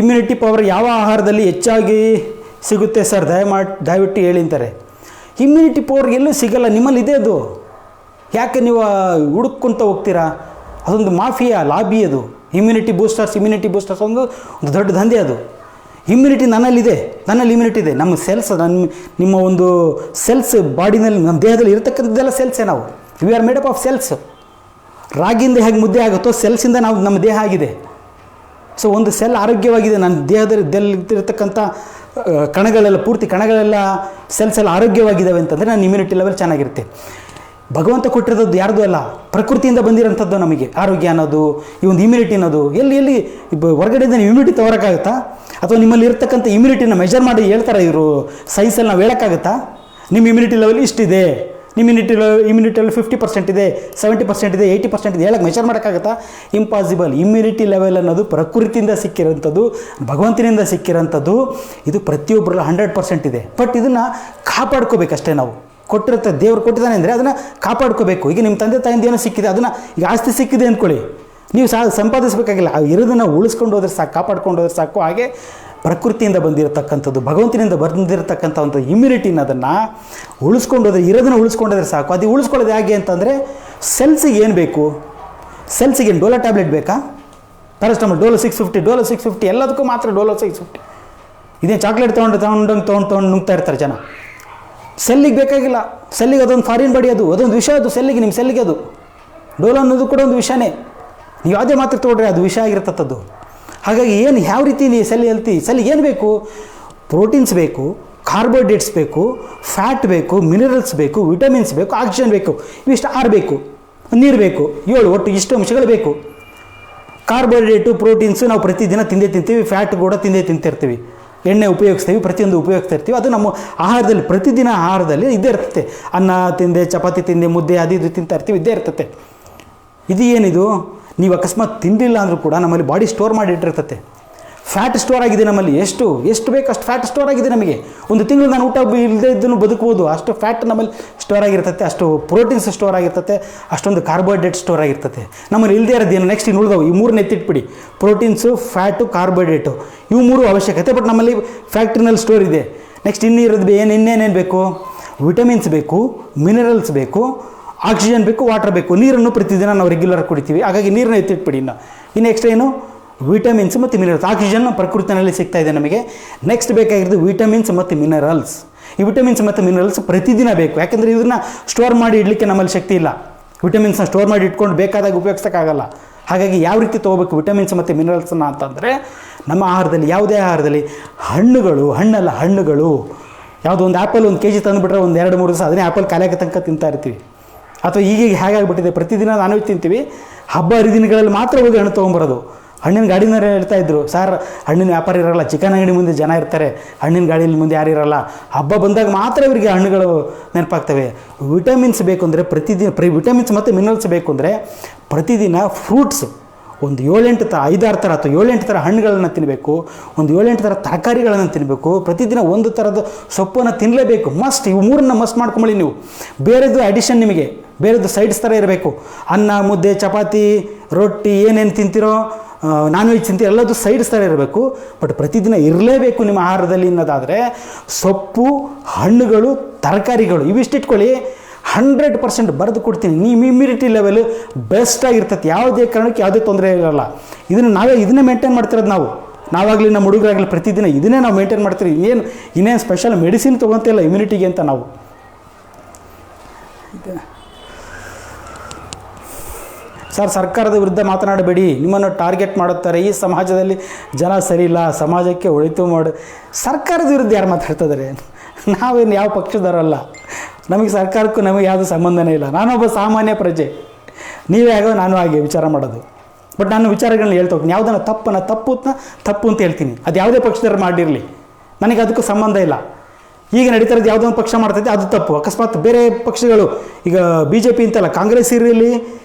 ಇಮ್ಯುನಿಟಿ ಪವರ್ ಯಾವ ಆಹಾರದಲ್ಲಿ ಹೆಚ್ಚಾಗಿ ಸಿಗುತ್ತೆ ಸರ್? ದಯವಿಟ್ಟು ಹೇಳಿ ಅಂತಾರೆ. ಇಮ್ಯುನಿಟಿ ಪವರ್ ಎಲ್ಲೂ ಸಿಗಲ್ಲ, ನಿಮ್ಮಲ್ಲಿ ಇದೆ ಅದು. ಯಾಕೆ ನೀವು ಹುಡುಕ್ಕೊಂತ ಹೋಗ್ತೀರಾ? ಅದೊಂದು ಮಾಫಿಯಾ ಲಾಬಿ ಅದು. ಇಮ್ಯುನಿಟಿ ಬೂಸ್ಟರ್ಸ್ ಒಂದು ದೊಡ್ಡ ದಂಧೆ ಅದು. ಇಮ್ಯುನಿಟಿ ನನ್ನಲ್ಲಿ ಇಮ್ಯುನಿಟಿ ಇದೆ. ನಮ್ಮ ಸೆಲ್ಸ್, ನಿಮ್ಮ ಒಂದು ಸೆಲ್ಸ್ ಬಾಡಿನಲ್ಲಿ, ನಮ್ಮ ದೇಹದಲ್ಲಿ ಇರತಕ್ಕಂಥದ್ದೆಲ್ಲ ಸೆಲ್ಸೇ. ನಾವು we are made up of cells. ರಾಗಿಯಿಂದ ಹೇಗೆ ಮುದ್ದೆ ಆಗುತ್ತೋ ಸೆಲ್ಸಿಂದ ನಮ್ಮ ದೇಹ ಆಗಿದೆ. ಸೊ ಒಂದು ಸೆಲ್ ಆರೋಗ್ಯವಾಗಿದೆ. ನನ್ನ ದೇಹದಲ್ಲಿರ್ತಕ್ಕಂಥ ಕಣಗಳೆಲ್ಲ, ಪೂರ್ತಿ ಕಣಗಳೆಲ್ಲ, ಸೆಲ್ಸ್ ಎಲ್ಲ ಆರೋಗ್ಯವಾಗಿದ್ದಾವೆ ಅಂತಂದರೆ ನನ್ನ ಇಮ್ಯುನಿಟಿ ಲೆವೆಲ್ ಚೆನ್ನಾಗಿರುತ್ತೆ. ಭಗವಂತ ಕೊಟ್ಟಿರೋದು ಯಾರ್ದು ಅಲ್ಲ, ಪ್ರಕೃತಿಯಿಂದ ಬಂದಿರೋಂಥದ್ದು ನಮಗೆ ಆರೋಗ್ಯ ಅನ್ನೋದು, ಈ ಒಂದು ಇಮ್ಯುನಿಟಿ ಅನ್ನೋದು. ಎಲ್ಲಿ ಹೊರಗಡೆಯಿಂದ ನೀವು ಇಮ್ಯುನಿಟಿ ತಗೋರೋಕ್ಕಾಗುತ್ತಾ? ಅಥವಾ ನಿಮ್ಮಲ್ಲಿ ಇರ್ತಕ್ಕಂಥ ಇಮ್ಯುನಿಟಿನ ಮೆಜರ್ ಮಾಡಿ ಹೇಳ್ತಾರೆ ಇವರು ಸೈನ್ಸಲ್ಲಿ? ನಾವು ಹೇಳೋಕ್ಕಾಗುತ್ತಾ? ನಿಮ್ಮ ಇಮ್ಯುನಿಟಿ ಲೆವೆಲ್ ಇಷ್ಟಿದೆ, ನಿಮ್ಮ ಇಮ್ಯುನಿಟಿ ಲೆವೆಲ್ 50% ಇದೆ, 70% ಇದೆ, 80% ಇದೆ, ಹೇಳಕ್ಕೆ ಮೆಜರ್ ಮಾಡೋಕ್ಕಾಗುತ್ತಾ? ಇಂಪಾಸಿಬಲ್. ಇಮ್ಯುನಿಟಿ ಲೆವೆಲ್ ಅನ್ನೋದು ಪ್ರಕೃತಿಯಿಂದ ಸಿಕ್ಕಿರೋಂಥದ್ದು, ಭಗವಂತನಿಂದ ಸಿಕ್ಕಿರೋಂಥದ್ದು. ಇದು ಪ್ರತಿಯೊಬ್ಬರಲ್ಲಿ 100% ಇದೆ. ಬಟ್ ಇದನ್ನು ಕಾಪಾಡ್ಕೋಬೇಕಷ್ಟೇ. ನಾವು ಕೊಟ್ಟಿರುತ್ತೆ, ದೇವರು ಕೊಟ್ಟಿದ್ದಾನೆ ಅಂದರೆ ಅದನ್ನು ಕಾಪಾಡ್ಕೋಬೇಕು. ಈಗ ನಿಮ್ಮ ತಂದೆ ತಾಯಿಂದ ಏನೋ ಸಿಕ್ಕಿದೆ, ಅದನ್ನು ಈಗ ಆಸ್ತಿ ಸಿಕ್ಕಿದೆ ಅಂದ್ಕೊಳ್ಳಿ, ನೀವು ಸಂಪಾದಿಸಬೇಕಾಗಿಲ್ಲ. ಇರೋದನ್ನು ಉಳಿಸ್ಕೊಂಡು ಹೋದ್ರೆ ಸಾಕು, ಕಾಪಾಡ್ಕೊಂಡು ಹೋದ್ರೆ ಸಾಕು. ಹಾಗೆ ಪ್ರಕೃತಿಯಿಂದ ಬಂದಿರತಕ್ಕಂಥದ್ದು, ಭಗವಂತನಿಂದ ಬಂದಿರತಕ್ಕಂಥ ಒಂದು ಇಮ್ಯುನಿಟಿನ ಅದನ್ನು ಉಳಿಸ್ಕೊಂಡು ಹೋದರೆ, ಇರೋದನ್ನು ಉಳಿಸ್ಕೊಂಡೋದ್ರೆ ಸಾಕು. ಅದು ಉಳಿಸ್ಕೊಳ್ಳೋದು ಹೇಗೆ ಅಂತಂದರೆ, ಸೆಲ್ಸಿಗೆ ಏನು ಬೇಕು? ಸೆಲ್ಸಿಗೆ ಏನು ಡೋಲೋ ಟ್ಯಾಬ್ಲೆಟ್ ಬೇಕಾ? ಪ್ಯಾರಾಸ್ಟಮಲ್, ಡೋಲೋ 650 ಎಲ್ಲದಕ್ಕೂ ಮಾತ್ರ ಡೋಲೋ 650. ಇದೇ ಚಾಕ್ಲೇಟ್ ತೊಗೊಂಡು ನುಗ್ತಾ ಇರ್ತಾರೆ ಜನ. ಸೆಲ್ಲಿಗೆ ಬೇಕಾಗಿಲ್ಲ. ಸೆಲ್ಲಿಗೆ ಅದೊಂದು ಫಾರಿನ್ ಬಾಡಿ, ಅದೊಂದು ವಿಷ, ಅದು ಸೆಲ್ಲಿಗೆ, ನಿಮ್ಮ ಸೆಲ್ಲಿಗೆ ಅದು ಡೋಲೋ ಅನ್ನೋದು ಕೂಡ ಒಂದು ವಿಷನೇ. ನೀವು ಯಾವುದೇ ಮಾತ್ರೆ ತೊಗೊಂಡ್ರೆ ಅದು ವಿಷ ಆಗಿರ್ತದ್ದು. ಹಾಗಾಗಿ ಏನು ಯಾವ ರೀತಿ ಸೆಲ್ಗೆ ಏನು ಬೇಕು? ಪ್ರೋಟೀನ್ಸ್ ಬೇಕು, ಕಾರ್ಬೋಹೈಡ್ರೇಟ್ಸ್ ಬೇಕು, ಫ್ಯಾಟ್ ಬೇಕು, ಮಿನರಲ್ಸ್ ಬೇಕು, ವಿಟಮಿನ್ಸ್ ಬೇಕು, ಆಕ್ಸಿಜನ್ ಬೇಕು. ಇವಿಷ್ಟು 6 ಬೇಕು. ನೀರು ಬೇಕು 7, ಒಟ್ಟು ಇಷ್ಟು ಅಂಶಗಳು ಬೇಕು. ಕಾರ್ಬೋಹೈಡ್ರೇಟು, ಪ್ರೋಟೀನ್ಸು ನಾವು ಪ್ರತಿದಿನ ತಿಂದೇ ತಿಂತೀವಿ. ಫ್ಯಾಟ್ ಕೂಡ ತಿಂದೇ ತಿಂತಿರ್ತೀವಿ. ಎಣ್ಣೆ ಉಪಯೋಗಿಸ್ತೀವಿ, ಪ್ರತಿಯೊಂದು ಉಪಯೋಗಿಸ್ತಾ ಇರ್ತೀವಿ. ಅದು ನಮ್ಮ ಆಹಾರದಲ್ಲಿ, ಪ್ರತಿದಿನ ಆಹಾರದಲ್ಲಿ ಇದ್ದೇ ಇರ್ತದೆ. ಅನ್ನ ತಿಂದೆ, ಚಪಾತಿ ತಿಂದೆ, ಮುದ್ದೆ ಅದು ಇದು ತಿಂತಾ ಇರ್ತೀವಿ, ಇದ್ದೇ ಇರ್ತದೆ. ಇದು ಏನಿದು? ನೀವು ಅಕಸ್ಮಾತ್ ತಿಂದಿಲ್ಲ ಅಂದರೂ ಕೂಡ ನಮ್ಮಲ್ಲಿ ಬಾಡಿ ಸ್ಟೋರ್ ಮಾಡಿ ಇಟ್ಟಿರ್ತದೆ. ಫ್ಯಾಟ್ ಸ್ಟೋರ್ ಆಗಿದೆ ನಮ್ಮಲ್ಲಿ. ಎಷ್ಟು ಬೇಕು ಅಷ್ಟು ಫ್ಯಾಟ್ ಸ್ಟೋರ್ ಆಗಿದೆ ನಮಗೆ. ಒಂದು ತಿಂಗಳು ನಾನು ಊಟ ಇಲ್ಲದೆ ಇದ್ದನ್ನು ಬದುಕ್ಬೋದು. ಅಷ್ಟು ಫ್ಯಾಟ್ ನಮ್ಮಲ್ಲಿ ಸ್ಟೋರ್ ಆಗಿರ್ತದೆ, ಅಷ್ಟು ಪ್ರೋಟೀನ್ಸ್ ಸ್ಟೋರ್ ಆಗಿರ್ತದೆ, ಅಷ್ಟೊಂದು ಕಾರ್ಬೋಹೈಡ್ರೇಟ್ ಸ್ಟೋರ್ ಆಗಿರ್ತದೆ. ನಮ್ಮಲ್ಲಿ ಇಲ್ಲದೆ ಇರೋದೇನು? ನೆಕ್ಸ್ಟ್ ಇನ್ನು ಉಳಿದವು ಈ 3 ಎತ್ತಿಟ್ಬಿಡಿ. ಪ್ರೋಟೀನ್ಸು, ಫ್ಯಾಟು, ಕಾರ್ಬೋಹೈಡ್ರೇಟು, ಇವು 3 ಅವಶ್ಯಕತೆ. ಬಟ್ ನಮ್ಮಲ್ಲಿ ಫ್ಯಾಕ್ಟ್ರಿನಲ್ಲಿ ಸ್ಟೋರ್ ಇದೆ. ನೆಕ್ಸ್ಟ್ ಇನ್ನಿರೋದು ಇನ್ನೇನೇನು ಬೇಕು? ವಿಟಮಿನ್ಸ್ ಬೇಕು, ಮಿನರಲ್ಸ್ ಬೇಕು, ಆಕ್ಸಿಜನ್ ಬೇಕು, ವಾಟರ್ ಬೇಕು. ನೀರನ್ನು ಪ್ರತಿದಿನ ನಾವು ರೆಗ್ಯುಲರ್ ಕುಡಿತೀವಿ. ಹಾಗಾಗಿ ನೀರನ್ನ ಎತ್ತಿಟ್ಬಿಡಿ. ಇನ್ನು ಎಕ್ಸ್ಟ್ರಾ ಏನು? ವಿಟಮಿನ್ಸ್ ಮತ್ತು ಮಿನರಲ್ಸ್. ಆಕ್ಸಿಜನ್ ಪ್ರಕೃತಿನಲ್ಲಿ ಸಿಗ್ತಾ ಇದೆ ನಮಗೆ. ನೆಕ್ಸ್ಟ್ ಬೇಕಾಗಿರೋದು ವಿಟಮಿನ್ಸ್ ಮತ್ತು ಮಿನರಲ್ಸ್. ಈ ವಿಟಮಿನ್ಸ್ ಮತ್ತು ಮಿನರಲ್ಸ್ ಪ್ರತಿದಿನ ಬೇಕು. ಯಾಕೆಂದರೆ ಇದನ್ನು ಸ್ಟೋರ್ ಮಾಡಿ ಇಡಲಿಕ್ಕೆ ನಮ್ಮಲ್ಲಿ ಶಕ್ತಿ ಇಲ್ಲ. ವಿಟಮಿನ್ಸ್ನ ಸ್ಟೋರ್ ಮಾಡಿ ಇಟ್ಕೊಂಡು ಬೇಕಾದಾಗ ಉಪಯೋಗಿಸೋಕ್ಕಾಗಲ್ಲ. ಹಾಗಾಗಿ ಯಾವ ರೀತಿ ತೊಗೋಬೇಕು ವಿಟಮಿನ್ಸ್ ಮತ್ತು ಮಿನರಲ್ಸನ್ನು ಅಂತಂದರೆ, ನಮ್ಮ ಆಹಾರದಲ್ಲಿ, ಯಾವುದೇ ಆಹಾರದಲ್ಲಿ ಹಣ್ಣುಗಳು ಯಾವುದೋ ಒಂದು ಆ್ಯಪಲ್ 1 kg ತಂದುಬಿಟ್ರೆ ಒಂದು 2-3 ದಿವಸ ಅದನ್ನೇ ಆ್ಯಪಲ್ ಕಾಲಿಗೆ ತನಕ ತಿಂತಾ ಇರ್ತೀವಿ. ಅಥವಾ ಈಗೀಗ ಹೇಗಾಗ್ಬಿಟ್ಟಿದೆ, ಪ್ರತಿದಿನ ನಾನ್ ವೆಜ್ ತಿಂತೀವಿ. ಹಬ್ಬ ಹರಿದಿನಗಳಲ್ಲಿ ಮಾತ್ರ ಹೋಗಿ ಹಣ್ಣು ತೊಗೊಂಬರೋದು. ಹಣ್ಣಿನ ಗಾಡಿನವರೇ ಹೇಳ್ತಾ ಇದ್ರು, ಸರ್ ಹಣ್ಣಿನ ವ್ಯಾಪಾರ ಇರೋಲ್ಲ, ಚಿಕನ್ ಅಂಗಡಿ ಮುಂದೆ ಜನ ಇರ್ತಾರೆ, ಹಣ್ಣಿನ ಗಾಡಿಯಲ್ಲಿ ಮುಂದೆ ಯಾರು ಇರೋಲ್ಲ, ಹಬ್ಬ ಬಂದಾಗ ಮಾತ್ರ ಇವರಿಗೆ ಹಣ್ಣುಗಳು ನೆನಪಾಗ್ತವೆ. ವಿಟಮಿನ್ಸ್ ಬೇಕು ಅಂದರೆ ಪ್ರತಿದಿನ ವಿಟಮಿನ್ಸ್ ಮತ್ತು ಮಿನರಲ್ಸ್ ಬೇಕು ಅಂದರೆ ಪ್ರತಿದಿನ ಫ್ರೂಟ್ಸ್ ಒಂದು 7-8 ಥರ, 5-6 ಥರ ಅಥವಾ 7-8 ಥರ ಹಣ್ಣುಗಳನ್ನು ತಿನ್ನಬೇಕು. ಒಂದು 7-8 ಥರ ತರಕಾರಿಗಳನ್ನು ತಿನ್ನಬೇಕು. ಪ್ರತಿದಿನ ಒಂದು ಥರದ ಸೊಪ್ಪನ್ನು ತಿನ್ನಲೇಬೇಕು. ಮಸ್ಟ್. ಇವು 3 ಮಸ್ಟ್ ಮಾಡ್ಕೊಂಬಳಿ ನೀವು. ಬೇರೆದು ಅಡಿಷನ್, ನಿಮಗೆ ಬೇರೆದು ಸೈಡ್ಸ್ ಥರ ಇರಬೇಕು. ಅನ್ನ, ಮುದ್ದೆ, ಚಪಾತಿ, ರೊಟ್ಟಿ ಏನೇನು ತಿಂತೀರೋ, ನಾನ್ ವೆಜ್ ತಿಂತೀರೋ ಎಲ್ಲದು ಸೈಡ್ಸ್ ಥರ ಇರಬೇಕು. ಬಟ್ ಪ್ರತಿದಿನ ಇರಲೇಬೇಕು ನಿಮ್ಮ ಆಹಾರದಲ್ಲಿ ಅನ್ನೋದಾದರೆ ಸೊಪ್ಪು, ಹಣ್ಣುಗಳು, ತರಕಾರಿಗಳು ಇವಿಷ್ಟಿಟ್ಕೊಳ್ಳಿ. 100% ಬರೆದು ಕೊಡ್ತೀನಿ. ನಿಮ್ಮ ಇಮ್ಯುನಿಟಿ ಲೆವೆಲ್ ಬೆಸ್ಟ್ ಆಗಿರ್ತದೆ. ಯಾವುದೇ ಕಾರಣಕ್ಕೆ ಯಾವುದೇ ತೊಂದರೆ ಇರಲ್ಲ. ಇದನ್ನೇ ಮೇಂಟೈನ್ ಮಾಡ್ತಿರೋದು ನಾವಾಗಲಿ ನಮ್ಮ ಹುಡುಗರಾಗಲಿ ಪ್ರತಿದಿನ ಇದನ್ನೇ ನಾವು ಮೇಂಟೈನ್ ಮಾಡ್ತೀವಿ. ಇನ್ನೇನು ಸ್ಪೆಷಲ್ ಮೆಡಿಸಿನ್ ತೊಗೊತಿಲ್ಲ ಇಮ್ಯುನಿಟಿಗೆ ಅಂತ ನಾವು. ಸರ್, ಸರ್ಕಾರದ ವಿರುದ್ಧ ಮಾತನಾಡಬೇಡಿ, ನಿಮ್ಮನ್ನು ಟಾರ್ಗೆಟ್ ಮಾಡುತ್ತಾರೆ, ಈ ಸಮಾಜದಲ್ಲಿ ಜನ ಸರಿ ಇಲ್ಲ, ಸಮಾಜಕ್ಕೆ ಒಳಿತು ಸರ್ಕಾರದ ವಿರುದ್ಧ ಯಾರು ಮಾತಾಡ್ತಿದ್ದಾರೆ? ನಾವೇನು ಯಾವ ಪಕ್ಷದವರಲ್ಲ. ನಮಗೆ ಸರ್ಕಾರಕ್ಕೂ ನಮಗೆ ಯಾವುದೂ ಸಂಬಂಧನೇ ಇಲ್ಲ. ನಾನೊಬ್ಬ ಸಾಮಾನ್ಯ ಪ್ರಜೆ. ನೀವೇ ಆಗೋ ನಾನು ಹಾಗೆ ವಿಚಾರ ಮಾಡೋದು. ಬಟ್ ನಾನು ವಿಚಾರಗಳನ್ನ ಹೇಳ್ತಾ ಹೋಗ್ತೀನಿ. ಯಾವುದನ್ನು ತಪ್ಪು ಅಂತ ಹೇಳ್ತೀನಿ. ಅದು ಯಾವುದೇ ಪಕ್ಷದವ್ರು ಮಾಡಿರಲಿ, ನನಗೆ ಅದಕ್ಕೂ ಸಂಬಂಧ ಇಲ್ಲ. ಈಗ ನಡೀತಾ ಇರೋದು ಯಾವುದೋ ಒಂದು ಪಕ್ಷ ಮಾಡ್ತೈತೆ ಅದು ತಪ್ಪು. ಅಕಸ್ಮಾತ್ ಬೇರೆ ಪಕ್ಷಗಳು, ಈಗ BJP ಅಂತಲ್ಲ, ಕಾಂಗ್ರೆಸ್ ಇರಲಿ,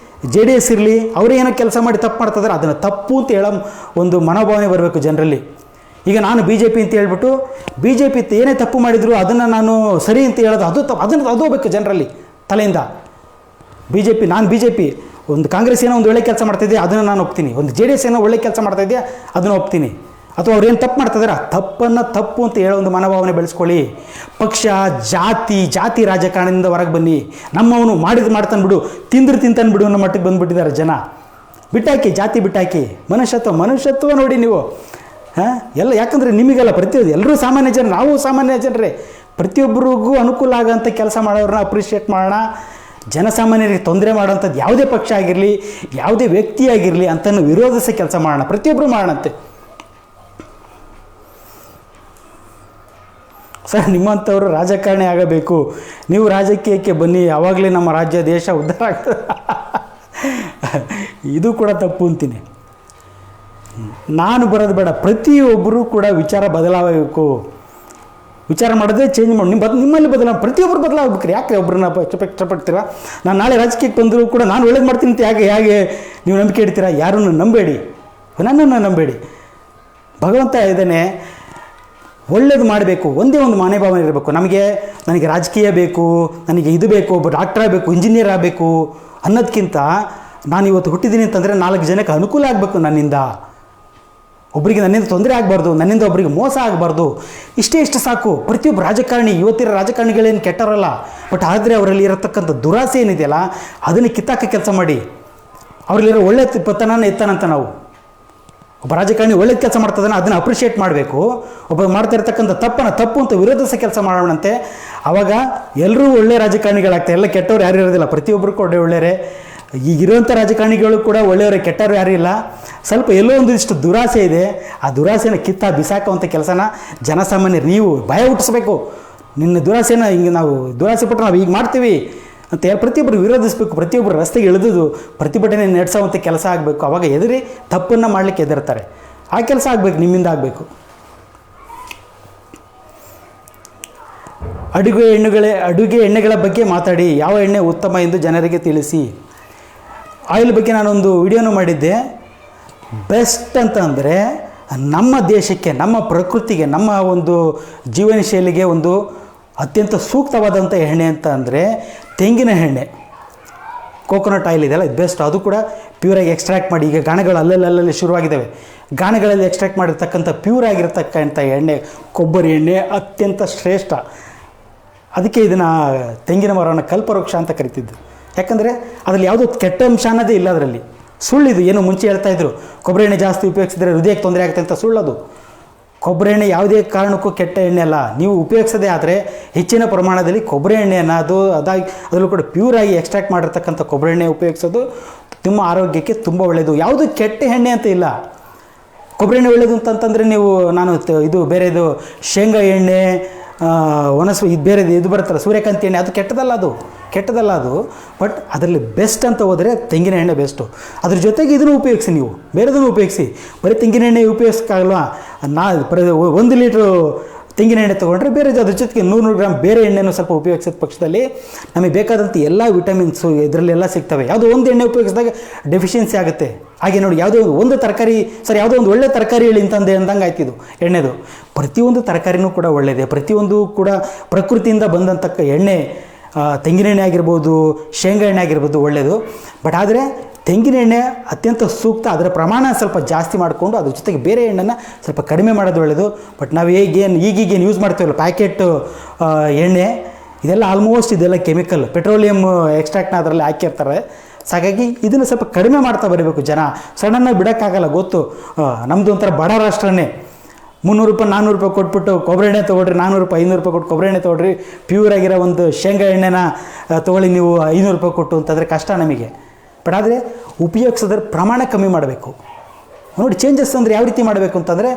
JDS ಇರಲಿ, ಅವರೇ ಏನೋ ಕೆಲಸ ಮಾಡಿ ತಪ್ಪು ಮಾಡ್ತಿದ್ದಾರೆ, ಅದನ್ನು ತಪ್ಪು ಅಂತ ಹೇಳೋ ಒಂದು ಮನೋಭಾವನೆ ಬರಬೇಕು ಜನರಲ್ಲಿ. ಈಗ ನಾನು BJP ಅಂತ ಹೇಳ್ಬಿಟ್ಟು BJP ಏನೇ ತಪ್ಪು ಮಾಡಿದ್ರು ಅದನ್ನು ನಾನು ಸರಿ ಅಂತ ಹೇಳೋದು ಅದು ತಪ್ಪು. ಅದು ಹೋಗ್ಬೇಕು ಜನರಲ್ಲಿ ತಲೆಯಿಂದ. ನಾನು BJP, ಒಂದು ಕಾಂಗ್ರೆಸ್ ಏನೋ ಒಂದು ಒಳ್ಳೆ ಕೆಲಸ ಮಾಡ್ತಾಯಿದ್ದೆ ಅದನ್ನು ನಾನು ಒಪ್ತೀನಿ. ಒಂದು JDS ಏನೋ ಒಳ್ಳೆ ಕೆಲಸ ಮಾಡ್ತಾಯಿದ್ದೆ ಅದನ್ನು ಒಪ್ತೀನಿ. ಅಥವಾ ಅವ್ರು ಏನು ತಪ್ಪು ಮಾಡ್ತಿದ್ದಾರೆ ತಪ್ಪನ್ನು ತಪ್ಪು ಅಂತ ಹೇಳೋ ಒಂದು ಮನೋಭಾವನೆ ಬೆಳೆಸ್ಕೊಳ್ಳಿ. ಪಕ್ಷ, ಜಾತಿ ರಾಜಕಾರಣದಿಂದ ಹೊರಗೆ ಬನ್ನಿ. ನಮ್ಮವನು ಮಾಡ್ತಾನೆ ಬಿಡು, ತಿಂತಾನೆ ಬಿಡು ಅನ್ನೋ ಮಟ್ಟಿಗೆ ಬಂದುಬಿಟ್ಟಿದ್ದಾರೆ ಜನ. ಬಿಟ್ಟಾಕಿ, ಜಾತಿ ಬಿಟ್ಟಾಕಿ, ಮನುಷ್ಯತ್ವ ನೋಡಿ ನೀವು. ಎಲ್ಲ ಯಾಕಂದರೆ ನಿಮಗೆಲ್ಲ ಎಲ್ಲರೂ ಸಾಮಾನ್ಯ ಜನ, ನಾವು ಸಾಮಾನ್ಯ ಜನರೇ. ಪ್ರತಿಯೊಬ್ಬರಿಗೂ ಅನುಕೂಲ ಆಗೋಂಥ ಕೆಲಸ ಮಾಡೋರನ್ನ ಅಪ್ರಿಷಿಯೇಟ್ ಮಾಡೋಣ. ಜನಸಾಮಾನ್ಯರಿಗೆ ತೊಂದರೆ ಮಾಡೋಂಥದ್ದು ಯಾವುದೇ ಪಕ್ಷ ಆಗಿರಲಿ, ಯಾವುದೇ ವ್ಯಕ್ತಿ ಆಗಿರಲಿ ಅಂತಲೂ ವಿರೋಧಿಸಿ ಕೆಲಸ ಮಾಡೋಣ. ಪ್ರತಿಯೊಬ್ಬರು ಮಾಡೋಣಂತೆ. ಸರ್, ನಿಮ್ಮಂಥವರು ರಾಜಕಾರಣಿ ಆಗಬೇಕು, ನೀವು ರಾಜಕೀಯಕ್ಕೆ ಬನ್ನಿ, ಆವಾಗಲೇ ನಮ್ಮ ರಾಜ್ಯ ದೇಶ ಉದ್ಧಾರ ಆಗ್ತದೆ. ಇದು ಕೂಡ ತಪ್ಪು ಅಂತೀನಿ. ನಾನು ಬರೋದು ಬೇಡ, ಪ್ರತಿಯೊಬ್ಬರೂ ಕೂಡ ವಿಚಾರ ಬದಲಾಗಬೇಕು. ವಿಚಾರ ಮಾಡೋದೇ ಚೇಂಜ್ ಮಾಡಿ ನಿಮ್ಮಲ್ಲಿ ಪ್ರತಿಯೊಬ್ಬರು ಬದಲಾಗಬೇಕ್ರಿ. ಯಾಕೆ ಒಬ್ಬರನ್ನ ಇಷ್ಟಪಡ್ತೀರಾ? ನಾನು ನಾಳೆ ರಾಜಕೀಯಕ್ಕೆ ಬಂದರೂ ಕೂಡ ನಾನು ಒಳ್ಳೇದು ಮಾಡ್ತೀನಿ ಅಂತ ಹೇಗೆ ನೀವು ನಂಬಿಕೆ ಇಡ್ತೀರಾ? ಯಾರನ್ನು ನಂಬೇಡಿ, ನನ್ನನ್ನು ನಂಬೇಡಿ. ಭಗವಂತ ಇದ್ದಾನೆ, ಒಳ್ಳೇದು ಮಾಡಬೇಕು. ಒಂದೇ ಒಂದು ಮನೋಭಾವನೆ ಇರಬೇಕು. ನನಗೆ ರಾಜಕೀಯ ಬೇಕು, ನನಗೆ ಇದು ಬೇಕು, ಒಬ್ಬ ಡಾಕ್ಟರ್ ಆಗಬೇಕು, ಇಂಜಿನಿಯರ್ ಆಗಬೇಕು ಅನ್ನೋದಕ್ಕಿಂತ ನಾನು ಇವತ್ತು ಹುಟ್ಟಿದ್ದೀನಿ ಅಂತಂದರೆ 4 ಜನಕ್ಕೆ ಅನುಕೂಲ ಆಗಬೇಕು. ಒಬ್ಬರಿಗೆ ನನ್ನಿಂದ ತೊಂದರೆ ಆಗಬಾರ್ದು, ನನ್ನಿಂದ ಒಬ್ಬರಿಗೆ ಮೋಸ ಆಗಬಾರ್ದು. ಇಷ್ಟೇ ಸಾಕು. ಪ್ರತಿಯೊಬ್ಬ ರಾಜಕಾರಣಿ, ಇವತ್ತಿರೋ ರಾಜಕಾರಣಿಗಳೇನು ಕೆಟ್ಟವರಲ್ಲ. ಬಟ್ ಆದರೆ ಅವರಲ್ಲಿ ಇರತಕ್ಕಂಥ ದುರಾಸೆ ಏನಿದೆಯಲ್ಲ ಅದನ್ನು ಕಿತ್ತಾಕ ಕೆಲಸ ಮಾಡಿ. ಅವರಲ್ಲಿರೋ ಒಳ್ಳೆ ಪತನನ ಎತ್ತಾನಂತ ನಾವು. ಒಬ್ಬ ರಾಜಕಾರಣಿ ಒಳ್ಳೆ ಕೆಲಸ ಮಾಡ್ತದಾನೆ, ಅದನ್ನು ಅಪ್ರಿಷಿಯೇಟ್ ಮಾಡಬೇಕು. ಒಬ್ಬ ಮಾಡ್ತಾ ಇರ್ತಕ್ಕಂಥ ತಪ್ಪು ಅಂತ ವಿರೋಧಿಸೋ ಕೆಲಸ ಮಾಡೋಣಂತೆ. ಆವಾಗ ಎಲ್ಲರೂ ಒಳ್ಳೆ ರಾಜಕಾರಣಿಗಳಾಗ್ತಾರೆ. ಎಲ್ಲ ಕೆಟ್ಟವ್ರು ಯಾರು ಇರೋದಿಲ್ಲ, ಪ್ರತಿಯೊಬ್ಬರು ಕೂಡ ಒಳ್ಳೆಯರೇ. ಈಗಿರುವಂಥ ರಾಜಕಾರಣಿಗಳು ಕೂಡ ಒಳ್ಳೆಯವರು, ಕೆಟ್ಟವರು ಯಾರೂ ಇಲ್ಲ. ಸ್ವಲ್ಪ ಎಲ್ಲೋ ಒಂದಿಷ್ಟು ದುರಾಸೆ ಇದೆ. ಆ ದುರಾಸೆನ ಬಿಸಾಕುವಂಥ ಕೆಲಸನ ಜನಸಾಮಾನ್ಯರು ನೀವು ಭಯ ಹುಟ್ಟಿಸ್ಬೇಕು. ನಿನ್ನ ದುರಾಸೆನ ಹಿಂಗೆ ನಾವು ದುರಾಸೆ ಪಟ್ಟು ನಾವು ಈಗ ಮಾಡ್ತೀವಿ ಅಂತ ಪ್ರತಿಯೊಬ್ಬರು ವಿರೋಧಿಸಬೇಕು. ಪ್ರತಿಯೊಬ್ಬರು ರಸ್ತೆಗೆ ಇಳಿದು ಪ್ರತಿಭಟನೆ ನಡೆಸೋವಂಥ ಕೆಲಸ ಆಗಬೇಕು. ಅವಾಗ ಎದುರಿ ತಪ್ಪನ್ನು ಮಾಡಲಿಕ್ಕೆ ಹೆದರ್ತಾರೆ. ಆ ಕೆಲಸ ಆಗಬೇಕು, ನಿಮ್ಮಿಂದ ಆಗಬೇಕು. ಅಡುಗೆ ಎಣ್ಣೆಗಳ ಬಗ್ಗೆ ಮಾತಾಡಿ, ಯಾವ ಎಣ್ಣೆ ಉತ್ತಮ ಎಂದು ಜನರಿಗೆ ತಿಳಿಸಿ. ಆಯಿಲ್ ಬಗ್ಗೆ ನಾನೊಂದು ವಿಡಿಯೋನು ಮಾಡಿದ್ದೆ. ಬೆಸ್ಟ್ ಅಂತ ಅಂದರೆ ನಮ್ಮ ದೇಶಕ್ಕೆ, ನಮ್ಮ ಪ್ರಕೃತಿಗೆ, ನಮ್ಮ ಒಂದು ಜೀವನ ಶೈಲಿಗೆ ಒಂದು ಅತ್ಯಂತ ಸೂಕ್ತವಾದಂಥ ಎಣ್ಣೆ ಅಂತ ಅಂದರೆ ತೆಂಗಿನ ಎಣ್ಣೆ. ಕೋಕೋನಟ್ ಆಯಿಲ್ ಇದೆಯಲ್ಲ, ಇದು ಬೆಸ್ಟ್. ಅದು ಕೂಡ ಪ್ಯೂರಾಗಿ ಎಕ್ಸ್ಟ್ರಾಕ್ಟ್ ಮಾಡಿ, ಈಗ ಗಾಣಗಳು ಅಲ್ಲಲ್ಲಿ ಶುರುವಾಗಿದ್ದಾವೆ. ಗಾಣಗಳಲ್ಲಿ ಎಕ್ಸ್ಟ್ರಾಕ್ಟ್ ಮಾಡಿರ್ತಕ್ಕಂಥ ಪ್ಯೂರ್ ಆಗಿರ್ತಕ್ಕಂಥ ಎಣ್ಣೆ, ಕೊಬ್ಬರಿ ಎಣ್ಣೆ ಅತ್ಯಂತ ಶ್ರೇಷ್ಠ. ಅದಕ್ಕೆ ಇದನ್ನು ತೆಂಗಿನ ಮರವನ್ನು ಕಲ್ಪವೃಕ್ಷ ಅಂತ ಕರಿತಿದ್ದು. ಯಾಕಂದರೆ ಅದರಲ್ಲಿ ಯಾವುದೋ ಕೆಟ್ಟ ಅಂಶ ಅನ್ನೋದೇ ಇಲ್ಲ ಅದರಲ್ಲಿ. ಸುಳ್ಳಿದು. ಏನು ಮುಂಚೆ ಹೇಳ್ತಾಯಿದ್ರು, ಕೊಬ್ಬರಿ ಎಣ್ಣೆ ಜಾಸ್ತಿ ಉಪಯೋಗಿಸಿದ್ರೆ ಹೃದಯಕ್ಕೆ ತೊಂದರೆ ಆಗುತ್ತೆ ಅಂತ. ಸುಳ್ಳದು. ಕೊಬ್ಬರಿ ಎಣ್ಣೆ ಯಾವುದೇ ಕಾರಣಕ್ಕೂ ಕೆಟ್ಟ ಎಣ್ಣೆ ಅಲ್ಲ. ನೀವು ಉಪಯೋಗಿಸೋದೇ ಆದರೆ ಹೆಚ್ಚಿನ ಪ್ರಮಾಣದಲ್ಲಿ ಕೊಬ್ಬರಿ ಎಣ್ಣೆಯನ್ನು ಅದರಲ್ಲೂ ಕೂಡ ಪ್ಯೂರಾಗಿ ಎಕ್ಸ್ಟ್ರಾಕ್ಟ್ ಮಾಡಿರ್ತಕ್ಕಂಥ ಕೊಬ್ಬರಿ ಎಣ್ಣೆ ಉಪಯೋಗಿಸೋದು ನಿಮ್ಮ ಆರೋಗ್ಯಕ್ಕೆ ತುಂಬ ಒಳ್ಳೆಯದು. ಯಾವುದು ಕೆಟ್ಟ ಎಣ್ಣೆ ಅಂತ ಇಲ್ಲ. ಕೊಬ್ಬರಿ ಎಣ್ಣೆ ಒಳ್ಳೆಯದು ಅಂತಂತಂದರೆ ನೀವು ಇದು ಬೇರೆದು ಶೇಂಗಾ ಎಣ್ಣೆ, ಇದು ಬೇರೆದು ಇದು ಬರುತ್ತಲ್ಲ ಸೂರ್ಯಕಾಂತಿ ಎಣ್ಣೆ, ಅದು ಕೆಟ್ಟದಲ್ಲ ಅದು. ಬಟ್ ಅದರಲ್ಲಿ ಬೆಸ್ಟ್ ಅಂತ ಹೋದರೆ ತೆಂಗಿನ ಎಣ್ಣೆ ಬೆಸ್ಟು. ಅದ್ರ ಜೊತೆಗೆ ಇದನ್ನು ಉಪಯೋಗಿಸಿ, ನೀವು ಬೇರೆದನ್ನು ಉಪಯೋಗಿಸಿ. ಬರೀ ತೆಂಗಿನ ಎಣ್ಣೆ ಉಪಯೋಗಿಸೋಕ್ಕಾಗಲ್ವಾ? 1 ಲೀಟ್ರು ತೆಂಗಿನ ಎಣ್ಣೆ ತೊಗೊಂಡ್ರೆ ಬೇರೆ ಅದ್ರ ಜೊತೆಗೆ 100 ಗ್ರಾಮ್ ಬೇರೆ ಎಣ್ಣೆನೂ ಸ್ವಲ್ಪ ಉಪಯೋಗಿಸಿದ ಪಕ್ಷದಲ್ಲಿ ನಮಗೆ ಬೇಕಾದಂಥ ಎಲ್ಲ ವಿಟಮಿನ್ಸು ಇದರಲ್ಲೆಲ್ಲ ಸಿಗ್ತವೆ. ಯಾವುದೋ ಒಂದು ಎಣ್ಣೆ ಉಪಯೋಗಿಸಿದಾಗ ಡೆಫಿಷಿಯನ್ಸಿ ಆಗುತ್ತೆ. ಹಾಗೆ ನೋಡಿ, ಯಾವುದೋ ಒಂದು ತರಕಾರಿ ಯಾವುದೋ ಒಂದು ಒಳ್ಳೆ ತರಕಾರಿ ಹೇಳಿ ಅಂದಂಗೆ ಆಯ್ತಿದ್ದು ಎಣ್ಣೆದು. ಪ್ರತಿಯೊಂದು ತರಕಾರಿನೂ ಕೂಡ ಒಳ್ಳೆಯದೇ. ಪ್ರತಿಯೊಂದು ಕೂಡ ಪ್ರಕೃತಿಯಿಂದ ಬಂದಂಥ ಎಣ್ಣೆ, ತೆಂಗಿನ ಎಣ್ಣೆ ಆಗಿರ್ಬೋದು, ಶೇಂಗಾ ಎಣ್ಣೆ ಆಗಿರ್ಬೋದು ಒಳ್ಳೆಯದು. ಬಟ್ ಆದರೆ ತೆಂಗಿನ ಎಣ್ಣೆ ಅತ್ಯಂತ ಸೂಕ್ತ. ಅದರ ಪ್ರಮಾಣ ಸ್ವಲ್ಪ ಜಾಸ್ತಿ ಮಾಡಿಕೊಂಡು ಅದ್ರ ಜೊತೆಗೆ ಬೇರೆ ಎಣ್ಣೆನ ಸ್ವಲ್ಪ ಕಡಿಮೆ ಮಾಡೋದು ಒಳ್ಳೆಯದು. ಬಟ್ ನಾವು ಈಗೇನು ಯೂಸ್ ಮಾಡ್ತೀವಲ್ಲ ಪ್ಯಾಕೆಟ್ ಎಣ್ಣೆ, ಇದೆಲ್ಲ ಆಲ್ಮೋಸ್ಟ್ ಇದೆಲ್ಲ ಕೆಮಿಕಲ್, ಪೆಟ್ರೋಲಿಯಂ ಎಕ್ಸ್ಟ್ರಾಕ್ಟ್ನ ಅದರಲ್ಲಿ ಹಾಕಿರ್ತಾರೆ. ಹಾಗಾಗಿ ಇದನ್ನು ಸ್ವಲ್ಪ ಕಡಿಮೆ ಮಾಡ್ತಾ ಬರಬೇಕು ಜನ. ಸಡನ್ನಾಗಿ ಬಿಡೋಕ್ಕಾಗಲ್ಲ, ಗೊತ್ತು. ನಮ್ಮದು ಒಂಥರ ಬಡ ರಾಷ್ಟ್ರನೇ. 300 ರೂಪಾಯಿ 400 ರೂಪಾಯಿ ಕೊಟ್ಬಿಟ್ಟು ಕೊಬ್ಬರಿ ಎಣ್ಣೆ ತೊಗೊಳ್ರಿ, 400 ರೂಪಾಯಿ 500 ರೂಪಾಯಿ ಕೊಟ್ಟು ಕೊಬ್ಬರಿ ಎಣ್ಣೆ ತೊಗೊಳ್ರಿ, ಪ್ಯೂರ್ ಆಗಿರೋ ಒಂದು ಶೇಂಗಾ ಎಣ್ಣೆನ ತೊಗೊಳ್ಳಿ ನೀವು 500 ರೂಪಾಯಿ ಕೊಟ್ಟು ಅಂತಂದರೆ ಕಷ್ಟ ನಮಗೆ. ಬಟ್ ಆದರೆ ಉಪಯೋಗಿಸೋದ್ರ ಪ್ರಮಾಣ ಕಮ್ಮಿ ಮಾಡಬೇಕು. ನೋಡಿ, ಚೇಂಜಸ್ ಅಂದರೆ ಯಾವ ರೀತಿ ಮಾಡಬೇಕು ಅಂತಂದರೆ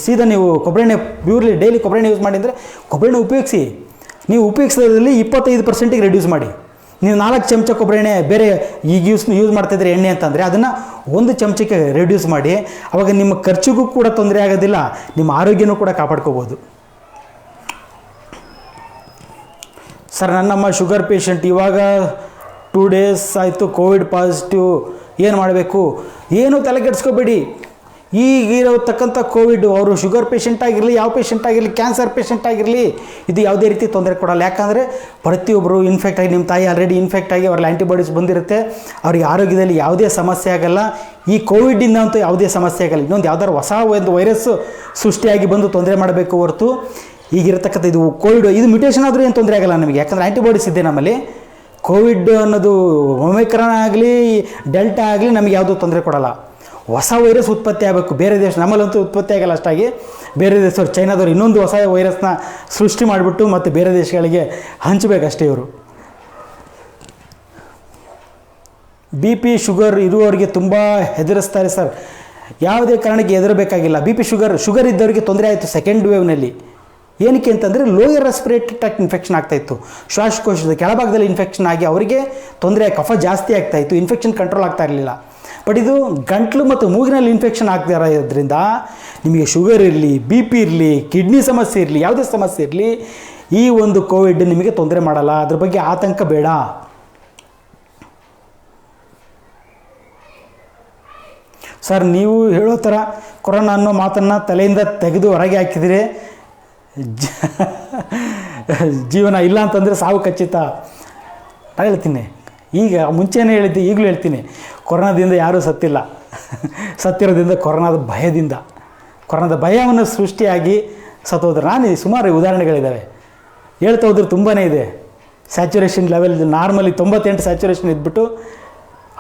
ಸೀದಾ ನೀವು ಕೊಬ್ಬರಿ ಎಣ್ಣೆ ಪ್ಯೂರ್ಲಿ ಡೈಲಿ ಕೊಬ್ಬರಿ ಎಣ್ಣೆ ಯೂಸ್ ಮಾಡಿ ಅಂದರೆ ಕೊಬ್ಬರಿ ಎಣ್ಣೆ ಉಪಯೋಗಿಸಿ. ನೀವು ಉಪಯೋಗಿಸೋದ್ರಲ್ಲಿ 25% ರೆಡ್ಯೂಸ್ ಮಾಡಿ. ನೀವು 4 ಚಮಚ ಕೊಬ್ಬರಿ ಎಣ್ಣೆ ಬೇರೆ ಈಗ ಯೂಸ್ ಮಾಡ್ತಾಯಿದ್ರೆ ಎಣ್ಣೆ ಅಂತಂದರೆ ಅದನ್ನು 1 ಚಮಚಕ್ಕೆ ರೆಡ್ಯೂಸ್ ಮಾಡಿ. ಆವಾಗ ನಿಮ್ಮ ಖರ್ಚಿಗೂ ಕೂಡ ತೊಂದರೆ ಆಗೋದಿಲ್ಲ, ನಿಮ್ಮ ಆರೋಗ್ಯನೂ ಕೂಡ ಕಾಪಾಡ್ಕೋಬೋದು. ಸರ್, ನನ್ನಮ್ಮ ಶುಗರ್ ಪೇಷಂಟ್, ಇವಾಗ 2 ಡೇಸ್ ಆಯಿತು ಕೋವಿಡ್ ಪಾಸಿಟಿವ್, ಏನು ಮಾಡಬೇಕು? ಏನೂ ತಲೆ ಕೆಡಿಸ್ಕೋಬೇಡಿ. ಈಗಿರತಕ್ಕಂಥ ಕೋವಿಡ್, ಅವರು ಶುಗರ್ ಪೇಷಂಟ್ ಆಗಿರಲಿ, ಯಾವ ಪೇಷಂಟ್ ಆಗಿರಲಿ, ಕ್ಯಾನ್ಸರ್ ಪೇಷಂಟ್ ಆಗಿರಲಿ, ಇದು ಯಾವುದೇ ರೀತಿ ತೊಂದರೆ ಕೊಡಲ್ಲ. ಯಾಕಂದರೆ ಪ್ರತಿಯೊಬ್ಬರು ಇನ್ಫೆಕ್ಟ್ ಆಗಿ, ನಿಮ್ಮ ತಾಯಿ ಆಲ್ರೆಡಿ ಇನ್ಫೆಕ್ಟ್ ಆಗಿ ಅವ್ರಲ್ಲಿ ಆ್ಯಂಟಿಬಾಡೀಸ್ ಬಂದಿರುತ್ತೆ. ಅವ್ರಿಗೆ ಆರೋಗ್ಯದಲ್ಲಿ ಯಾವುದೇ ಸಮಸ್ಯೆ ಆಗಲ್ಲ. ಈ ಕೋವಿಡಿಂದ ಅಂತೂ ಯಾವುದೇ ಸಮಸ್ಯೆ ಆಗಲ್ಲ. ಇನ್ನೊಂದು ಯಾವ್ದಾದ್ರು ಹೊಸ ಒಂದು ವೈರಸ್ ಸೃಷ್ಟಿಯಾಗಿ ಬಂದು ತೊಂದರೆ ಮಾಡಬೇಕು ಹೊರತು ಈಗಿರತಕ್ಕಂಥ ಇದು ಕೋವಿಡ್ ಇದು ಮ್ಯುಟೇಷನ್ ಆದರೂ ಏನು ತೊಂದರೆ ಆಗಲ್ಲ ನಮಗೆ. ಯಾಕಂದರೆ ಆ್ಯಂಟಿಬಾಡೀಸ್ ಇದೆ ನಮ್ಮಲ್ಲಿ. ಕೋವಿಡ್ ಅನ್ನೋದು ಒಮಿಕ್ರಾನ್ ಆಗಲಿ ಡೆಲ್ಟಾ ಆಗಲಿ ನಮಗೆ ಯಾವುದೂ ತೊಂದರೆ ಕೊಡಲ್ಲ. ಹೊಸ ವೈರಸ್ ಉತ್ಪತ್ತಿ ಆಗಬೇಕು ಬೇರೆ ದೇಶ, ನಮ್ಮಲ್ಲಂತೂ ಉತ್ಪತ್ತಿ ಆಗಲ್ಲ ಅಷ್ಟಾಗಿ. ಬೇರೆ ದೇಶದವ್ರು, ಚೈನಾದವ್ರು ಇನ್ನೊಂದು ಹೊಸ ವೈರಸ್ನ ಸೃಷ್ಟಿ ಮಾಡಿಬಿಟ್ಟು ಮತ್ತು ಬೇರೆ ದೇಶಗಳಿಗೆ ಹಂಚಬೇಕಷ್ಟೇ ಇವರು. BP ಶುಗರ್ ಇರುವವರಿಗೆ ತುಂಬ ಹೆದರಿಸ್ತಾರೆ ಸರ್. ಯಾವುದೇ ಕಾರಣಕ್ಕೆ ಹೆದರಬೇಕಾಗಿಲ್ಲ. BP ಶುಗರ್ ಇದ್ದವರಿಗೆ ತೊಂದರೆ ಆಯಿತು ಸೆಕೆಂಡ್ ವೇವ್ನಲ್ಲಿ. ಏನಕ್ಕೆ ಅಂತಂದರೆ ಲೋಯರ್ ರೆಸ್ಪಿರೇಟರಿ ಟ್ರ್ಯಾಕ್ಟ್ ಇನ್ಫೆಕ್ಷನ್ ಆಗ್ತಾಯಿತ್ತು. ಶ್ವಾಸಕೋಶದ ಕೆಳಭಾಗದಲ್ಲಿ ಇನ್ಫೆಕ್ಷನ್ ಆಗಿ ಅವರಿಗೆ ತೊಂದರೆ, ಕಫ ಜಾಸ್ತಿ ಆಗ್ತಾಯಿತ್ತು, ಇನ್ಫೆಕ್ಷನ್ ಕಂಟ್ರೋಲ್ ಆಗ್ತಾ ಇರಲಿಲ್ಲ. ಬಟ್ ಇದು ಗಂಟ್ಲು ಮತ್ತು ಮೂಗಿನಲ್ಲಿ ಇನ್ಫೆಕ್ಷನ್ ಆಗ್ತಾ ಇರೋದ್ರಿಂದ ನಿಮಗೆ ಶುಗರ್ ಇರಲಿ, BP ಇರಲಿ, ಕಿಡ್ನಿ ಸಮಸ್ಯೆ ಇರಲಿ, ಯಾವುದೇ ಸಮಸ್ಯೆ ಇರಲಿ, ಈ ಒಂದು ಕೋವಿಡ್ ನಿಮಗೆ ತೊಂದರೆ ಮಾಡಲ್ಲ. ಅದ್ರ ಬಗ್ಗೆ ಆತಂಕ ಬೇಡ. ಸರ್, ನೀವು ಹೇಳೋ ಥರ ಕೊರೋನಾ ಅನ್ನೋ ಮಾತನ್ನು ತಲೆಯಿಂದ ತೆಗೆದು ಹೊರಗೆ ಹಾಕಿದರೆ ಜೀವನ ಇಲ್ಲ ಅಂತಂದರೆ ಸಾವು ಖಚಿತ. ನಾನು ಹೇಳ್ತೀನಿ, ಈಗ ಮುಂಚೆನೇ ಹೇಳಿದ್ದೆ, ಈಗಲೂ ಹೇಳ್ತೀನಿ, ಕೊರೋನಾದಿಂದ ಯಾರೂ ಸತ್ತಿಲ್ಲ. ಸತ್ತಿರೋದ್ರಿಂದ ಕೊರೋನಾದ ಭಯವನ್ನು ಸೃಷ್ಟಿಯಾಗಿ ಸತ್ತೋದ್ರೆ. ನಾನು ಸುಮಾರು ಉದಾಹರಣೆಗಳಿದ್ದಾವೆ, ಹೇಳ್ತಾ ಹೋದ್ರೆ ತುಂಬಾ ಇದೆ. ಸ್ಯಾಚುರೇಷನ್ ಲೆವೆಲ್ ನಾರ್ಮಲಿ 98 ಸ್ಯಾಚುರೇಷನ್ ಇದ್ಬಿಟ್ಟು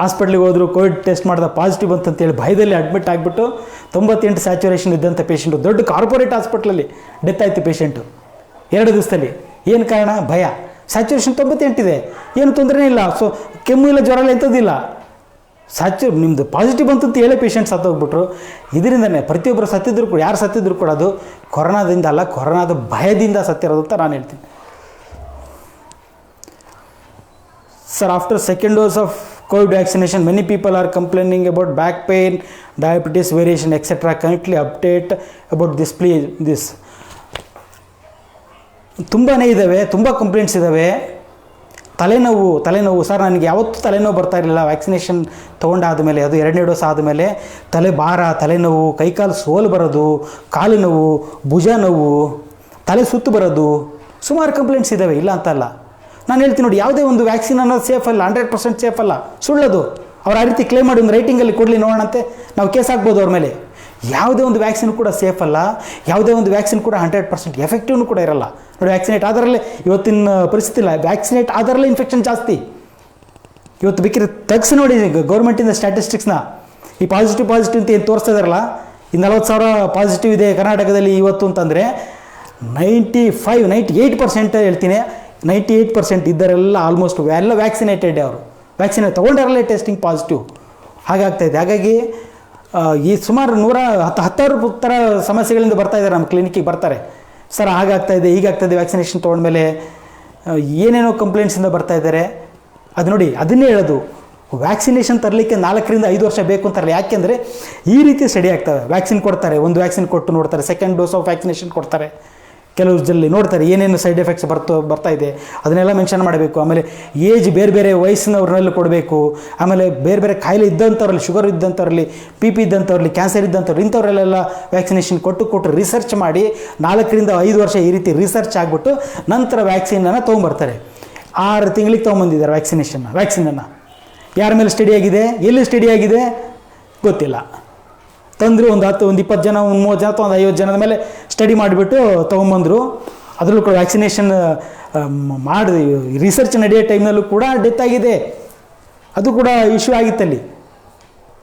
ಹಾಸ್ಪಿಟ್ಲಿಗೆ ಹೋದ್ರು, ಕೋವಿಡ್ ಟೆಸ್ಟ್ ಮಾಡಿದ ಪಾಸಿಟಿವ್ ಬಂತಂತೇಳಿ ಭಯದಲ್ಲಿ ಅಡ್ಮಿಟ್ ಆಗಿಬಿಟ್ಟು 98 ಸ್ಯಾಚುರೇಷನ್ ಇದ್ದಂಥ ಪೇಷೆಂಟು ದೊಡ್ಡ ಕಾರ್ಪೊರೇಟ್ ಹಾಸ್ಪಿಟ್ಲಲ್ಲಿ ಡೆತ್ ಆಯಿತು ಪೇಷೆಂಟು 2 ದಿವಸದಲ್ಲಿ. ಏನು ಕಾರಣ? ಭಯ. ಸ್ಯಾಚುರೇಷನ್ 98 ಇದೆ, ಏನು ತೊಂದರೆನೇ ಇಲ್ಲ. ಸೊ ಕೆಮ್ಮು ಇಲ್ಲ, ಜ್ವರ ಇಲ್ಲ, ಎಂಥದ್ದಿಲ್ಲ. ನಿಮ್ಮದು ಪಾಸಿಟಿವ್ ಬಂತು ಅಂತ ಹೇಳೇ ಪೇಷಂಟ್ ಸತ್ತೋಗ್ಬಿಟ್ರು. ಇದರಿಂದನೇ ಪ್ರತಿಯೊಬ್ಬರು ಸತ್ತಿದ್ರು ಕೂಡ, ಯಾರು ಸತ್ತಿದ್ರು ಕೂಡ ಅದು ಕೊರೋನಾದಿಂದ ಅಲ್ಲ, ಕೊರೋನಾದ ಭಯದಿಂದ ಸತ್ತಿರೋದು ಅಂತ ನಾನು ಹೇಳ್ತೀನಿ. Sir, after second dose of Covid vaccination many people are complaining about back pain, diabetes variation etcetera. Correctly update about this. ತುಂಬಾ ಇದ್ದಾವೆ, ತುಂಬ ಕಂಪ್ಲೇಂಟ್ಸ್ ಇದ್ದಾವೆ. ತಲೆನೋವು ಸರ್, ನನಗೆ ಯಾವತ್ತೂ ತಲೆನೋವು ಬರ್ತಾ ಇರಲಿಲ್ಲ. ವ್ಯಾಕ್ಸಿನೇಷನ್ ತೊಗೊಂಡಾದ ಮೇಲೆ, ಅದು 2ನೇ ಡೋಸ್ ಆದಮೇಲೆ ಭಾರ, ತಲೆನೋವು, ಕೈಕಾಲು ಸೋಲು ಬರೋದು, ಕಾಲು ನೋವು, ಭುಜ ನೋವು, ತಲೆ ಸುತ್ತು ಬರೋದು, ಸುಮಾರು ಕಂಪ್ಲೇಂಟ್ಸ್ ಇದ್ದಾವೆ, ಇಲ್ಲ ಅಂತಲ್ಲ. ನಾನು ಹೇಳ್ತೀನಿ ನೋಡಿ, ಯಾವುದೇ ಒಂದು ವ್ಯಾಕ್ಸಿನ್ ಅನ್ನೋದು ಸೇಫ್ ಅಲ್ಲ, 100% ಸೇಫ್ ಅಲ್ಲ, ಸುಳ್ಳದು. ಅವ್ರು ಆ ರೀತಿ ಕ್ಲೇಮ್ ಮಾಡಿ ಒಂದು ರೈಟಿಂಗಲ್ಲಿ ಕೊಡಲಿ ನೋಡೋಣಂತೆ, ನಾವು ಕೇಸ್ ಹಾಕ್ಬೋದು ಅವ್ರ ಮೇಲೆ. ಯಾವುದೇ ಒಂದು ವ್ಯಾಕ್ಸಿನ್ ಕೂಡ ಸೇಫ್ ಅಲ್ಲ, ಯಾವುದೇ ಒಂದು ವ್ಯಾಕ್ಸಿನ್ ಕೂಡ 100% ಎಫೆಕ್ಟಿವ್ನು ಕೂಡ ಇರಲ್ಲ. ನೋಡಿ, ವ್ಯಾಕ್ಸಿನೇಟ್ ಆದರಲ್ಲೇ ಇವತ್ತಿನ ಪರಿಸ್ಥಿತಿ ಇಲ್ಲ, ವ್ಯಾಕ್ಸಿನೇಟ್ ಆದರಲ್ಲೇ ಇನ್ಫೆಕ್ಷನ್ ಜಾಸ್ತಿ. ಇವತ್ತು ಬೇಕಿದ್ರೆ ತೆಗ್ಸಿ ನೋಡಿ ಗೌರ್ಮೆಂಟಿಂದ ಸ್ಟ್ಯಾಟಿಸ್ಟಿಕ್ಸ್ನ. ಈ ಪಾಸಿಟಿವ್ ಅಂತ ಏನು ತೋರಿಸ್ತಾ ಇದಾರಲ್ಲ, ಈ 40,000 ಪಾಸಿಟಿವ್ ಇದೆ ಕರ್ನಾಟಕದಲ್ಲಿ ಇವತ್ತು ಅಂತಂದರೆ 98% ಹೇಳ್ತೀನಿ, 98% ಇದ್ದರೆಲ್ಲ ಆಲ್ಮೋಸ್ಟ್ ಎಲ್ಲ ವ್ಯಾಕ್ಸಿನೇಟೆಡ್. ಅವರು ವ್ಯಾಕ್ಸಿನೇಟ್ ತೊಗೊಂಡಾರಲ್ಲೇ ಟೆಸ್ಟಿಂಗ್ ಪಾಸಿಟಿವ್ ಹಾಗಾಗ್ತಾಯಿದೆ. ಹಾಗಾಗಿ ಈ ಸುಮಾರು 110 ಥರ ಸಮಸ್ಯೆಗಳಿಂದ ಬರ್ತಾ ಇದ್ದಾರೆ, ನಮ್ಮ ಕ್ಲಿನಿಕ್ಕಿಗೆ ಬರ್ತಾರೆ. ಸರ್, ಹಾಗಾಗ್ತಾಯಿದೆ, ಹೀಗಾಗ್ತಾಯಿದೆ, ವ್ಯಾಕ್ಸಿನೇಷನ್ ತೊಗೊಂಡ್ಮೇಲೆ ಏನೇನೋ ಕಂಪ್ಲೇಂಟ್ಸಿಂದ ಬರ್ತಾ ಇದ್ದಾರೆ. ಅದು ನೋಡಿ, ಅದನ್ನೇ ಹೇಳೋದು, ವ್ಯಾಕ್ಸಿನೇಷನ್ ತರಲಿಕ್ಕೆ 4 ರಿಂದ 5 ವರ್ಷ ಬೇಕು ಅಂತಾರಲ್ಲ. ಯಾಕೆಂದರೆ ಈ ರೀತಿ ಸ್ಟಡಿ ಆಗ್ತವೆ. ವ್ಯಾಕ್ಸಿನ್ ಕೊಡ್ತಾರೆ, ಒಂದು ವ್ಯಾಕ್ಸಿನ್ ಕೊಟ್ಟು ನೋಡ್ತಾರೆ, ಸೆಕೆಂಡ್ ಡೋಸ್ ಆಫ್ ವ್ಯಾಕ್ಸಿನೇಷನ್ ಕೊಡ್ತಾರೆ, ಕೆಲವು ಜಲ್ಲಿ ನೋಡ್ತಾರೆ ಏನೇನು ಸೈಡ್ ಎಫೆಕ್ಟ್ಸ್ ಬರ್ತಾ ಇದೆ ಅದನ್ನೆಲ್ಲ ಮೆನ್ಷನ್ ಮಾಡಬೇಕು. ಆಮೇಲೆ ಏಜ್ ಬೇರೆ ವಯಸ್ಸಿನವ್ರನ್ನೆಲ್ಲ ಕೊಡಬೇಕು. ಆಮೇಲೆ ಬೇರೆ ಕಾಯಿಲೆ ಇದ್ದಂಥವ್ರಲ್ಲಿ, ಶುಗರ್ ಇದ್ದಂಥವ್ರಲ್ಲಿ, PP ಇದ್ದಂಥವ್ರಲ್ಲಿ, ಕ್ಯಾನ್ಸರ್ ಇದ್ದಂಥವ್ರು, ಇಂಥವ್ರಲ್ಲೆಲ್ಲ ವ್ಯಾಕ್ಸಿನೇಷನ್ ಕೊಟ್ಟು ರಿಸರ್ಚ್ ಮಾಡಿ 4 ರಿಂದ 5 ವರ್ಷ ಈ ರೀತಿ ರಿಸರ್ಚ್ ಆಗಿಬಿಟ್ಟು ನಂತರ ವ್ಯಾಕ್ಸಿನನ್ನು ತೊಗೊಂಬರ್ತಾರೆ. 6 ತಿಂಗಳಿಗೆ ತೊಗೊಂಬಂದಿದ್ದಾರೆ ವ್ಯಾಕ್ಸಿನನ್ನು. ಯಾರ ಮೇಲೆ ಸ್ಟಡಿ ಆಗಿದೆ, ಎಲ್ಲಿ ಸ್ಟಡಿ ಆಗಿದೆ ಗೊತ್ತಿಲ್ಲ. ತಂದರು ಒಂದು 20 ಜನ, 30 ಜನ ಅಥವಾ 50 ಜನದ ಮೇಲೆ ಸ್ಟಡಿ ಮಾಡಿಬಿಟ್ಟು ತೊಗೊಂಬಂದರು. ಅದರಲ್ಲೂ ಕೂಡ ವ್ಯಾಕ್ಸಿನೇಷನ್ ಮಾಡಿ ರಿಸರ್ಚ್ ನಡೆಯೋ ಟೈಮ್ನಲ್ಲೂ ಕೂಡ ಡೆತ್ ಆಗಿದೆ. ಅದು ಕೂಡ ಇಶ್ಯೂ ಆಗಿತ್ತಲ್ಲಿ.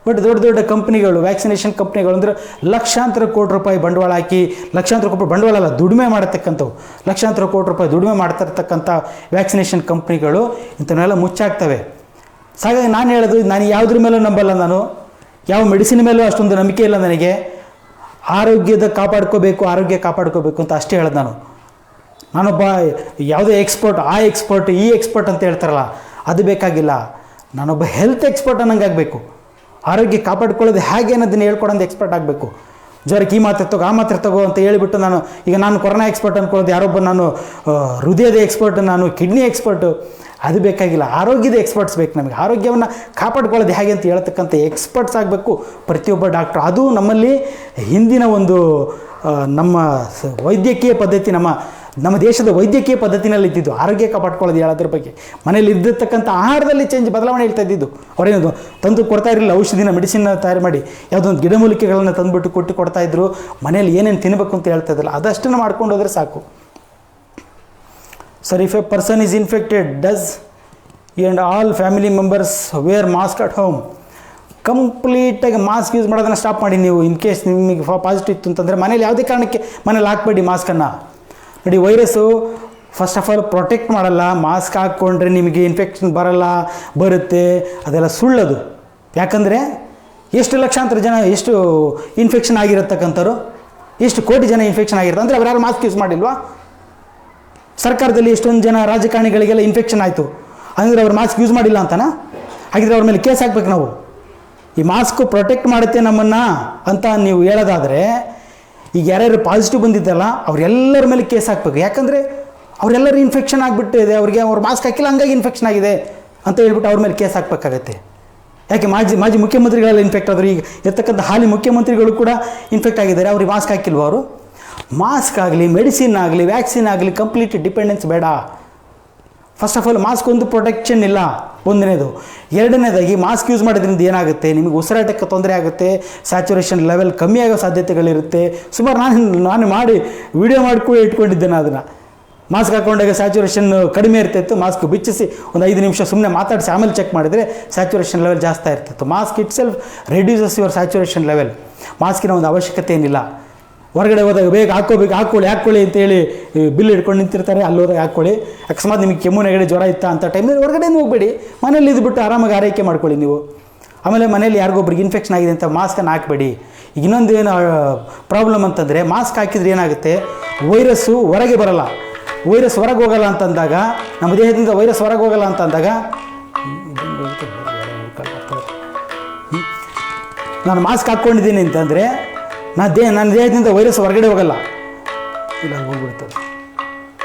ಬಟ್ ದೊಡ್ಡ ಕಂಪ್ನಿಗಳು, ವ್ಯಾಕ್ಸಿನೇಷನ್ ಕಂಪ್ನಿಗಳು ಅಂದರೆ ಲಕ್ಷಾಂತರ ಕೋಟಿ ರೂಪಾಯಿ ಬಂಡವಾಳ ಹಾಕಿ, ಲಕ್ಷಾಂತರ ಕೋಟಿ ಬಂಡವಾಳ ಅಲ್ಲ, ದುಡಿಮೆ ಮಾಡತಕ್ಕಂಥವು, ಲಕ್ಷಾಂತರ ಕೋಟಿ ರೂಪಾಯಿ ದುಡಿಮೆ ಮಾಡ್ತಿರ್ತಕ್ಕಂಥ ವ್ಯಾಕ್ಸಿನೇಷನ್ ಕಂಪ್ನಿಗಳು ಇಂಥವನ್ನೆಲ್ಲ ಮುಚ್ಚಾಗ್ತವೆ. ಹಾಗಾಗಿ ನಾನು ಹೇಳೋದು, ನಾನು ಯಾವುದ್ರ ಮೇಲೂ ನಂಬಲ್ಲ, ನಾನು ಯಾವ ಮೆಡಿಸಿನ್ ಮೇಲೂ ಅಷ್ಟೊಂದು ನಂಬಿಕೆ ಇಲ್ಲ ನನಗೆ. ಆರೋಗ್ಯ ಕಾಪಾಡ್ಕೋಬೇಕು ಅಂತ ಅಷ್ಟೇ ಹೇಳೋದು ನಾನು. ನಾನೊಬ್ಬ ಯಾವುದೇ ಎಕ್ಸ್ಪರ್ಟ್, ಈ ಎಕ್ಸ್ಪರ್ಟ್ ಅಂತ ಹೇಳ್ತಾರಲ್ಲ, ಅದು ಬೇಕಾಗಿಲ್ಲ. ನಾನೊಬ್ಬ ಹೆಲ್ತ್ ಎಕ್ಸ್ಪರ್ಟ್ ಅನ್ನಂಗೆ ಆಗಬೇಕು. ಆರೋಗ್ಯ ಕಾಪಾಡ್ಕೊಳ್ಳೋದು ಹೇಗೆ ಅನ್ನೋದನ್ನ ಹೇಳ್ಕೊಡೋದು ಎಕ್ಸ್ಪರ್ಟ್ ಆಗಬೇಕು. ಜ್ವರಕ್ಕೆ ಈ ಮಾತ್ರೆ ತಗೋ, ಆ ಮಾತ್ರೆ ತಗೋ ಅಂತ ಹೇಳಿಬಿಟ್ಟು ನಾನು ಕೊರೋನಾ ಎಕ್ಸ್ಪರ್ಟ್ ಅಂದ್ಕೊಳ್ಳೋದು, ಯಾರೊಬ್ಬ ನಾನು ಹೃದಯದ ಎಕ್ಸ್ಪರ್ಟ್, ನಾನು ಕಿಡ್ನಿ ಎಕ್ಸ್ಪರ್ಟು, ಅದು ಬೇಕಾಗಿಲ್ಲ. ಆರೋಗ್ಯದ ಎಕ್ಸ್ಪರ್ಟ್ಸ್ ಬೇಕು ನಮಗೆ. ಆರೋಗ್ಯವನ್ನು ಕಾಪಾಡ್ಕೊಳ್ಳೋದು ಹೇಗೆ ಅಂತ ಹೇಳ್ತಕ್ಕಂಥ ಎಕ್ಸ್ಪರ್ಟ್ಸ್ ಆಗಬೇಕು ಪ್ರತಿಯೊಬ್ಬ ಡಾಕ್ಟ್ರು. ಅದು ನಮ್ಮಲ್ಲಿ ಹಿಂದಿನ ಒಂದು ನಮ್ಮ ವೈದ್ಯಕೀಯ ಪದ್ಧತಿ, ನಮ್ಮ ದೇಶದ ವೈದ್ಯಕೀಯ ಪದ್ಧತಿನಲ್ಲಿ ಇದ್ದಿದ್ದು ಆರೋಗ್ಯ ಕಾಪಾಡ್ಕೊಳ್ಳೋದು ಹೇಳೋದ್ರ ಬಗ್ಗೆ. ಮನೇಲಿ ಇದ್ದಿರ್ತಕ್ಕಂಥ ಆಹಾರದಲ್ಲಿ ಬದಲಾವಣೆ ಹೇಳ್ತಾ ಇದ್ದಿದ್ದು. ಅವರೇನು ತಂದು ಕೊಡ್ತಾ ಇರಲಿಲ್ಲ, ಔಷಧಿನ ಮೆಡಿಸಿನ್ ತಯಾರು ಮಾಡಿ ಯಾವುದೊಂದು ಗಿಡಮೂಲಿಕೆಗಳನ್ನು ತಂದುಬಿಟ್ಟು ಕೊಡ್ತಾಯಿದ್ರು. ಮನೇಲಿ ಏನೇನು ತಿನ್ನಬೇಕು ಅಂತ ಹೇಳ್ತಾ ಇದ್ದಿಲ್ಲ, ಅದಷ್ಟನ್ನು ಮಾಡ್ಕೊಂಡು ಹೋದರೆ ಸಾಕು. Sir, if a person is infected, does and all family members wear mask at home? ಕಂಪ್ಲೀಟಾಗಿ ಮಾಸ್ಕ್ ಯೂಸ್ ಮಾಡೋದನ್ನು ಸ್ಟಾಪ್ ಮಾಡಿ. ನೀವು ಇನ್ ಕೇಸ್ ನಿಮಗೆ ಪಾಸಿಟಿವ್ ಇತ್ತು ಅಂತಂದರೆ ಮನೇಲಿ ಯಾವುದೇ ಕಾರಣಕ್ಕೆ ಮನೇಲಿ ಹಾಕಬೇಡಿ ಮಾಸ್ಕನ್ನು. ನೋಡಿ, virus first of all protect ಮಾಡಲ್ಲ. ಮಾಸ್ಕ್ ಹಾಕ್ಕೊಂಡ್ರೆ ನಿಮಗೆ ಇನ್ಫೆಕ್ಷನ್ ಬರುತ್ತೆ, ಅದೆಲ್ಲ ಸುಳ್ಳದು. ಯಾಕಂದರೆ ಎಷ್ಟು ಲಕ್ಷಾಂತರ ಜನ, ಎಷ್ಟು ಇನ್ಫೆಕ್ಷನ್ ಆಗಿರತಕ್ಕಂಥವ್ರು, ಎಷ್ಟು ಕೋಟಿ ಜನ ಇನ್ಫೆಕ್ಷನ್ ಆಗಿರುತ್ತೆ ಅಂದರೆ ಅವ್ರು ಯಾರು ಮಾಸ್ಕ್ ಯೂಸ್ ಮಾಡಿಲ್ವಾ? ಸರ್ಕಾರದಲ್ಲಿ ಎಷ್ಟೊಂದು ಜನ ರಾಜಕಾರಣಿಗಳಿಗೆಲ್ಲ ಇನ್ಫೆಕ್ಷನ್ ಆಯಿತು ಅಂದರೆ ಅವ್ರು ಮಾಸ್ಕ್ ಯೂಸ್ ಮಾಡಿಲ್ಲ ಅಂತನಾ? ಹಾಗಿದ್ರೆ ಅವ್ರ ಮೇಲೆ ಕೇಸ್ ಹಾಕ್ಬೇಕು ನಾವು. ಈ ಮಾಸ್ಕು ಪ್ರೊಟೆಕ್ಟ್ ಮಾಡುತ್ತೆ ನಮ್ಮನ್ನು ಅಂತ ನೀವು ಹೇಳೋದಾದರೆ, ಈಗ ಯಾರ್ಯಾರು ಪಾಸಿಟಿವ್ ಬಂದಿದ್ದಲ್ಲ ಅವರೆಲ್ಲರ ಮೇಲೆ ಕೇಸ್ ಹಾಕಬೇಕು. ಯಾಕಂದರೆ ಅವರೆಲ್ಲರೂ ಇನ್ಫೆಕ್ಷನ್ ಆಗಿಬಿಟ್ಟಿದೆ, ಅವ್ರು ಮಾಸ್ಕ್ ಹಾಕಿಲ್ಲ ಹಂಗಾಗಿ ಇನ್ಫೆಕ್ಷನ್ ಆಗಿದೆ ಅಂತ ಹೇಳ್ಬಿಟ್ಟು ಅವ್ರ ಮೇಲೆ ಕೇಸ್ ಹಾಕಬೇಕಾಗತ್ತೆ. ಯಾಕೆ ಮಾಜಿ ಮುಖ್ಯಮಂತ್ರಿಗಳೆಲ್ಲ ಇನ್ಫೆಕ್ಟ್ ಆದರು. ಈಗ ಇರ್ತಕ್ಕಂಥ ಹಾಲಿ ಮುಖ್ಯಮಂತ್ರಿಗಳು ಕೂಡ ಇನ್ಫೆಕ್ಟ್ ಆಗಿದ್ದಾರೆ. ಅವ್ರಿಗೆ ಮಾಸ್ಕ್ ಹಾಕಿಲ್ವ ಅವರು? ಮಾಸ್ಕ್ ಆಗಲಿ, ಮೆಡಿಸಿನ್ ಆಗಲಿ, ವ್ಯಾಕ್ಸಿನ್ ಆಗಲಿ, ಕಂಪ್ಲೀಟ್ ಡಿಪೆಂಡೆನ್ಸ್ ಬೇಡ. ಫಸ್ಟ್ ಆಫ್ ಆಲ್ ಮಾಸ್ಕ್ ಒಂದು ಪ್ರೊಟೆಕ್ಷನ್ ಇಲ್ಲ, ಒಂದನೇದು. ಎರಡನೇದಾಗಿ ಮಾಸ್ಕ್ ಯೂಸ್ ಮಾಡೋದ್ರಿಂದ ಏನಾಗುತ್ತೆ, ನಿಮಗೆ ಉಸಿರಾಟಕ್ಕೆ ತೊಂದರೆ ಆಗುತ್ತೆ, ಸ್ಯಾಚುರೇಷನ್ ಲೆವೆಲ್ ಕಮ್ಮಿ ಆಗೋ ಸಾಧ್ಯತೆಗಳಿರುತ್ತೆ. ಸುಮಾರು ನಾನು ಮಾಡಿ ವಿಡಿಯೋ ಮಾಡ್ಕೊಂಡು ಇಟ್ಕೊಂಡಿದ್ದೇನೆ ಅದನ್ನು. ಮಾಸ್ಕ್ ಹಾಕೊಂಡಾಗ ಸ್ಯಾಚುರೇಷನ್ ಕಡಿಮೆ ಇರ್ತಿತ್ತು, ಮಾಸ್ಕ್ ಬಿಚ್ಚಿಸಿ ಒಂದು 5 ನಿಮಿಷ ಸುಮ್ಮನೆ ಮಾತಾಡಿಸಿ ಆಮೇಲೆ ಚೆಕ್ ಮಾಡಿದರೆ ಸ್ಯಾಚುರೇಷನ್ ಲೆವೆಲ್ ಜಾಸ್ತಿ ಇರ್ತಿತ್ತು. Mask itself reduces your saturation level. ಮಾಸ್ಕಿನ ಒಂದು ಅವಶ್ಯಕತೆ ಏನಿಲ್ಲ. ಹೊರಗಡೆ ಹೋದಾಗ ಬೇಗ ಹಾಕ್ಕೊಳ್ಳಿ ಅಂತೇಳಿ ಬಿಲ್ ಹಿಡ್ಕೊಂಡು ನಿಂತಿರ್ತಾರೆ. ಅಲ್ಲಿ ಹೋದಾಗ ಹಾಕ್ಕೊಳ್ಳಿ. ಅಕಸ್ಮಾತ್ ನಿಮಗೆ ಕೆಮ್ಮು ನೆಗಡಿ ಜ್ವರ ಇತ್ತ ಅಂತ ಟೈಮಲ್ಲಿ ಹೊರಗಡೆನೂ ಹೋಗಬೇಡಿ, ಮನೇಲಿ ಇದ್ಬಿಟ್ಟು ಆರಾಮಾಗಿ ಆರೈಕೆ ಮಾಡ್ಕೊಳ್ಳಿ ನೀವು. ಆಮೇಲೆ ಮನೇಲಿ ಯಾರಿಗೊಬ್ರಿಗೆ ಇನ್ಫೆಕ್ಷನ್ ಆಗಿದೆ ಅಂತ ಮಾಸ್ಕನ್ನು ಹಾಕಬೇಡಿ. ಈಗ ಇನ್ನೊಂದು ಏನು ಪ್ರಾಬ್ಲಮ್ ಅಂತಂದರೆ, ಮಾಸ್ಕ್ ಹಾಕಿದ್ರೆ ಏನಾಗುತ್ತೆ, ವೈರಸ್ಸು ಹೊರಗೆ ಬರಲ್ಲ. ವೈರಸ್ ಹೊರಗೆ ಹೋಗಲ್ಲ ಅಂತಂದಾಗ, ನಮ್ಮ ದೇಹದಿಂದ ವೈರಸ್ ಹೊರಗೆ ಹೋಗಲ್ಲ ಅಂತಂದಾಗ, ನಾನು ಮಾಸ್ಕ್ ಹಾಕ್ಕೊಂಡಿದ್ದೀನಿ ಅಂತಂದರೆ ನನ್ನ ದೇಹದಿಂದ ವೈರಸ್ ಹೊರಗಡೆ ಹೋಗಲ್ಲ. ಇಲ್ಲ ಹೋಗ್ಬಿಡ್ತದೆ.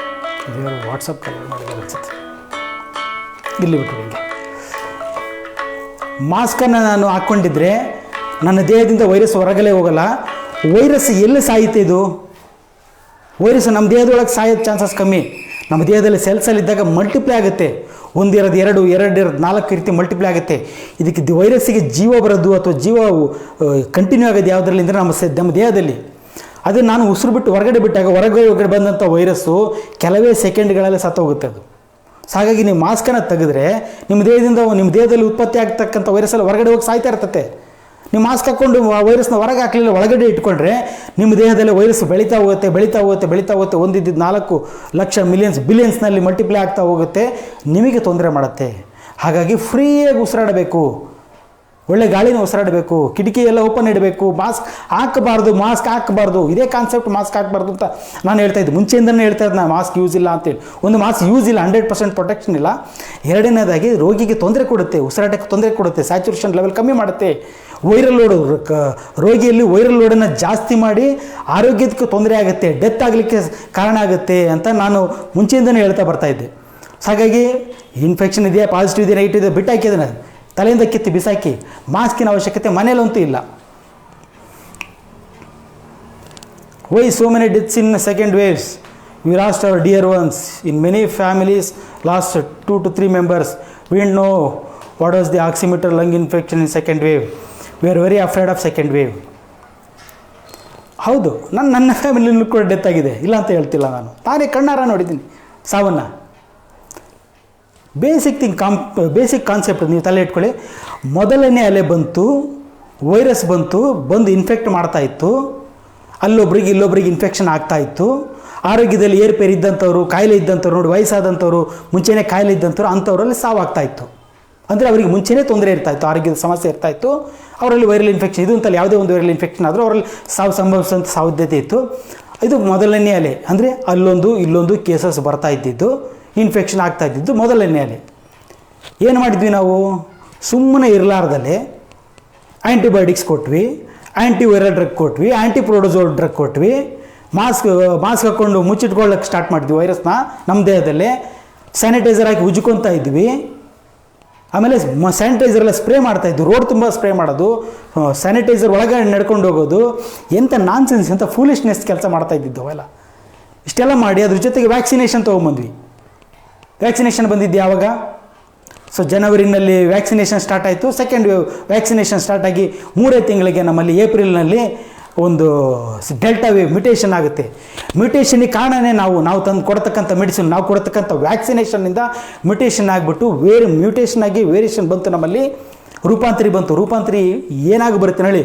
ವಾಟ್ಸಪ್ ಕಾಲ್ ಮಾಡಿದ್ದಾರೆ ಅನ್ಸುತ್ತೆ, ಇಲ್ಲಿ ಬಿಟ್ಟು ಹಿಂಗೆ ಮಾಸ್ಕನ್ನು ನಾನು ಹಾಕ್ಕೊಂಡಿದ್ರೆ ನನ್ನ ದೇಹದಿಂದ ವೈರಸ್ ಹೊರಗಲೇ ಹೋಗಲ್ಲ. ವೈರಸ್ ಎಲ್ಲಿ ಸಾಯುತ್ತೆ? ಇದು ವೈರಸ್ ನಮ್ಮ ದೇಹದೊಳಗೆ ಸಾಯೋದು ಚಾನ್ಸಸ್ ಕಮ್ಮಿ. ನಮ್ಮ ದೇಹದಲ್ಲಿ ಸೆಲ್ಸಲ್ಲಿದ್ದಾಗ ಮಲ್ಟಿಪ್ಲೈ ಆಗುತ್ತೆ. ಒಂದಿರೋದು 2, 2 ಇರೋದು 4 ರೀತಿ ಮಲ್ಟಿಪ್ಲೈ ಆಗುತ್ತೆ. ಇದಕ್ಕೆ ವೈರಸ್ಸಿಗೆ ಜೀವ ಬರೋದು ಅಥವಾ ಜೀವ ಕಂಟಿನ್ಯೂ ಆಗೋದು ಯಾವುದರಲ್ಲಿ ಅಂದರೆ ನಮ್ಮ ದೇಹದಲ್ಲಿ. ಅದೇ ನಾನು ಉಸಿರು ಬಿಟ್ಟು ಹೊರಗಡೆ ಬಿಟ್ಟಾಗ ಹೊರಗಡೆ ಬಂದಂಥ ವೈರಸ್ಸು ಕೆಲವೇ ಸೆಕೆಂಡ್ಗಳಲ್ಲಿ ಸತ್ತೋಗುತ್ತೆ ಅದು. ಸೊ ಹಾಗಾಗಿ ನೀವು ಮಾಸ್ಕನ್ನು ತೆಗೆದ್ರೆ ನಿಮ್ಮ ದೇಹದಲ್ಲಿ ಉತ್ಪತ್ತಿ ಆಗ್ತಕ್ಕಂಥ ವೈರಸ್ಸಲ್ಲಿ ಹೊರಗಡೆ ಹೋಗಿ ಸಾಯ್ತಾ ಇರ್ತತೆ. ನೀವು ಮಾಸ್ಕ್ ಹಾಕ್ಕೊಂಡು ವೈರಸ್ನ ಹೊರಗೆ ಹಾಕಲಿಲ್ಲ, ಒಳಗಡೆ ಇಟ್ಕೊಂಡ್ರೆ ನಿಮ್ಮ ದೇಹದಲ್ಲಿ ವೈರಸ್ ಬೆಳೀತಾ ಹೋಗುತ್ತೆ. ಒಂದಿದ್ದು 4 ಲಕ್ಷ ಬಿಲಿಯನ್ಸ್ನಲ್ಲಿ ಮಲ್ಟಿಪ್ಲೈ ಆಗ್ತಾ ಹೋಗುತ್ತೆ, ನಿಮಗೆ ತೊಂದರೆ ಮಾಡುತ್ತೆ. ಹಾಗಾಗಿ ಫ್ರೀಯಾಗಿ ಉಸಿರಾಡಬೇಕು, ಒಳ್ಳೆ ಗಾಳಿನ ಉಸಿರಾಡಬೇಕು, ಕಿಟಕಿ ಎಲ್ಲ ಓಪನ್ ಇಡಬೇಕು. ಮಾಸ್ಕ್ ಹಾಕಬಾರ್ದು. ಇದೇ ಕಾನ್ಸೆಪ್ಟ್, ಮಾಸ್ಕ್ ಹಾಕಬಾರ್ದು ಅಂತ ನಾನು ಹೇಳ್ತಾ ಇದ್ದೆ, ಮುಂಚೆಯಿಂದನೇ ಹೇಳ್ತಾ ಇದ್ದೆ ನಾನು ಮಾಸ್ಕ್ ಯೂಸ್ ಇಲ್ಲ ಅಂತೇಳಿ. ಒಂದು ಮಾಸ್ಕ್ ಯೂಸ್ ಇಲ್ಲ, 100% ಪ್ರೊಟೆಕ್ಷನ್ ಇಲ್ಲ. ಎರಡನೇದಾಗಿ ರೋಗಿಗೆ ತೊಂದರೆ ಕೊಡುತ್ತೆ, ಉಸಿರಾಟಕ್ಕೆ ತೊಂದರೆ ಕೊಡುತ್ತೆ, ಸ್ಯಾಚುರೇಷನ್ ಲೆವೆಲ್ ಕಮ್ಮಿ ಮಾಡುತ್ತೆ. ರೋಗಿಯಲ್ಲಿ ವೈರಲ್ ಲೋಡನ್ನು ಜಾಸ್ತಿ ಮಾಡಿ ಆರೋಗ್ಯಕ್ಕೆ ತೊಂದರೆ ಆಗುತ್ತೆ, ಡೆತ್ ಆಗಲಿಕ್ಕೆ ಕಾರಣ ಆಗುತ್ತೆ ಅಂತ ನಾನು ಮುಂಚೆಯಿಂದನೇ ಹೇಳ್ತಾ ಬರ್ತಾಯಿದ್ದೆ. ಹಾಗಾಗಿ ಇನ್ಫೆಕ್ಷನ್ ಇದೆಯಾ, ಪಾಸಿಟಿವ್ ಇದೆಯಾ, ನೆಗೆಟಿವ್ ಇದೆ ಬಿಟ್ಟು ಹಾಕಿದ್ರೆ ತಲೆಯಿಂದ ಕಿತ್ತಿ ಬಿಸಾಕಿ. ಮಾಸ್ಕಿನ ಅವಶ್ಯಕತೆ ಮನೇಲಂತೂ ಇಲ್ಲ. Why so many deaths in second waves? We lost our dear ones. In many families lost 2 to 3 members. We didn't know what was the oximeter lung infection in second wave. We are very afraid of second wave. ಹೌದು, ನನ್ನ ಫ್ಯಾಮಿಲಿಯಲ್ಲೂ ಕೂಡ death ಆಗಿದೆ, ಇಲ್ಲ ಅಂತ ಹೇಳ್ತಿಲ್ಲ. ನಾನೇ ಕಣ್ಣಾರ ನೋಡಿದ್ದೀನಿ ಸಾವನ್ನು. ಬೇಸಿಕ್ ಕಾನ್ಸೆಪ್ಟ್ ನೀವು ತಲೆ ಇಟ್ಕೊಳ್ಳಿ. ಮೊದಲನೇ ಅಲೆ ಬಂತು, ವೈರಸ್ ಬಂದು ಇನ್ಫೆಕ್ಟ್ ಮಾಡ್ತಾಯಿತ್ತು. ಅಲ್ಲೊಬ್ರಿಗೆ ಇಲ್ಲೊಬ್ರಿಗೆ ಇನ್ಫೆಕ್ಷನ್ ಆಗ್ತಾಯಿತ್ತು. ಆರೋಗ್ಯದಲ್ಲಿ ಏರ್ಪೇರು ಇದ್ದಂಥವ್ರು, ಕಾಯಿಲೆ ಇದ್ದಂಥವ್ರು, ನೋಡಿ ವಯಸ್ಸಾದಂಥವ್ರು, ಮುಂಚೆನೇ ಕಾಯಿಲೆ ಇದ್ದಂಥವ್ರು, ಅಂಥವರಲ್ಲಿ ಸಾವಾಗ್ತಾಯಿತ್ತು. ಅಂದರೆ ಅವರಿಗೆ ಮುಂಚೆನೇ ತೊಂದರೆ ಇರ್ತಾಯಿತ್ತು, ಆರೋಗ್ಯದ ಸಮಸ್ಯೆ ಇರ್ತಾಯಿತ್ತು. ಅವರಲ್ಲಿ ವೈರಲ್ ಇನ್ಫೆಕ್ಷನ್, ಇದು ಅಂತಲ್ಲ ಯಾವುದೇ ಒಂದು ವೈರಲ್ ಇನ್ಫೆಕ್ಷನ್ ಆದರೂ ಅವರಲ್ಲಿ ಸಾವು ಸಂಭವಿಸುವಂಥ ಸಾಧ್ಯತೆ ಇತ್ತು. ಇದು ಮೊದಲನೇ ಅಲೆ, ಅಂದರೆ ಇಲ್ಲೊಂದು ಕೇಸಸ್ ಬರ್ತಾ ಇದ್ದಿದ್ದು, ಇನ್ಫೆಕ್ಷನ್ ಆಗ್ತಾ ಇದ್ದಿದ್ದು ಮೊದಲನೇ ಅಲೆ. ಏನು ಮಾಡಿದ್ವಿ ನಾವು? ಸುಮ್ಮನೆ ಇರಲಾರ್ದಲ್ಲೇ ಆ್ಯಂಟಿಬಯೋಟಿಕ್ಸ್ ಕೊಟ್ವಿ, ಆ್ಯಂಟಿವೈರಲ್ ಡ್ರಗ್ ಕೊಟ್ವಿ, ಆ್ಯಂಟಿಪ್ರೋಟೋಜೋಲ್ ಡ್ರಗ್ ಕೊಟ್ವಿ. ಮಾಸ್ಕ್ ಹಾಕ್ಕೊಂಡು ಮುಚ್ಚಿಟ್ಕೊಳ್ಳೋಕ್ಕೆ ಸ್ಟಾರ್ಟ್ ಮಾಡಿದ್ವಿ ವೈರಸ್ನ ನಮ್ಮ ದೇಹದಲ್ಲೇ. ಸ್ಯಾನಿಟೈಸರ್ ಹಾಕಿ ಉಜ್ಕೊತಾ ಇದ್ವಿ. ಆಮೇಲೆ ಸ್ಯಾನಿಟೈಸರೆಲ್ಲ ಸ್ಪ್ರೇ ಮಾಡ್ತಾಯಿದ್ವಿ, ರೋಡ್ ತುಂಬ ಸ್ಪ್ರೇ ಮಾಡೋದು, ಸ್ಯಾನಿಟೈಸರ್ ಒಳಗಡೆ ನಡ್ಕೊಂಡು ಹೋಗೋದು. ಎಂಥ ನಾನ್ಸೆನ್ಸ್, ಎಂಥ ಫೂಲಿಶ್ನೆಸ್ ಕೆಲಸ ಮಾಡ್ತಾಯಿದ್ದಿದ್ದು ಅವೆಲ್ಲ. ಇಷ್ಟೆಲ್ಲ ಮಾಡಿ ಅದ್ರ ಜೊತೆಗೆ ವ್ಯಾಕ್ಸಿನೇಷನ್ ತೊಗೊಂಬಂದ್ವಿ. ವ್ಯಾಕ್ಸಿನೇಷನ್ ಬಂದಿದ್ದು ಯಾವಾಗ? ಸೊ ಜನವರಿನಲ್ಲಿ ವ್ಯಾಕ್ಸಿನೇಷನ್ ಸ್ಟಾರ್ಟ್ ಆಯಿತು. ಸೆಕೆಂಡ್ ವೇವ್ ವ್ಯಾಕ್ಸಿನೇಷನ್ ಸ್ಟಾರ್ಟ್ ಆಗಿ 3 ತಿಂಗಳಿಗೆ ನಮ್ಮಲ್ಲಿ ಏಪ್ರಿಲ್ನಲ್ಲಿ ಒಂದು ಡೆಲ್ಟಾ ವೇವ್ ಮ್ಯೂಟೇಷನ್ ಆಗುತ್ತೆ. ಮ್ಯೂಟೇಷನಿಗೆ ಕಾರಣನೇ ನಾವು ತಂದು ಕೊಡ್ತಕ್ಕಂಥ ಮೆಡಿಸಿನ್, ನಾವು ಕೊಡ್ತಕ್ಕಂಥ ವ್ಯಾಕ್ಸಿನೇಷನ್ನಿಂದ ಮ್ಯೂಟೇಷನ್ ಆಗಿಬಿಟ್ಟು ಮ್ಯೂಟೇಷನ್ ಆಗಿ ವೇರಿಯೇಷನ್ ಬಂತು, ನಮ್ಮಲ್ಲಿ ರೂಪಾಂತರಿ ಬಂತು. ರೂಪಾಂತರಿ ಏನಾಗಿ ಬರುತ್ತೆ ಹೇಳಿ?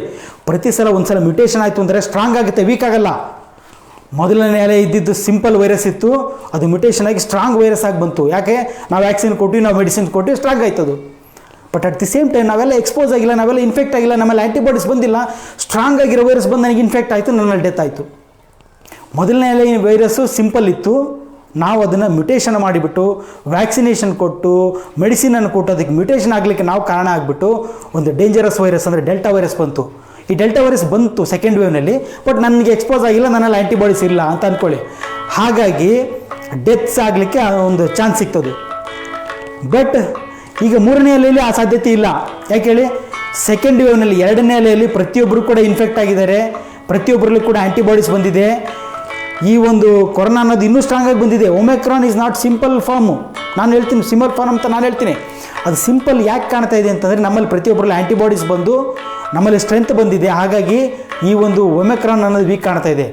ಪ್ರತಿ ಸಲ ಒಂದು ಸಲ ಮ್ಯೂಟೇಷನ್ ಆಯಿತು ಅಂದರೆ ಸ್ಟ್ರಾಂಗ್ ಆಗುತ್ತೆ, ವೀಕ್ ಆಗಲ್ಲ. ಮೊದಲನೇ ಅಲೆ ಇದ್ದಿದ್ದು ಸಿಂಪಲ್ ವೈರಸ್ ಇತ್ತು, ಅದು ಮ್ಯೂಟೇಷನ್ ಆಗಿ ಸ್ಟ್ರಾಂಗ್ ವೈರಸ್ ಆಗಿ ಬಂತು. ಯಾಕೆ? ನಾವು ವ್ಯಾಕ್ಸಿನ್ ಕೊಟ್ಟು, ನಾವು ಮೆಡಿಸಿನ್ ಕೊಟ್ಟು ಸ್ಟ್ರಾಂಗ್ ಆಯ್ತದು. But at the same time ನಾವೆಲ್ಲ ಎಕ್ಸ್ಪೋಸ್ ಆಗಿಲ್ಲ, ನಾವೆಲ್ಲ ಇನ್ಫೆಕ್ಟ್ ಆಗಿಲ್ಲ, ನಮ್ಮಲ್ಲಿ ಆ್ಯಂಟಿಬಾಡೀಸ್ ಬಂದಿಲ್ಲ. ಸ್ಟ್ರಾಂಗ್ ಆಗಿರೋ ವೈರಸ್ ಬಂದು ನನಗೆ ಇನ್ಫೆಕ್ಟ್ ಆಯಿತು, ನನ್ನಲ್ಲಿ ಡೆತ್ ಆಯಿತು. ಮೊದಲನೇ ಅಲೆ ವೈರಸ್ಸು ಸಿಂಪಲ್ ಇತ್ತು, ನಾವು ಅದನ್ನು ಮ್ಯೂಟೇಷನ್ ಮಾಡಿಬಿಟ್ಟು ವ್ಯಾಕ್ಸಿನೇಷನ್ ಕೊಟ್ಟು ಮೆಡಿಸಿನನ್ನು ಕೊಟ್ಟು ಅದಕ್ಕೆ ಮ್ಯೂಟೇಷನ್ ಆಗಲಿಕ್ಕೆ ನಾವು ಕಾರಣ ಆಗಿಬಿಟ್ಟು ಒಂದು ಡೇಂಜರಸ್ ವೈರಸ್ ಅಂದರೆ ಡೆಲ್ಟಾ ವೈರಸ್ ಬಂತು. ಈ ಡೆಲ್ಟಾ ವೈರಸ್ ಬಂತು ಸೆಕೆಂಡ್ ವೇವ್ನಲ್ಲಿ, ಬಟ್ ನನಗೆ ಎಕ್ಸ್ಪೋಸ್ ಆಗಿಲ್ಲ, ನನ್ನಲ್ಲಿ ಆ್ಯಂಟಿಬಾಡೀಸ್ ಇಲ್ಲ ಅಂತ ಅಂದ್ಕೊಳ್ಳಿ. ಹಾಗಾಗಿ ಡೆತ್ಸ್ ಆಗಲಿಕ್ಕೆ ಒಂದು ಚಾನ್ಸ್ ಸಿಗ್ತದೆ. ಬಟ್ ಈಗ 3ನೇ ಅಲೆಯಲ್ಲಿ ಆ ಸಾಧ್ಯತೆ ಇಲ್ಲ. ಯಾಕೆ ಹೇಳಿ? ಸೆಕೆಂಡ್ ವೇವ್ನಲ್ಲಿ 2ನೇ ಅಲೆಯಲ್ಲಿ ಪ್ರತಿಯೊಬ್ಬರು ಕೂಡ ಇನ್ಫೆಕ್ಟ್ ಆಗಿದ್ದಾರೆ, ಪ್ರತಿಯೊಬ್ಬರಲ್ಲೂ ಕೂಡ ಆ್ಯಂಟಿಬಾಡೀಸ್ ಬಂದಿದೆ. ಈ ಒಂದು ಕೊರೋನಾ ಅನ್ನೋದು ಇನ್ನೂ ಸ್ಟ್ರಾಂಗಾಗಿ ಬಂದಿದೆ. Omicron is not simple form. ನಾನು ಹೇಳ್ತೀನಿ ಸಿಂಪಲ್ ಫಾರ್ಮ್ ಅಂತ ನಾನು ಹೇಳ್ತೀನಿ. ಅದು ಸಿಂಪಲ್ ಯಾಕೆ ಕಾಣ್ತಾ ಇದೆ ಅಂತಂದರೆ ನಮ್ಮಲ್ಲಿ ಪ್ರತಿಯೊಬ್ಬರಲ್ಲಿ ಆ್ಯಂಟಿಬಾಡೀಸ್ ಬಂದು ನಮ್ಮಲ್ಲಿ ಸ್ಟ್ರೆಂತ್ ಬಂದಿದೆ. ಹಾಗಾಗಿ ಈ ಒಂದು ಒಮೆಕ್ರಾನ್ ಅನ್ನೋದು ವೀಕ್ ಕಾಣ್ತಾ ಇದೆ.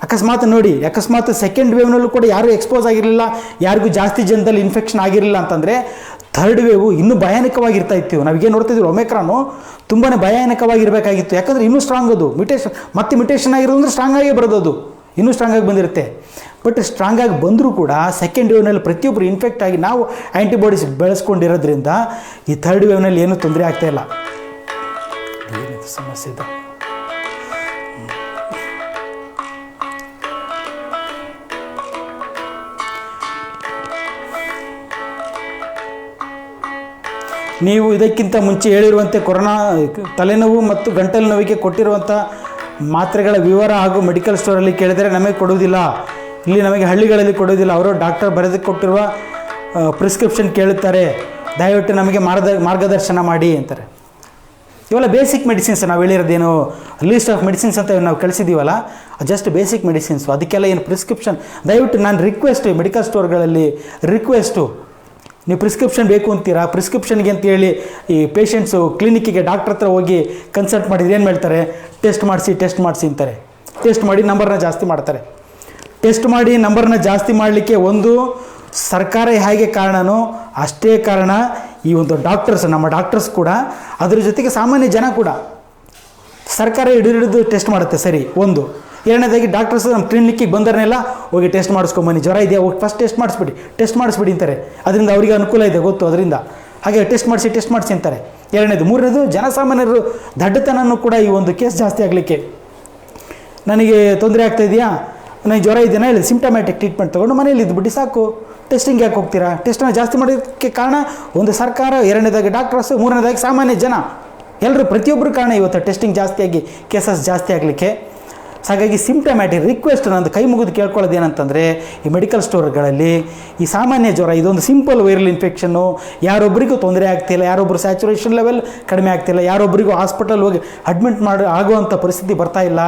ಅಕಸ್ಮಾತ್ ಸೆಕೆಂಡ್ ವೇವ್ನಲ್ಲೂ ಕೂಡ ಯಾರೂ ಎಕ್ಸ್ಪೋಸ್ ಆಗಿರಲಿಲ್ಲ, ಯಾರಿಗೂ ಜಾಸ್ತಿ ಜನದಲ್ಲಿ ಇನ್ಫೆಕ್ಷನ್ ಆಗಿರಲಿಲ್ಲ ಅಂತಂದರೆ ಥರ್ಡ್ ವೇವು ಇನ್ನೂ ಭಯಾನಕವಾಗಿರ್ತಾ ಇತ್ತು. ನಾವೀಗೇನು ನೋಡ್ತಿದ್ವಿ ಒಮೆಕ್ರಾನು ತುಂಬಾ ಭಯಾನಕವಾಗಿರಬೇಕಾಗಿತ್ತು. ಯಾಕಂದರೆ ಇನ್ನೂ ಸ್ಟ್ರಾಂಗ್ ಅದು ಮ್ಯುಟೇಷನ್ ಆಗಿರೋದಂದ್ರೆ ಸ್ಟ್ರಾಂಗ್ ಆಗೇ ಬರೋದು, ಅದು ಇನ್ನೂ ಸ್ಟ್ರಾಂಗ್ ಆಗಿ ಬಂದಿರುತ್ತೆ. ಬಟ್ ಸ್ಟ್ರಾಂಗ್ ಆಗಿ ಬಂದರೂ ಕೂಡ ಸೆಕೆಂಡ್ ವೇವ್ನಲ್ಲಿ ಪ್ರತಿಯೊಬ್ಬರು ಇನ್ಫೆಕ್ಟ್ ಆಗಿ ನಾವು ಆ್ಯಂಟಿಬಾಡೀಸ್ ಬೆಳೆಸ್ಕೊಂಡಿರೋದ್ರಿಂದ ಈ ಥರ್ಡ್ ವೇವ್ನಲ್ಲಿ ಏನೂ ತೊಂದರೆ ಆಗ್ತಾಯಿಲ್ಲ. ಏನಿದು ಸಮಸ್ಯೆ ಇದೆ? ನೀವು ಇದಕ್ಕಿಂತ ಮುಂಚೆ ಹೇಳಿರುವಂತೆ ಕೊರೋನಾ ತಲೆನೋವು ಮತ್ತು ಗಂಟಲು ನೋವಿಗೆ ಕೊಟ್ಟಿರುವಂಥ ಮಾತ್ರೆಗಳ ವಿವರ ಹಾಗೂ ಮೆಡಿಕಲ್ ಸ್ಟೋರಲ್ಲಿ ಕೇಳಿದರೆ ನಮಗೆ ಕೊಡುವುದಿಲ್ಲ. ಇಲ್ಲಿ ನಮಗೆ ಹಳ್ಳಿಗಳಲ್ಲಿ ಕೊಡೋದಿಲ್ಲ. ಅವರು ಡಾಕ್ಟರ್ ಬರೆದು ಕೊಟ್ಟಿರುವ ಪ್ರಿಸ್ಕ್ರಿಪ್ಷನ್ ಕೇಳುತ್ತಾರೆ. ದಯವಿಟ್ಟು ನಮಗೆ ಮಾರ್ಗದರ್ಶನ ಮಾಡಿ ಅಂತಾರೆ. ಇವೆಲ್ಲ ಬೇಸಿಕ್ ಮೆಡಿಸಿನ್ಸ್. ನಾವು ಹೇಳಿರೋದೇನು ಲೀಸ್ಟ್ ಆಫ್ ಮೆಡಿಸಿನ್ಸ್ ಅಂತ ನಾವು ಕಳಿಸಿದ್ದೀವಲ್ಲ, ಜಸ್ಟ್ ಬೇಸಿಕ್ ಮೆಡಿಸಿನ್ಸು. ಅದಕ್ಕೆಲ್ಲ ಏನು ಪ್ರಿಸ್ಕ್ರಿಪ್ಷನ್? ದಯವಿಟ್ಟು ನಾನು ರಿಕ್ವೆಸ್ಟ್, ಮೆಡಿಕಲ್ ಸ್ಟೋರ್ಗಳಲ್ಲಿ ರಿಕ್ವೆಸ್ಟು, ನೀವು ಪ್ರಿಸ್ಕ್ರಿಪ್ಷನ್ ಬೇಕು ಅಂತೀರಾ, ಪ್ರಿಸ್ಕ್ರಿಪ್ಷನ್ಗೆ ಅಂತೇಳಿ ಈ ಪೇಷಂಟ್ಸು ಕ್ಲಿನಿಕ್ಕಿಗೆ ಡಾಕ್ಟ್ರ್ ಹತ್ರ ಹೋಗಿ ಕನ್ಸಲ್ಟ್ ಮಾಡಿದ್ರೆ ಏನು ಹೇಳ್ತಾರೆ? ಟೆಸ್ಟ್ ಮಾಡಿಸಿ ಅಂತಾರೆ. ಟೆಸ್ಟ್ ಮಾಡಿ ನಂಬರ್ನ ಜಾಸ್ತಿ ಮಾಡ್ತಾರೆ. ಟೆಸ್ಟ್ ಮಾಡಿ ನಂಬರ್ನ ಜಾಸ್ತಿ ಮಾಡಲಿಕ್ಕೆ ಒಂದು ಸರ್ಕಾರ ಹೇಗೆ ಕಾರಣನೋ ಅಷ್ಟೇ ಕಾರಣ ಈ ಒಂದು ಡಾಕ್ಟರ್ಸ್, ನಮ್ಮ ಡಾಕ್ಟರ್ಸ್ ಕೂಡ, ಅದ್ರ ಜೊತೆಗೆ ಸಾಮಾನ್ಯ ಜನ ಕೂಡ. ಸರ್ಕಾರ ಹಿಡಿದು ಟೆಸ್ಟ್ ಮಾಡುತ್ತೆ, ಸರಿ. ಒಂದು. ಎರಡನೇದಾಗಿ ಡಾಕ್ಟರ್ಸ್ ನಮ್ಮ ಕ್ಲಿನಿಕ್ಕಿಗೆ ಬಂದರನ್ನೆಲ್ಲ ಹೋಗಿ ಟೆಸ್ಟ್ ಮಾಡಿಸ್ಕೊಂಬನ್ನಿ, ಜ್ವರ ಇದೆಯಾ, ಹೋಗಿ ಫಸ್ಟ್ ಟೆಸ್ಟ್ ಮಾಡಿಸ್ಬಿಡಿ ಅಂತಾರೆ. ಅದರಿಂದ ಅವರಿಗೆ ಅನುಕೂಲ ಇದೆ ಗೊತ್ತು, ಅದರಿಂದ ಹಾಗೆ ಟೆಸ್ಟ್ ಮಾಡಿಸಿ ಅಂತಾರೆ. ಎರಡನೇದು. ಮೂರನೇದು, ಜನಸಾಮಾನ್ಯರು ದಡ್ಡತನೂ ಕೂಡ ಈ ಒಂದು ಕೇಸ್ ಜಾಸ್ತಿ ಆಗಲಿಕ್ಕೆ, ನನಗೆ ತೊಂದರೆ ಆಗ್ತಾಯಿದೆಯಾ, ನನಗೆ ಜ್ವರ ಇದೆಯಾ ಹೇಳಿ ಸಿಂಪ್ಟಮ್ಯಾಟಿಕ್ ಟ್ರೀಟ್ಮೆಂಟ್ ತೊಗೊಂಡು ಮನೇಲಿ ಇದ್ಬಿಟ್ಟು ಸಾಕು, ಟೆಸ್ಟಿಂಗ್ ಯಾಕೆ ಹೋಗ್ತೀರಾ? ಟೆಸ್ಟನ್ನು ಜಾಸ್ತಿ ಮಾಡೋದಕ್ಕೆ ಕಾರಣ ಒಂದು ಸರ್ಕಾರ, ಎರಡನೇದಾಗಿ ಡಾಕ್ಟರ್ಸು, ಮೂರನೇದಾಗಿ ಸಾಮಾನ್ಯ ಜನ, ಎಲ್ಲರೂ ಪ್ರತಿಯೊಬ್ಬರು ಕಾರಣ ಇವತ್ತು ಟೆಸ್ಟಿಂಗ್ ಜಾಸ್ತಿಯಾಗಿ ಕೇಸಸ್ ಜಾಸ್ತಿ ಆಗಲಿಕ್ಕೆ. ಹಾಗಾಗಿ ಸಿಂಪ್ಟಮ್ಯಾಟಿಕ್ ರಿಕ್ವೆಸ್ಟ್ ನಂದು ಕೈ ಮುಗಿದು ಕೇಳ್ಕೊಳ್ಳೋದು ಏನಂತಂದರೆ, ಈ ಮೆಡಿಕಲ್ ಸ್ಟೋರ್ಗಳಲ್ಲಿ ಈ ಸಾಮಾನ್ಯ ಜ್ವರ, ಇದೊಂದು ಸಿಂಪಲ್ ವೈರಲ್ ಇನ್ಫೆಕ್ಷನ್ನು, ಯಾರೊಬ್ಬರಿಗೂ ತೊಂದರೆ ಆಗ್ತಿಲ್ಲ, ಯಾರೊಬ್ಬರು ಸ್ಯಾಚುರೇಷನ್ ಲೆವೆಲ್ ಕಡಿಮೆ ಆಗ್ತಿಲ್ಲ, ಯಾರೊಬ್ಬರಿಗೂ ಹಾಸ್ಪಿಟಲ್ ಹೋಗಿ ಅಡ್ಮಿಟ್ ಆಗುವಂಥ ಪರಿಸ್ಥಿತಿ ಬರ್ತಾ ಇಲ್ಲ.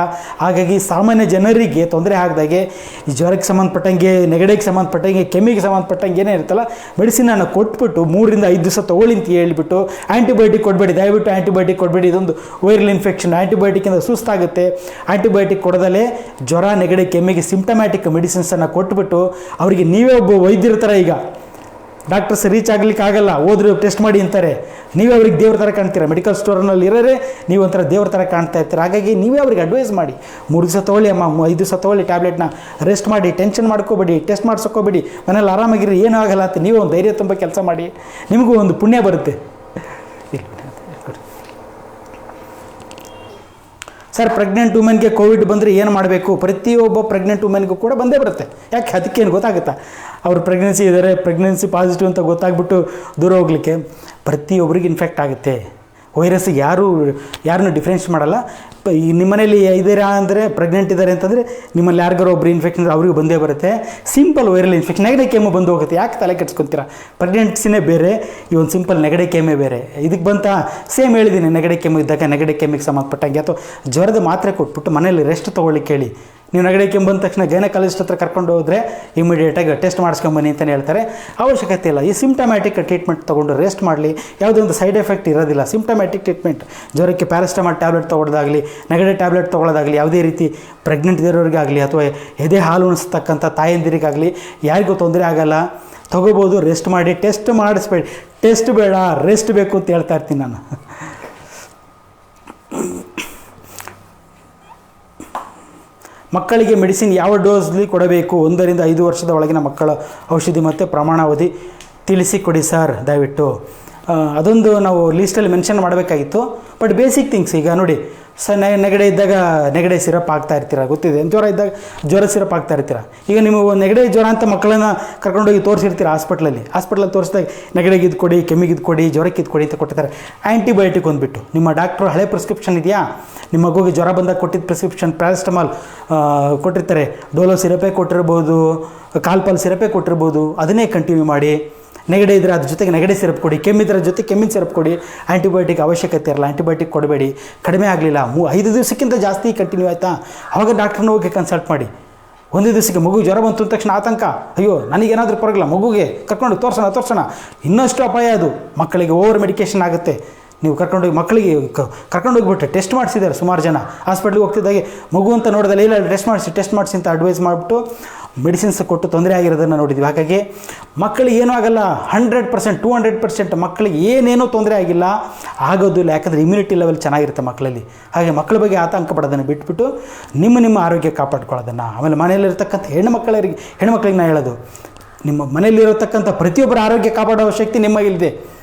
ಹಾಗಾಗಿ ಸಾಮಾನ್ಯ ಜನರಿಗೆ ತೊಂದರೆ ಆಗದಾಗೆ ಈ ಜ್ವರಕ್ಕೆ ಸಂಬಂಧಪಟ್ಟಂಗೆ, ನೆಗಡಿಗೆ ಸಂಬಂಧಪಟ್ಟಂಗೆ, ಕೆಮ್ಮಿಗೆ ಸಂಬಂಧಪಟ್ಟಂಗೆ ಏನೇ ಇರುತ್ತಲ್ಲ, ಮೆಡಿಸಿನನ್ನು ಕೊಟ್ಬಿಟ್ಟು 3 ರಿಂದ 5 ದಿವಸ ತೊಗೊಳ್ಳಿ ಅಂತ ಹೇಳ್ಬಿಟ್ಟು ಆ್ಯಂಟಿಬಯೋಟಿಕ್ ಕೊಡಬೇಡಿ, ದಯವಿಟ್ಟು ಆ್ಯಂಟಿಬಯೋಟಿಕ್ ಕೊಡಬೇಡಿ, ಇದೊಂದು ವೈರಲ್ ಇನ್ಫೆಕ್ಷನ್, ಆ್ಯಂಟಿಬಯೋಟಿಕ್ಕಿಂದ ಸುಸ್ತಾಗುತ್ತೆ, ಆ್ಯಂಟಿಬಯೋಟಿಕ್ ಕೊಡದಲ್ಲೇ ಜ್ವರ, ನೆಗಡಿ, ಕೆಮ್ಮಿಗೆ ಸಿಂಪ್ಟಮ್ಯಾಟಿಕ್ ಮೆಡಿಸಿನ್ಸನ್ನು ಕೊಟ್ಬಿಟ್ಟು ಅವರಿಗೆ ನೀವೇ ಒಬ್ಬ ವೈದ್ಯರ ಥರ, ಈಗ ಡಾಕ್ಟರ್ಸ್ ರೀಚ್ ಆಗಲಿಕ್ಕೆ ಆಗಲ್ಲ, ಹೋದ್ರೆ ಟೆಸ್ಟ್ ಮಾಡಿ ಅಂತಾರೆ, ನೀವೇ ಅವ್ರಿಗೆ ದೇವ್ರ ಥರ ಕಾಣ್ತೀರಾ. ಮೆಡಿಕಲ್ ಸ್ಟೋರ್ನಲ್ಲಿ ಇರೋರೆ ನೀವು ಒಂಥರ ದೇವ್ರ ಥರ ಕಾಣ್ತಾ ಇರ್ತೀರ. ಹಾಗಾಗಿ ನೀವೇ ಅವ್ರಿಗೆ ಅಡ್ವೈಸ್ ಮಾಡಿ, 3 ದಿವಸ ತೊಗೊಳ್ಳಿ ಅಮ್ಮ, 5 ದಿವಸ ತೊಗೊಳ್ಳಿ ಟ್ಯಾಬ್ಲೆಟ್ನ, ರೆಸ್ಟ್ ಮಾಡಿ, ಟೆನ್ಷನ್ ಮಾಡ್ಕೋಬೇಡಿ, ಟೆಸ್ಟ್ ಮಾಡ್ಸೋಕೋಬೇಡಿ, ಮನೇಲಿ ಆರಾಮಾಗಿರಿ, ಏನೂ ಆಗಲ್ಲ ಅಂತ ನೀವೇ ಒಂದು ಧೈರ್ಯ ತುಂಬ ಕೆಲಸ ಮಾಡಿ, ನಿಮಗೂ ಒಂದು ಪುಣ್ಯ ಬರುತ್ತೆ. ಸರ್, ಪ್ರೆಗ್ನೆಂಟ್ ವುಮೆನ್ಗೆ ಕೋವಿಡ್ ಬಂದರೆ ಏನು ಮಾಡಬೇಕು? ಪ್ರತಿಯೊಬ್ಬ ಪ್ರೆಗ್ನೆಂಟ್ ವುಮೆನ್ಗೂ ಕೂಡ ಬಂದೇ ಬರುತ್ತೆ. ಯಾಕೆ? ಅದಕ್ಕೇನು ಗೊತ್ತಾಗುತ್ತಾ? ಅವ್ರು ಪ್ರೆಗ್ನೆನ್ಸಿ ಇದ್ದಾರೆ, ಪ್ರೆಗ್ನೆನ್ಸಿ ಪಾಸಿಟಿವ್ ಅಂತ ಗೊತ್ತಾಗ್ಬಿಟ್ಟು ದೂರ ಹೋಗಲಿಕ್ಕೆ. ಪ್ರತಿಯೊಬ್ಬರಿಗೆ ಇನ್ಫೆಕ್ಟ್ ಆಗುತ್ತೆ. ವೈರಸ್ ಯಾರನ್ನೂ ಡಿಫ್ರೆನ್ಸ್ ಮಾಡಲ್ಲ. ಈ ನಿಮ್ಮನೇಲಿ ಇದ್ದೀರಾ ಅಂದರೆ, ಪ್ರೆಗ್ನೆಂಟ್ ಇದ್ದಾರೆ ಅಂತಂದರೆ ನಿಮ್ಮಲ್ಲಿ ಯಾರಿಗಾರು ಒಬ್ರು ಇನ್ಫೆಕ್ಷನ್ ಅವ್ರಿಗೂ ಬಂದೇ ಬರುತ್ತೆ. ಸಿಂಪಲ್ ವೈರಲ್ ಇನ್ಫೆಕ್ಷನ್, ನೆಗಡಿ ಕೆಮ್ಮು ಬಂದು ಹೋಗುತ್ತೆ. ಯಾಕೆ ತಲೆ ಕೆಡ್ಸ್ಕೊತೀರಾ? ಪ್ರೆಗ್ನೆನ್ಸಿನೇ ಬೇರೆ, ಈ ಒಂದು ಸಿಂಪಲ್ ನೆಗಡಿ ಕೆಮ್ಮೆ ಬೇರೆ. ಇದಕ್ಕೆ ಬಂತ ಸೇಮ್ ಹೇಳಿದ್ದೀನಿ, ನೆಗಡಿ ಕೆಮ್ಮು ಇದ್ದಾಗ ನೆಗಡಿ ಕೆಮ್ಮಿಗೆ ಸಂಬಂಧಪಟ್ಟಂಗೆ ಅಥವಾ ಜ್ವರದ ಮಾತ್ರೆ ಕೊಟ್ಬಿಟ್ಟು ಮನೇಲಿ ರೆಸ್ಟ್ ತೊಗೊಳ್ಳಿಕ್ಕೆ ಹೇಳಿ. ನೀವು ನೆಗಡಿ ಕೆಮ್ಮು ಬಂದ ತಕ್ಷಣ ಗೈನಕಾಲಜಿಸ್ಟ್ ಹತ್ರ ಕರ್ಕೊಂಡು ಹೋದರೆ ಇಮಿಡಿಯೇಟಾಗಿ ಟೆಸ್ಟ್ ಮಾಡಿಸ್ಕೊಂಬನ್ನಿ ಅಂತಲೇ ಹೇಳ್ತಾರೆ. ಅವಶ್ಯಕತೆ ಇಲ್ಲ. ಈ ಸಿಂಪ್ಟಮ್ಯಾಟಿಕ್ ಟ್ರೀಟ್ಮೆಂಟ್ ತೊಗೊಂಡು ರೆಸ್ಟ್ ಮಾಡಲಿ, ಯಾವುದೇ ಒಂದು ಸೈಡ್ ಎಫೆಕ್ಟ್ ಇರೋದಿಲ್ಲ. ಸಿಂಪ್ಟಮ್ಯಾಟಿಕ್ ಟ್ರೀಟ್ಮೆಂಟ್, ಜ್ವರಕ್ಕೆ ಪ್ಯಾರಾಸ್ಟಮಾಲ್ ಟ್ಯಾಬ್ಲೆಟ್ ತೊಗೊಳ್ಳೋದಾಗಲಿ, ನೆಗಡಿ ಟ್ಯಾಬ್ಲೆಟ್ ತೊಗೊಳ್ಳೋದಾಗಲಿ, ಯಾವುದೇ ರೀತಿ ಪ್ರೆಗ್ನೆಂಟ್ ಇರೋರಿಗಾಗಲಿ ಅಥವಾ ಎದೆ ಹಾಲು ಉಣಿಸ್ತಕ್ಕಂಥ ತಾಯಂದಿರಿಗಾಗಲಿ ಯಾರಿಗೂ ತೊಂದರೆ ಆಗಲ್ಲ, ತೊಗೋಬೋದು. ರೆಸ್ಟ್ ಮಾಡಿ, ಟೆಸ್ಟ್ ಮಾಡಿಸ್ಬೇಡಿ. ಟೆಸ್ಟ್ ಬೇಡ, ರೆಸ್ಟ್ ಬೇಕು ಅಂತ ಹೇಳ್ತಾ ಇರ್ತೀನಿ ನಾನು. ಮಕ್ಕಳಿಗೆ ಮೆಡಿಸಿನ್ ಯಾವ ಡೋಸ್ಲಿ ಕೊಡಬೇಕು? 1 ರಿಂದ 5 ವರ್ಷದ ಒಳಗಿನ ಮಕ್ಕಳ ಔಷಧಿ ಮತ್ತು ಪ್ರಮಾಣಾವಧಿ ತಿಳಿಸಿ ಕೊಡಿ ಸರ್ ದಯವಿಟ್ಟು. ಅದೊಂದು ನಾವು ಲೀಸ್ಟಲ್ಲಿ ಮೆನ್ಷನ್ ಮಾಡಬೇಕಾಗಿತ್ತು. ಬಟ್ ಬೇಸಿಕ್ ಥಿಂಗ್ಸ್, ಈಗ ನೋಡಿ ನೆಗಡಿ ಇದ್ದಾಗ ನೆಗಡಿ ಸಿರಪ್ ಹಾಕ್ತಾ ಇರ್ತೀರ, ಗೊತ್ತಿದೆ. ಜ್ವರ ಇದ್ದಾಗ ಜ್ವರ ಸಿರಪ್ ಹಾಕ್ತಾ ಇರ್ತೀರ. ಈಗ ನೀವು ನೆಗಡಿ ಜ್ವರ ಅಂತ ಮಕ್ಕಳನ್ನ ಕರ್ಕೊಂಡೋಗಿ ತೋರಿಸಿರ್ತೀರ ಹಾಸ್ಪಿಟ್ಲಲ್ಲಿ ತೋರಿಸಿದಾಗ ನೆಗಡಿಗೆ ಇದು ಕೊಡಿ, ಕೆಮ್ಮಿಗೆ ಇದು ಕೊಡಿ, ಜ್ವರಕ್ಕೆ ಇದು ಕೊಡಿ ಅಂತ ಕೊಟ್ಟಿರ್ತಾರೆ. ಆ್ಯಂಟಿಬಯೋಟಿಕ್ ಅಂದ್ಬಿಟ್ಟು ನಿಮ್ಮ ಡಾಕ್ಟ್ರು ಹಳೆ ಪ್ರಿಸ್ಕ್ರಿಪ್ಷನ್ ಇದೆಯಾ, ನಿಮ್ಮ ಮಗುಗೆ ಜ್ವರ ಬಂದಾಗ ಕೊಟ್ಟಿದ್ದ ಪ್ರಿಸ್ಕ್ರಿಪ್ಷನ್ ಪ್ಯಾರಾಸ್ಟಮಾಲ್ ಕೊಟ್ಟಿರ್ತಾರೆ, ಡೋಲೋ ಸಿರಪೇ ಕೊಟ್ಟಿರ್ಬೋದು, ಕಾಲ್ಪಾಲ್ ಸಿರಪೇ ಕೊಟ್ಟಿರ್ಬೋದು, ಅದನ್ನೇ ಕಂಟಿನ್ಯೂ ಮಾಡಿ. ನೆಗಡಿ ಇದ್ದರೆ ಅದ್ರ ಜೊತೆಗೆ ನೆಗಡಿ ಸಿರಪ್ ಕೊಡಿ, ಕೆಮ್ಮಿದ್ರ ಜೊತೆ ಕೆಮ್ಮಿನ ಸಿರಪ್ ಕೊಡಿ. ಆ್ಯಂಟಿಬಯೋಟಿಕ್ ಅವಶ್ಯಕತೆ ಇರಲ್ಲ, ಆ್ಯಂಟಿಬಯೋಟಿಕ್ ಕೊಡಬೇಡಿ. ಕಡಿಮೆ ಆಗಲಿಲ್ಲ, 5 ದಿವಸಕ್ಕಿಂತ ಜಾಸ್ತಿ ಕಂಟಿನ್ಯೂ ಆಯಿತಾ, ಆವಾಗ ಡಾಕ್ಟ್ರನ್ನ ಹೋಗಿ ಕನ್ಸಲ್ಟ್ ಮಾಡಿ. 1 ದಿವಸಕ್ಕೆ ಮಗು ಜ್ವರ ಬಂತು ಅಂದ ತಕ್ಷಣ ಆತಂಕ, ಅಯ್ಯೋ ನನಗೇನಾದರೂ ಪರವಾಗಿಲ್ಲ, ಮಗುಗೆ ಕರ್ಕೊಂಡು ತೋರಿಸೋಣ. ಇನ್ನಷ್ಟು ಅಪಾಯ ಅದು. ಮಕ್ಕಳಿಗೆ ಓವರ್ ಮೆಡಿಕೇಷನ್ ಆಗುತ್ತೆ. ನೀವು ಕರ್ಕೊಂಡೋಗಿ ಮಕ್ಕಳಿಗೆ ಕರ್ಕೊಂಡೋಗ್ಬಿಟ್ರೆ ಟೆಸ್ಟ್ ಮಾಡಿಸಿದ್ದಾರೆ ಸುಮಾರು ಜನ. ಹಾಸ್ಪಿಟ್ಲಿಗೆ ಹೋಗ್ತಿದ್ದಾಗೆ ಮಗು ಅಂತ ನೋಡಿದಲ್ಲಿ ಇಲ್ಲ ಟೆಸ್ಟ್ ಮಾಡಿಸಿ ಅಂತ ಅಡ್ವೈಸ್ ಮಾಡಿಬಿಟ್ಟು ಮೆಡಿಸಿನ್ಸ್ ಕೊಟ್ಟು ತೊಂದರೆ ಆಗಿರೋದನ್ನು ನೋಡಿದ್ವಿ. ಹಾಗಾಗಿ ಮಕ್ಕಳಿಗೆ ಏನೂ ಆಗಲ್ಲ, 100%, 200% ಮಕ್ಕಳಿಗೆ ಏನೇನೂ ತೊಂದರೆ ಆಗಿಲ್ಲ, ಆಗೋದಿಲ್ಲ. ಯಾಕಂದರೆ ಇಮ್ಯುನಿಟಿ ಲೆವೆಲ್ ಚೆನ್ನಾಗಿರುತ್ತೆ ಮಕ್ಕಳಲ್ಲಿ. ಹಾಗೆ ಮಕ್ಕಳ ಬಗ್ಗೆ ಆತಂಕ ಪಡೋದನ್ನು ಬಿಟ್ಬಿಟ್ಟು ನಿಮ್ಮ ಆರೋಗ್ಯ ಕಾಪಾಡ್ಕೊಳ್ಳೋದನ್ನು. ಆಮೇಲೆ ಮನೆಯಲ್ಲಿರ್ತಕ್ಕಂಥ ಹೆಣ್ಮಕ್ಳಿಗೆ ನಾನು ಹೇಳೋದು, ನಿಮ್ಮ ಮನೆಯಲ್ಲಿರತಕ್ಕಂಥ ಪ್ರತಿಯೊಬ್ಬರ ಆರೋಗ್ಯ ಕಾಪಾಡೋ ಶಕ್ತಿ ನಿಮಗಿಲ್ಲದೆ.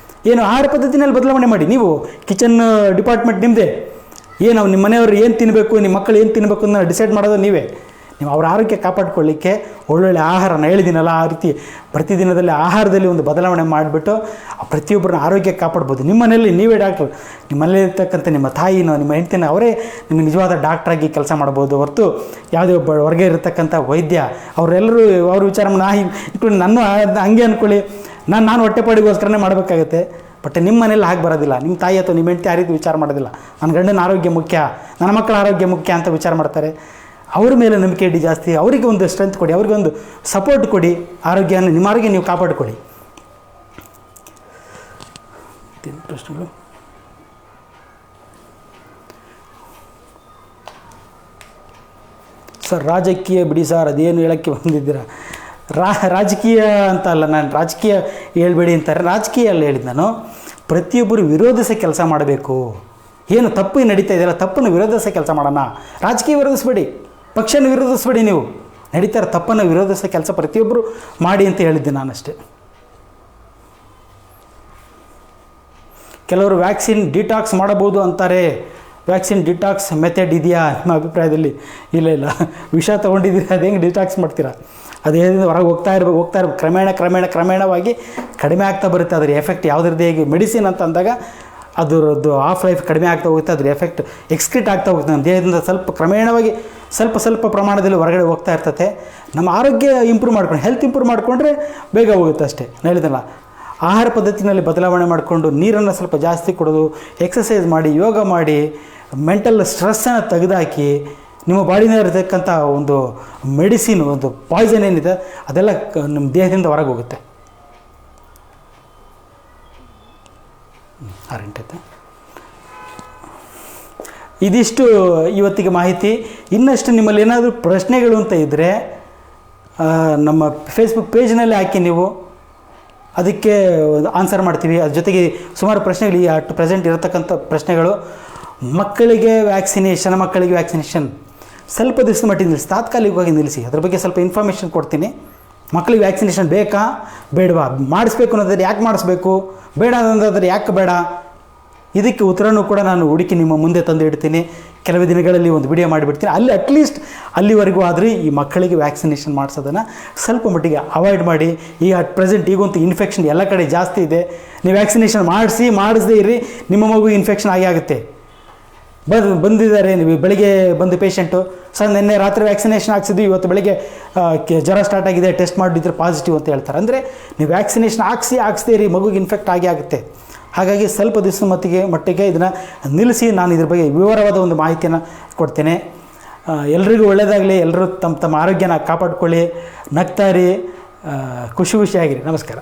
ಏನು ಆಹಾರ ಪದ್ಧತಿನಲ್ಲಿ ಬದಲಾವಣೆ ಮಾಡಿ. ನೀವು ಕಿಚನ್ ಡಿಪಾರ್ಟ್ಮೆಂಟ್ ನಿಮ್ಮದೇ. ಏನು ನಿಮ್ಮ ಮನೆಯವರು ಏನು ತಿನ್ನಬೇಕು, ನಿಮ್ಮ ಮಕ್ಕಳು ಏನು ತಿನ್ನಬೇಕು ಅನ್ನೋ ಡಿಸೈಡ್ ಮಾಡೋದು ನೀವೇ. ನೀವು ಅವ್ರ ಆರೋಗ್ಯ ಕಾಪಾಡ್ಕೊಳ್ಳಿಕ್ಕೆ ಒಳ್ಳೊಳ್ಳೆ ಆಹಾರನ ಹೇಳಿದ್ದೀನಲ್ಲ, ಆ ರೀತಿ ಪ್ರತಿದಿನದಲ್ಲಿ ಆಹಾರದಲ್ಲಿ ಒಂದು ಬದಲಾವಣೆ ಮಾಡಿಬಿಟ್ಟು ಪ್ರತಿಯೊಬ್ಬರನ್ನ ಆರೋಗ್ಯ ಕಾಪಾಡ್ಬೋದು. ನಿಮ್ಮ ಮನೆಯಲ್ಲಿ ನೀವೇ ಡಾಕ್ಟ್ರು, ನಿಮ್ಮ ಮನೆಯಲ್ಲಿರ್ತಕ್ಕಂಥ ನಿಮ್ಮ ತಾಯಿನೋ ನಿಮ್ಮ ಹೆಂಡ್ತಿನ ಅವರೇ ನಿಮಗೆ ನಿಜವಾದ ಡಾಕ್ಟ್ರಾಗಿ ಕೆಲಸ ಮಾಡ್ಬೋದು ಹೊರತು ಯಾವುದೇ ಒಬ್ಬ ಹೊರಗೆ ಇರತಕ್ಕಂಥ ವೈದ್ಯ ಅವರೆಲ್ಲರೂ ಅವ್ರ ವಿಚಾರ ಇಟ್ಕೊಂಡು ನನ್ನ ಹಂಗೆ ಅಂದ್ಕೊಳ್ಳಿ, ನಾನು ಹೊಟ್ಟೆಪಾಡಿಗೋಸ್ಕರನೇ ಮಾಡಬೇಕಾಗತ್ತೆ. ಬಟ್ ನಿಮ್ಮ ಮನೇಲಿ ಹಾಗೆ ಬರೋದಿಲ್ಲ. ನಿಮ್ಮ ತಾಯಿ ಅಥವಾ ನಿಮ್ಮ ಹೆಂಡ್ತಿ ಆ ರೀತಿ ವಿಚಾರ ಮಾಡೋದಿಲ್ಲ. ನನ್ನ ಗಂಡನ ಆರೋಗ್ಯ ಮುಖ್ಯ, ನನ್ನ ಮಕ್ಕಳ ಆರೋಗ್ಯ ಮುಖ್ಯ ಅಂತ ವಿಚಾರ ಮಾಡ್ತಾರೆ. ಅವ್ರ ಮೇಲೆ ನಂಬಿಕೆ ಇಡಿ ಜಾಸ್ತಿ. ಅವರಿಗೆ ಒಂದು ಸ್ಟ್ರೆಂತ್ ಕೊಡಿ, ಅವ್ರಿಗೆ ಒಂದು ಸಪೋರ್ಟ್ ಕೊಡಿ. ನಿಮ್ಮ ಆರೋಗ್ಯ ನೀವು ಕಾಪಾಡಿಕೊಳ್ಳಿ. ಪ್ರಶ್ನೆಗಳು ಸರ್, ರಾಜಕೀಯ ಬಿಡಿ ಸರ್, ಅದೇನು ಹೇಳೋಕ್ಕೆ ಬಂದಿದ್ದೀರಾ? ರಾಜಕೀಯ ಅಂತ ಅಲ್ಲ, ನಾನು ರಾಜಕೀಯ ಹೇಳ್ಬೇಡಿ ಅಂತಾರೆ. ರಾಜಕೀಯ ಅಲ್ಲ ಹೇಳಿದ್ದು ನಾನು. ಪ್ರತಿಯೊಬ್ಬರು ವಿರೋಧಿಸೋ ಕೆಲಸ ಮಾಡಬೇಕು. ಏನು ತಪ್ಪು ನಡೀತಾ ಇದೆಯಲ್ಲ, ತಪ್ಪನ್ನು ವಿರೋಧಿಸೋ ಕೆಲಸ ಮಾಡೋಣ. ರಾಜಕೀಯ ವಿರೋಧಿಸಬೇಡಿ, ಪಕ್ಷನ ವಿರೋಧಿಸಬೇಡಿ. ನೀವು ನಡೀತಾರೆ ತಪ್ಪನ್ನು ವಿರೋಧಿಸೋ ಕೆಲಸ ಪ್ರತಿಯೊಬ್ಬರು ಮಾಡಿ ಅಂತ ಹೇಳಿದ್ದೆ ನಾನಷ್ಟೇ. ಕೆಲವರು ವ್ಯಾಕ್ಸಿನ್ ಡಿಟಾಕ್ಸ್ ಮಾಡಬಹುದು ಅಂತಾರೆ. ವ್ಯಾಕ್ಸಿನ್ ಡಿಟಾಕ್ಸ್ ಮೆಥಡ್ ಇದೆಯಾ ನಿಮ್ಮ ಅಭಿಪ್ರಾಯದಲ್ಲಿ? ಇಲ್ಲ, ವಿಷ ತೊಗೊಂಡಿದ್ದೀರಾ, ಅದು ಹೆಂಗೆ ಡಿಟಾಕ್ಸ್ ಮಾಡ್ತೀರಾ? ಅದೇ ಹೊರಗೆ ಹೋಗ್ತಾ ಇರಬೇಕು. ಕ್ರಮೇಣವಾಗಿ ಕಡಿಮೆ ಆಗ್ತಾ ಬರುತ್ತೆ. ಅದರ ಎಫೆಕ್ಟ್ ಯಾವುದ್ರದ್ದು ಹೇಗೆ ಮೆಡಿಸಿನ್ ಅಂತ ಅಂದಾಗ ಅದರದ್ದು ಆಫ್ ಲೈಫ್ ಕಡಿಮೆ ಆಗ್ತಾ ಹೋಗುತ್ತೆ. ಅದ್ರ ಎಫೆಕ್ಟ್ ಎಕ್ಸ್ಕ್ರೀಟ್ ಆಗ್ತಾ ಹೋಗುತ್ತೆ. ನಮ್ಮ ದೇಹದಿಂದ ಕ್ರಮೇಣವಾಗಿ ಸ್ವಲ್ಪ ಪ್ರಮಾಣದಲ್ಲಿ ಹೊರಗಡೆ ಹೋಗ್ತಾ ಇರ್ತದೆ. ನಮ್ಮ ಆರೋಗ್ಯ ಇಂಪ್ರೂವ್ ಮಾಡ್ಕೊಂಡು, ಹೆಲ್ತ್ ಇಂಪ್ರೂವ್ ಮಾಡಿಕೊಂಡ್ರೆ ಬೇಗ ಹೋಗುತ್ತೆ ಅಷ್ಟೇ. ನಾನು ಹೇಳಿದಲ್ಲ, ಆಹಾರ ಪದ್ಧತಿನಲ್ಲಿ ಬದಲಾವಣೆ ಮಾಡಿಕೊಂಡು ನೀರನ್ನು ಸ್ವಲ್ಪ ಜಾಸ್ತಿ ಕುಡಿದು, ಎಕ್ಸಸೈಸ್ ಮಾಡಿ, ಯೋಗ ಮಾಡಿ, ಮೆಂಟಲ್ ಸ್ಟ್ರೆಸ್ಸನ್ನು ತೆಗೆದುಹಾಕಿ, ನಿಮ್ಮ ಬಾಡಿನ ಇರತಕ್ಕಂಥ ಒಂದು ಮೆಡಿಸಿನ್, ಒಂದು ಪಾಯ್ಸನ್ ಏನಿದೆ ಅದೆಲ್ಲ ನಮ್ಮ ದೇಹದಿಂದ ಹೊರಗೆ ಹೋಗುತ್ತೆ. ಇದಿಷ್ಟು ಇವತ್ತಿಗೆ ಮಾಹಿತಿ. ಇನ್ನಷ್ಟು ನಿಮ್ಮಲ್ಲಿ ಏನಾದರೂ ಪ್ರಶ್ನೆಗಳು ಅಂತ ಇದ್ದರೆ ನಮ್ಮ ಫೇಸ್ಬುಕ್ ಪೇಜ್ನಲ್ಲಿ ಹಾಕಿ, ನೀವು ಅದಕ್ಕೆ ಆನ್ಸರ್ ಮಾಡ್ತೀವಿ. ಅದ್ರ ಜೊತೆಗೆ ಸುಮಾರು ಪ್ರಶ್ನೆಗಳು ಅಟ್ ಪ್ರೆಸೆಂಟ್ ಇರತಕ್ಕಂಥ ಪ್ರಶ್ನೆಗಳು. ಮಕ್ಕಳಿಗೆ ವ್ಯಾಕ್ಸಿನೇಷನ್ ಸ್ವಲ್ಪ ದಿವಸದ ಮಟ್ಟಿಗೆ ನಿಲ್ಲಿಸಿ, ತಾತ್ಕಾಲಿಕವಾಗಿ ನಿಲ್ಲಿಸಿ. ಅದ್ರ ಬಗ್ಗೆ ಸ್ವಲ್ಪ ಇನ್ಫಾರ್ಮೇಷನ್ ಕೊಡ್ತೀನಿ. ಮಕ್ಕಳಿಗೆ ವ್ಯಾಕ್ಸಿನೇಷನ್ ಬೇಕಾ ಬೇಡವಾ, ಮಾಡಿಸ್ಬೇಕು ಅನ್ನೋದಾದ್ರೆ ಯಾಕೆ ಮಾಡಿಸ್ಬೇಕು, ಬೇಡ ಅನ್ನೋದಾದ್ರೆ ಯಾಕೆ ಬೇಡ, ಇದಕ್ಕೆ ಉತ್ತರನೂ ಕೂಡ ನಾನು ಹುಡುಕಿ ನಿಮ್ಮ ಮುಂದೆ ತಂದು ಇಡ್ತೀನಿ. ಕೆಲವು ದಿನಗಳಲ್ಲಿ ಒಂದು ವಿಡಿಯೋ ಮಾಡಿಬಿಡ್ತೀನಿ. ಅಲ್ಲಿ ಅಟ್ಲೀಸ್ಟ್ ಅಲ್ಲಿವರೆಗೂ ಆದರೆ ಈ ಮಕ್ಕಳಿಗೆ ವ್ಯಾಕ್ಸಿನೇಷನ್ ಮಾಡಿಸೋದನ್ನು ಸ್ವಲ್ಪ ಮಟ್ಟಿಗೆ ಅವಾಯ್ಡ್ ಮಾಡಿ. ಈಗ ಅಟ್ ಪ್ರೆಸೆಂಟ್ ಈಗಂತೂ ಇನ್ಫೆಕ್ಷನ್ ಎಲ್ಲ ಕಡೆ ಜಾಸ್ತಿ ಇದೆ. ನೀವು ವ್ಯಾಕ್ಸಿನೇಷನ್ ಮಾಡಿಸದೇ ಇರಿ, ನಿಮ್ಮ ಮಗು ಇನ್ಫೆಕ್ಷನ್ ಆಗುತ್ತೆ. ಬಂದಿದ್ದಾರೆ, ನೀವು ಬೆಳಿಗ್ಗೆ ಬಂದು ಪೇಷಂಟು, ಸರ್ ನಿನ್ನೆ ರಾತ್ರಿ ವ್ಯಾಕ್ಸಿನೇಷನ್ ಹಾಕ್ಸಿದ್ವಿ, ಇವತ್ತು ಬೆಳಿಗ್ಗೆ ಜ್ವರ ಸ್ಟಾರ್ಟ್ ಆಗಿದೆ, ಟೆಸ್ಟ್ ಮಾಡಿದ್ರೆ ಪಾಸಿಟಿವ್ ಅಂತ ಹೇಳ್ತಾರೆ. ಅಂದರೆ ನೀವು ವ್ಯಾಕ್ಸಿನೇಷನ್ ಹಾಕ್ಸದೇ ಇರಿ, ಮಗುಗೆ ಇನ್ಫೆಕ್ಟ್ ಆಗುತ್ತೆ. ಹಾಗಾಗಿ ಸ್ವಲ್ಪ ದಿವಸದ ಮಟ್ಟಿಗೆ ಇದನ್ನು ನಿಲ್ಲಿಸಿ. ನಾನು ಇದ್ರ ಬಗ್ಗೆ ವಿವರವಾದ ಒಂದು ಮಾಹಿತಿಯನ್ನು ಕೊಡ್ತೇನೆ. ಎಲ್ರಿಗೂ ಒಳ್ಳೆಯದಾಗಲಿ. ಎಲ್ಲರೂ ತಮ್ಮ ಆರೋಗ್ಯನ ಕಾಪಾಡ್ಕೊಳ್ಳಿ, ನಗ್ತಾಯಿರಿ, ಖುಷಿಯಾಗಿರಿ. ನಮಸ್ಕಾರ.